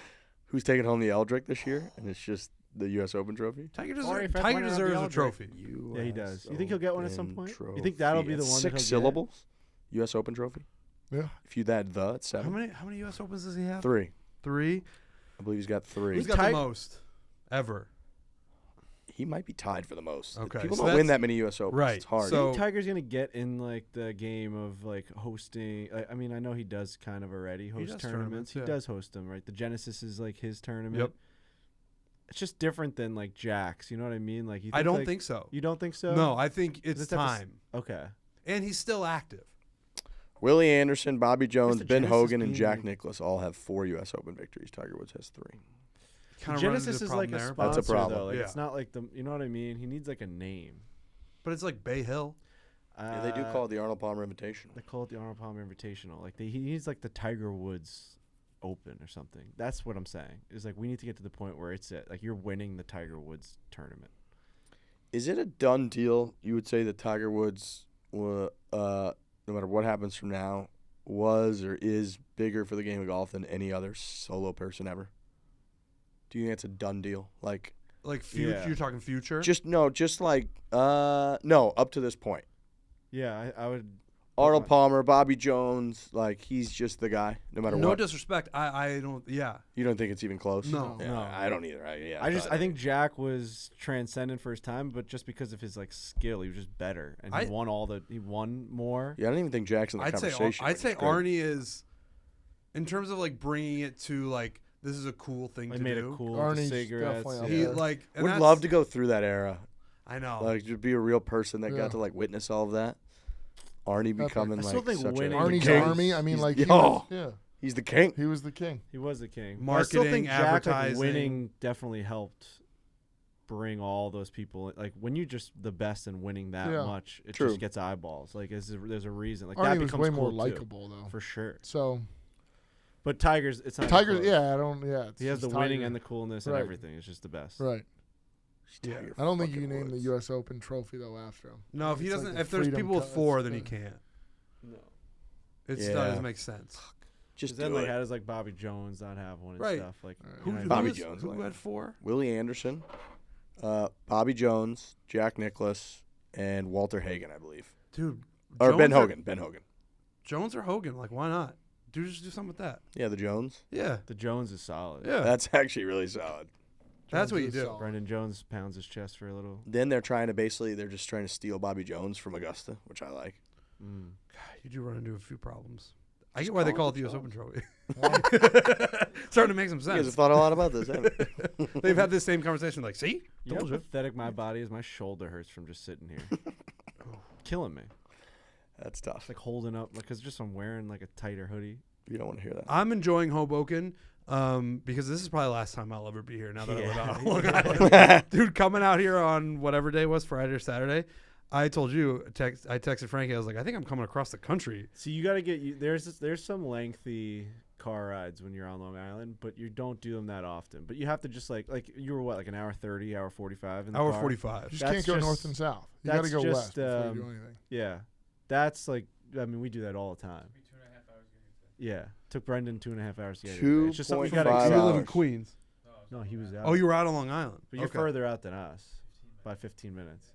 Who's taking home the Eldrick this year? And it's just the U.S. Open trophy? Tiger Sorry, deserves, Fifth Tiger winner of the deserves a Eldrick. trophy. Yeah, he does. You think he'll get one at some Open point? Trophy. You think that'll be the It's one? 6 syllables? U.S. Open trophy? Yeah. If you add the, it's 7. How many U.S. Opens does he have? 3. 3. I believe he's got 3. Who's got the most ever? He might be tied for the most. Okay, People so don't win that's- that many U.S. Opens. right, It's hard. so- I think Tiger's gonna get in like the game of like hosting. I mean, I know he does kind of already host does tournaments. tournaments, He yeah. does host them, right? The Genesis is like his tournament. Yep. It's just different than like Jack's. You know what I mean? Like you. I don't like, think so. You don't think so? No, I think it's This type of time. Okay. And he's still active. Willie Anderson, Bobby Jones, the Ben Genesis Hogan, and being- Jack Nicklaus all have 4 U.S. Open victories. Tiger Woods has 3. Kind of Genesis is like a sponsor, That's a problem. though. Like, Yeah. It's not like the. You know what I mean? He needs like a name. But it's like Bay Hill. Yeah, they do call it the Arnold Palmer Invitational. They call it the Arnold Palmer Invitational. Like he needs like the Tiger Woods Open or something. That's what I'm saying. Is like we need to get to the point where it's like you're winning the Tiger Woods tournament. Is it a done deal? You would say that Tiger Woods, no matter what happens from now, was or is bigger for the game of golf than any other solo person ever? Do you think it's a done deal? Like future. Yeah. You're talking future. no, up to this point. Yeah, I would. Arnold Palmer, Bobby Jones, like he's just the guy, no matter no what. disrespect. I don't. Yeah. You don't think it's even close? No. Yeah, No. I don't either. I think Jack was transcendent for his time, but just because of his like skill, he was just better, and he won more. Yeah, I don't even think Jack's in the I'd conversation. say which is great. Arnie is, in terms of like bringing it to like this is a cool thing They to made do. it cool. Arnie's With the cigarettes. definitely up He there. like and Would that's- love to go through that era. I know. Like, to be a real person that Yeah. got to like witness all of that. Arnie That's becoming I like still think such winning- a Arnie's king. Army. I mean, He's- like he oh, was, yeah, he's the king. he was the king. He was the king. I Marketing, still think Jack, like, advertising. winning definitely helped bring all those people. Like when you just the best and winning that Yeah. much, it True. just gets eyeballs. Like there's a reason. Like Arnie that was becomes way cool more too, likable though. for sure. So But Tiger's, it's not Tiger, close. yeah, I don't, yeah. It's He has the just winning Tiger. and the coolness and Right. everything. It's just the best. Right. Yeah. Tiger I don't think you fucking name the Woods. U.S. Open trophy though after him. No, if he It's doesn't, like the if there's Freedom people with Cup, 4, then he yeah. can't. No. It Yeah. doesn't make sense. Just Then do like it. how does like Bobby Jones not have one and Right. stuff like Right. you know what I Bobby mean? Jones, Who like- had 4? Willie Anderson, Bobby Jones, Jack Nicklaus, and Walter Hagen, I believe. Dude. Or Jones Ben or- Hogan. Ben Hogan. Jones or Hogan? Like, why not? Just do something with that. Yeah, the Jones. Yeah. The Jones is solid. Yeah. That's actually really solid. That's what Jones you is do. solid. Brendan Jones pounds his chest for a little. Then they're just trying to steal Bobby Jones from Augusta, which I like. Mm. You do run into a few problems. I Just get why they call call it it the the U.S. Open Trophy. Starting to make some You guys have sense. thought a lot about this, haven't you? They've had this same conversation. Like, see? You know Told how you. pathetic my body is? My shoulder hurts from just sitting here. Killing me. That's tough. It's like holding up, because just I'm wearing like a tighter hoodie. You don't want to hear that. I'm enjoying Hoboken. because this is probably the last time I'll ever be here now that I live out on Long Island. Dude, coming out here on whatever day it was, Friday or Saturday, I told you, I texted Frankie, I was like, I think I'm coming across the country. So you got to get there's some lengthy car rides when you're on Long Island, but you don't do them that often. But you have to just like you were like an hour 30, hour 45 in the Hour car? 45. You just can't go north and south. You got to go west before you do anything. Yeah. That's like, I mean, we do that all the time. 2.5 hours getting here. Yeah. Took Brendan 2.5 hours to get here. It's just something you got to You live in Queens. No, he was out. Oh, you were out on Long Island. But you're further out than us by 15 minutes.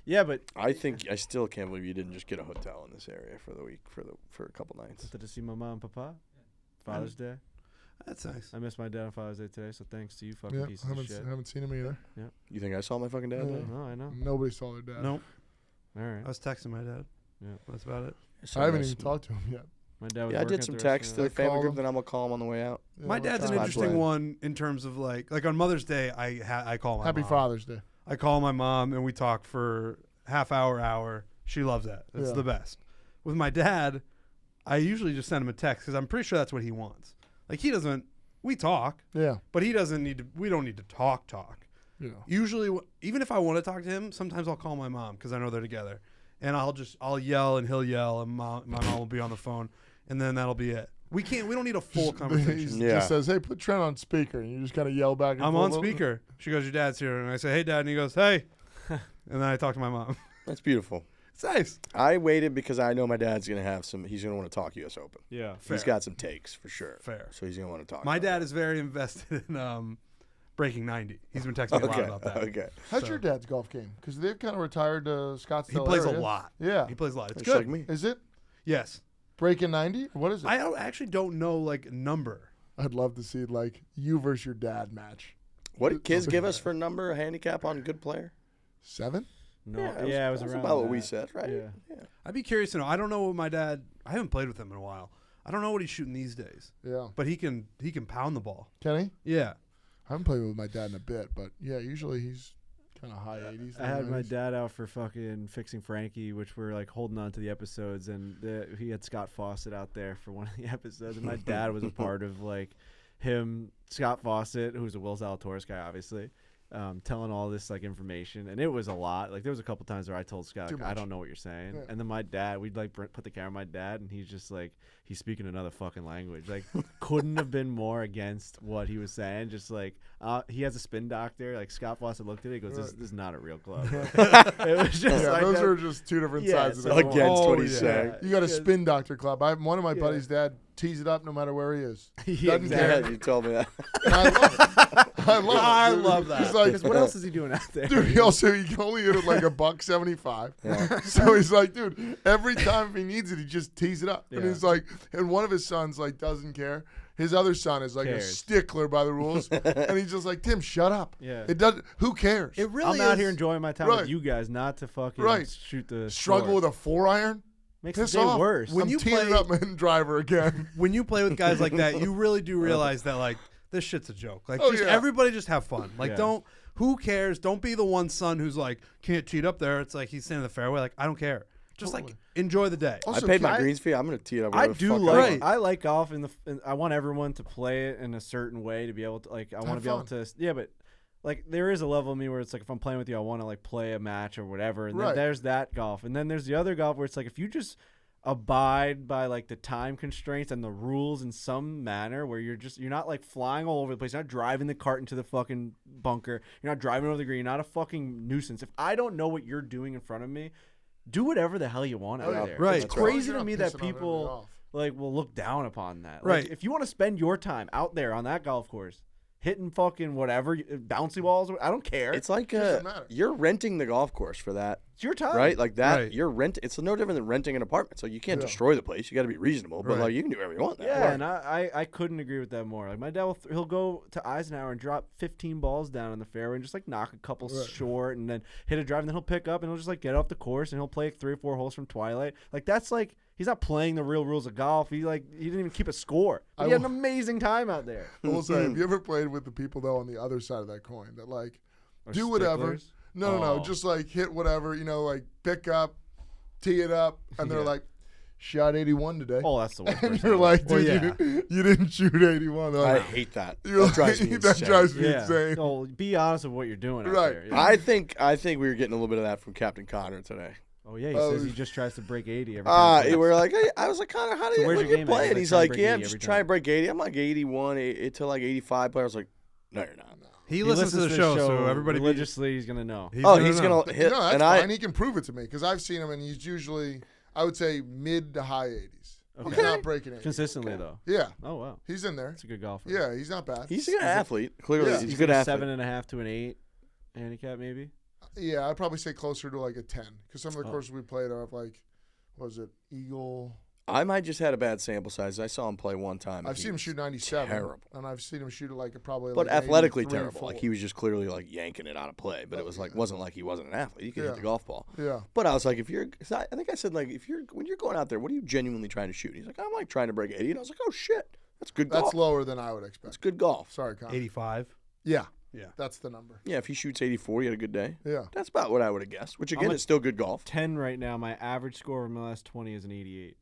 Yeah, but I still can't believe you didn't just get a hotel in this area for the week for a couple nights. to see my mom and papa. Father's Day. That's nice. I missed my dad on Father's Day today, so thanks to you fucking pieces of shit. I haven't seen him either. Yeah. You think I saw my fucking dad? today? No, I know. Nobody saw their dad. Nope. All right. I was texting my dad. Yeah. That's about it. I haven't even talked to him yet. My dad was Yeah, I working did some at the restaurant. texts to the family group, then I'm gonna call him on the way out. Yeah, My well, dad's an my interesting plan. one in terms of like on Mother's Day, I call my Happy mom. Father's Day. I call my mom and we talk for half hour. She loves that. It's the best. With my dad, I usually just send him a text because I'm pretty sure that's what he wants. Like he doesn't. We talk. Yeah. But he doesn't need to. We don't need to talk. Yeah. Usually, even if I want to talk to him, sometimes I'll call my mom because I know they're together, and I'll yell and he'll yell and my mom will be on the phone, and then that'll be it. We don't need a full conversation. He just says, "Hey, put Trent on speaker," and you just kind of yell back. I'm on speaker. She goes, "Your dad's here," and I say, "Hey, Dad," and he goes, "Hey," and then I talk to my mom. That's beautiful. It's nice. I waited because I know my dad's gonna have he's gonna want to talk U.S. Open. Yeah. He's got some takes for sure. Fair. So he's gonna want to talk. My about dad is very invested in breaking 90. He's been texting me a lot about that. Okay. How's your dad's golf game? Because they've kind of retired to Scottsdale. He plays area. a lot. Yeah. He plays a lot. It's Just good. like me. Is it Yes. breaking 90? What is it? I actually don't know like number. I'd love to see like you versus your dad match. What did kids give us for number a handicap on good player? 7? No. Yeah, It was that's around about what that. we said, right? Yeah. I'd be curious to know. I don't know what my dad. I haven't played with him in a while. I don't know what he's shooting these days. Yeah. But he can pound the ball. Kenny? Yeah. I haven't played with my dad in a bit, but yeah, usually he's kind of high 80s. I had my 90s. dad out for fucking fixing Frankie, which we're like holding on to the episodes, and he had Scott Fawcett out there for one of the episodes, and my dad was a part of like him, Scott Fawcett, who's a Will Zalatoris guy, obviously, telling all this like information, and it was a lot. Like there was a couple times where I told Scott, like, I don't know what you're saying, Yeah. and then my dad, we'd like put the camera on my dad, and he's just like he's speaking another fucking language. Like couldn't have been more against what he was saying. Just like he has a spin doctor. Like Scott Fawcett looked at it, he goes, "This is not a real club." It was just Yeah, like those that. are just two different sides of so the coin. Against what Oh, he's yeah. saying. You got a spin doctor club. One of my Yeah. buddy's dad tees it up no matter where he is. Yeah, Doesn't exactly. care. You told me that. And I love it. I love it. I dude. love that. He's like, Because what else is he doing out there? dude, he can only hit it like $1.75. Yeah. So he's like, dude, every time he needs it, he just tees it up. And Yeah. he's like, and one of his sons like doesn't care. His other son is like a Cares. stickler by the rules, and he's just like, Tim, shut up. Yeah. It doesn't. Who cares? It really I'm out is. here enjoying my time Right. with you guys, not to fucking Right. shoot the Struggle score. with a 4-iron. Makes Piss the day off. worse. When I'm you teeing it play- up in driver again. When you play with guys like that, you really do realize that like this shit's a joke. Like Oh, just yeah. everybody just have fun. Like Yeah. who cares? Don't be the one son who's like can't cheat up there. It's like he's standing in the fairway. Like I don't care. Just like Totally. enjoy the day. I Also, paid my can greens fee. I'm gonna tee it up. I wherever the do fuck I like want. Right. I like golf and I want everyone to play it in a certain way to be able to like I want to Have be able fun. to but like there is a level of me where it's like if I'm playing with you I want to like play a match or whatever and Right. then there's that golf and then there's the other golf where it's like if you just abide by like the time constraints and the rules in some manner where you're not like flying all over the place, you're not driving the cart into the fucking bunker, you're not driving over the green, you're not a fucking nuisance. If I don't know what you're doing in front of me, do whatever the hell you want out yeah. there. Right. It's That's right. crazy You're to not me that pissing on people everybody off. like will look down upon that. Right. Like, if you want to spend your time out there on that golf course hitting fucking whatever bouncy balls, I don't care. It's like Doesn't matter. you're renting the golf course for that, It's your time, right? Like that. Right. You're It's no different than renting an apartment. So you can't Yeah. destroy the place. You got to be reasonable, but Right. like you can do whatever you want. There. Yeah, and I couldn't agree with that more. Like my dad, he'll go to Eisenhower and drop 15 balls down in the fairway and just like knock a couple Right. short and then hit a drive and then he'll pick up and he'll just like get off the course and he'll play like 3 or 4 holes from Twilight. Like that's like he's not playing the real rules of golf. He didn't even keep a score. He had an amazing time out there. I will say, have you ever played with the people though on the other side of that coin that like Or do whatever? sticklers. No, Oh. just like hit whatever, like pick up, tee it up, and they're Yeah. like, shot 81 today. Oh, that's the worst. And person you're to like, Well, dude, yeah. you didn't shoot 81. They're I like, hate that. you're That drives me like, that insane. drives me yeah. insane. No, be honest with what you're doing out Right. there. Yeah. I think we were getting a little bit of that from Captain Connor today. Oh yeah, he Oh, says he just tries to break 80 every time. We were like, hey, I was like, Connor, how do you where's what your are you game at? playing? He's He's like, like, trying to break yeah, 80 I'm just every trying to time. break 80. I'm like 81 to like 85. But I was like, no, you're not. He listens to the show, so everybody religiously he's gonna know. He's know. gonna hit. No, that's and fine. He can prove it to me because I've seen him, and he's usually, I would say, mid to high 80s. He's Okay. not breaking 80. Consistently though. Yeah, Oh wow, he's in there. that's a good golfer. Yeah, he's not bad. he's a good athlete. Clearly, Yeah. he's a He's good a athlete. 7.5 to an 8 handicap maybe. Yeah, I'd probably say closer to like a 10 because some of the Oh. courses we played are like, was it Eagle? I might just had a bad sample size. I saw him play one time. and I've he seen him was shoot 97, terrible. and I've seen him shoot it like probably. But like an athletically 83 or terrible. Like 4. he was just clearly like yanking it out of play. But it was like wasn't like he wasn't an athlete. He could Yeah. hit the golf ball. Yeah, But I was like, I think I said like when you're going out there, what are you genuinely trying to shoot? He's like, I'm like trying to break 80, and I was like, oh shit, that's good golf. that's lower than I would expect. That's good golf. Sorry, Con. 85. Yeah, Yeah. that's the number. Yeah, if he shoots 84, he had a good day. Yeah, That's about what I would have guessed. Which again, I'm a is still good golf. 10 right now. My average score over my last 20 is an 88.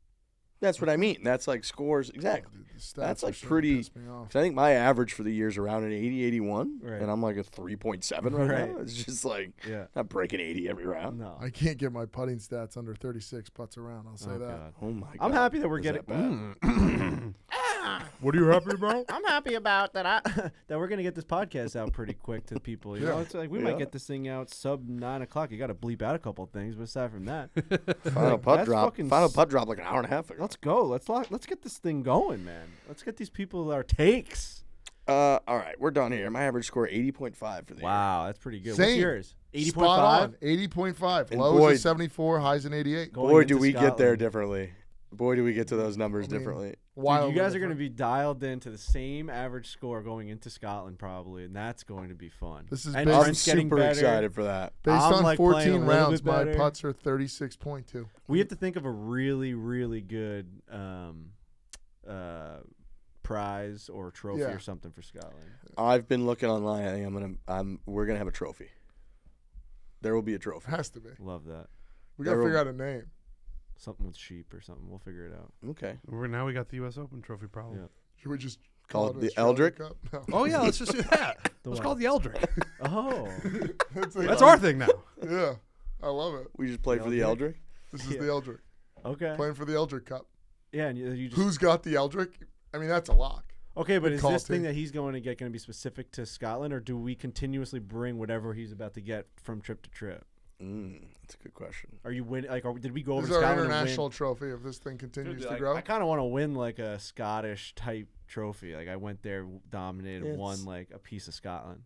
That's what I mean. That's like scores exactly. Oh, dude, the stats That's are like starting to pretty. piss me off. 'Cause I think my average for the year is around an 80, 81, Right. and I'm like a 3.7 right, Right. now. It's just like Yeah. not breaking 80 every round. No. I can't get my putting stats under 36 putts around. I'll say Oh, that. God. Oh my god. I'm happy that we're Is getting. that bad? What are you happy about? I'm happy about that. That we're gonna get this podcast out pretty quick to people. You know, Yeah. it's like we Yeah. might get this thing out sub 9 o'clock. You got to bleep out a couple things, but aside from that, Final putt That's drop. fucking Final putt drop like an hour and a half ago. let's go. Let's get this thing going, man. Let's get these people our takes. All right, we're done here. My average score 80.5 for the year. Wow, that's pretty good. Same. What's yours? Spot 80.5. on. 80.5. And Lows boy- is 74. Highs in 88. Going Boy, into do we get there Scotland. differently. Boy, do we get to those numbers I mean, differently. Dude, Wildly you guys are different. going to be dialed into the same average score going into Scotland probably, and that's going to be fun. This is and based- I'm Trent's getting super better. excited for that. Based I'm, on like, playing a 14 little rounds, bit my better. putts are 36.2. We have to think of a really, really good prize or trophy Yeah. or something for Scotland. I've been looking online. I think we're gonna have a trophy. There will be a trophy. Has to be. Love that. We got to There figure will- out a name. Something with sheep or something. We'll figure it out. Okay. Now we got the U.S. Open trophy problem. Yeah. Should we just Call call it it the Australia Eldrick? Cup? No. Oh yeah, let's just do that. The Let's what? call it the Eldrick. Oh. It's like- That's our thing now. Yeah. I love it. We just play for the Eldrick? Eldrick. This is Yeah. the Eldrick. Okay. Playing for the Eldrick Cup. Yeah, and you just Who's got the Eldrick? I mean, that's a lock. okay. But Good is call, this thing too. that he's going to get going to be specific to Scotland, or do we continuously bring whatever he's about to get from trip to trip? That's a good question. Are you win? Like, did we go over This to is our Scotland international and win? trophy if this thing continues Dude, to like, grow. I kind of want to win like a Scottish type trophy. Like I went there, dominated, It's- won like a piece of Scotland.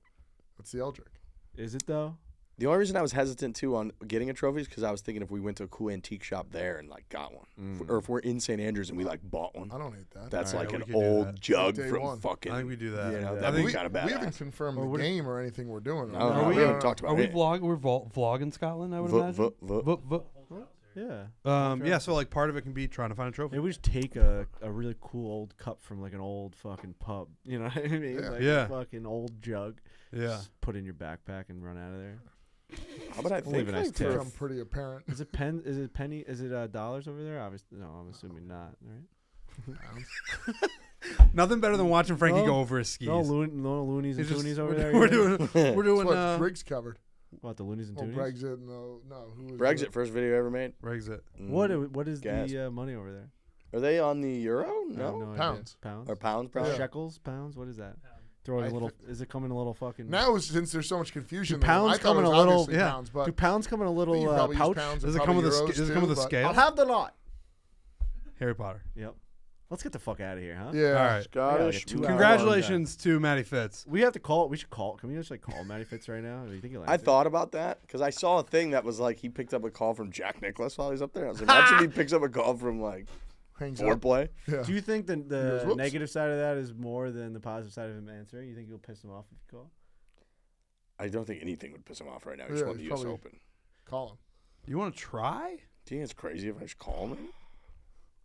That's the Eldrick. Is it though? The only reason I was hesitant too on getting a trophy is because I was thinking if we went to a cool antique shop there and like got one, or if we're in St. Andrews and we like bought one, I don't hate that. that's Alright, like we an could do old that. jug Day from one. fucking. I think we do that. You know, Yeah. that'd I be think kind of we badass. haven't confirmed Or the what- game or anything we're doing. No, right? no, Are we we haven't talked about Are we it. We're vlogging Scotland, I would imagine. Yeah. Yeah, so like part of it can be trying to find a trophy. Maybe we just take a really cool old cup from like an old fucking pub. You know what I mean? Yeah. Like Yeah. a fucking old jug. Yeah. Just put it in your backpack and run out of there. How about I We'll leave think a nice like tip. for Become pretty apparent. Is it penny? Is it dollars over there? Obviously, no. I'm assuming not. Right? Nothing better than watching Frankie No. go over his skis. No loonies and It's just- toonies over we're, there. We're either? doing. We're doing. That's what Briggs covered. What, the loonies and Well, toonies? Brexit. No. Who was Brexit, it? first video ever made. Brexit. What is Gas. the money over there? Are they on the euro? I have No. no idea. Pounds. Pounds. Or pounds, probably. Yeah. Shekels? Pounds? What is that? Throw in a little. Is it coming a little fucking? Now, since there's so much confusion, Do pounds I thought come it in was a little- obviously yeah. pounds, but Do pounds come in a you little probably use pouch? pounds Does and it come with a? probably Does it euros come with a too, but- scale? have the lot. Harry Potter. Yep. Let's get the fuck out of here, huh? Yeah. All right. Scottish. Two hours. Congratulations to Matty Fitz. We have to call. We should call. Can we just like call Matty Fitz right now? Do you think he'll I answer? thought about that because I saw a thing that was like he picked up a call from Jack Nicklaus while he's up there. I was like, imagine he picks up a call from like Hangs up. foreplay. Yeah. Do you think goes, the "Whoops." negative side of that is more than the positive side of him answering? You think you'll piss him off if you call? I don't think anything would piss him off right now. He Yeah, just won the he's U.S. probably- Open. Call him. You want to try? Do you think it's crazy if I just call him?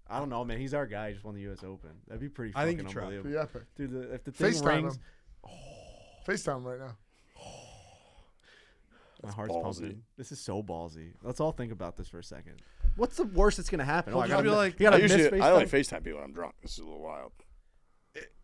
I don't know, man. He's our guy. He just won the U.S. Open. That'd be pretty I fucking It'd think you try. unbelievable. be epic. Dude, if the thing FaceTime rings, him. FaceTime right now. my heart's ballsy. pumping. This is so ballsy. Let's all think about this for a second. What's the worst that's gonna happen? He'll just be like- you gotta I miss usually I FaceTime? only FaceTime people when I'm drunk. This is a little wild.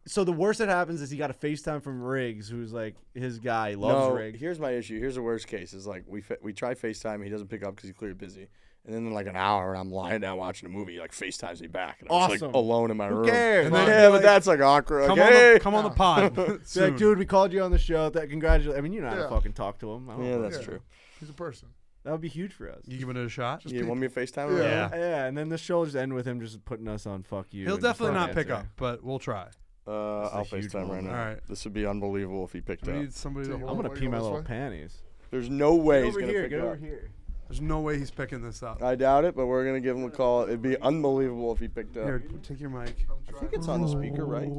So the worst that happens is he got a FaceTime from Riggs, who's like his guy. He loves No, Riggs. here's my issue. Here's the worst case. Is like we try FaceTime. He doesn't pick up because he's clearly busy. And then in like an hour, I'm lying down watching a movie. He like FaceTimes me back. And I'm just like Awesome. alone in my room. Who cares? And then Yeah, be but like, that's like awkward. Come, Like, on, hey. the, come on the pod. Be like, soon. dude, we called you on the show. That congratulations. I mean, you know how to Yeah. fucking talk to him. I don't Yeah, know. that's Yeah. true. He's a person. That would be huge for us. You giving it a shot? Just You want me to FaceTime? Yeah. Yeah. Yeah, and then the show will just end with him just putting us on fuck you. He'll and just definitely not not pick answering. up, but we'll try. I'll a huge FaceTime right moment. now. All right. This would be unbelievable if he picked We up. need somebody to So hold. I'm gonna Wait, pee go my this little way? panties. There's no way he's Get over gonna here. pick Get up. over here. There's no way he's picking this up. I doubt it, but we're gonna give him a call. It'd be unbelievable if he picked up. Here, take your mic. I think it's on the speaker, right?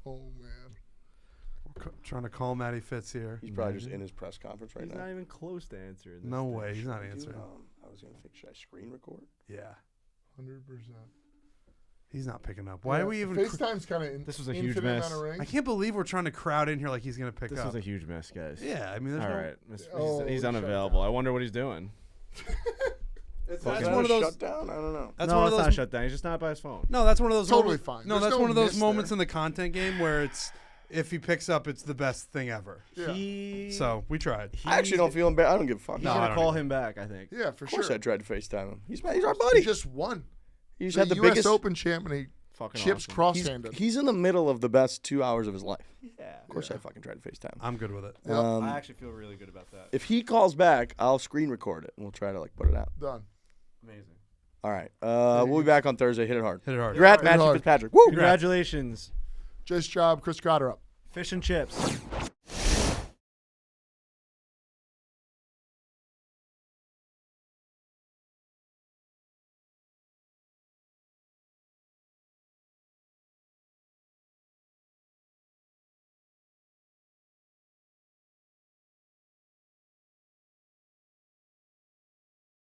Oh man. Trying to call Matty Fitz here. He's probably just in his press conference right He's now. not even close to answering. This No thing. way, he's not Dude, answering. I was gonna think, should I screen record? Yeah, 100%. he's not picking up. Why are we even? FaceTime's kind of This was a huge mess. I can't believe we're trying to crowd in here like he's gonna pick This up. was a huge mess, guys. Yeah, I mean, there's All no. right. Oh, He's shut unavailable. down. I wonder what he's doing. That's Is that one of a those. shutdown? I don't know. That's no, one of it's those. not shut down. He's just not by his phone. No, that's one of those. Totally moments, fine. No, There's that's no one of those miss moments there. in the content game where it's if he picks up, it's the best thing ever. Yeah. He. So we tried. I actually don't feel embarrassed. I don't give a fuck. He's No, I gonna don't call either. him back. I think. Yeah, for Of course sure. I tried to FaceTime him. He's our He buddy. just won. He's The had the U.S. biggest. Open champ, and he Fucking chips awesome. cross-handed. He's in the middle of the best 2 hours of his life. Yeah. Of course I fucking tried to FaceTime him. I'm good with it. Yep. Um, I actually feel really good about that. if he calls back, I'll screen record it and we'll try to like put it out. Done. Amazing. All right. We'll be back on Thursday. Hit it hard. Hit it hard. Congrats, Hit it Matthew hard. Fitzpatrick. Woo! Congratulations. Just job, Chris Cotter up. Fish and chips.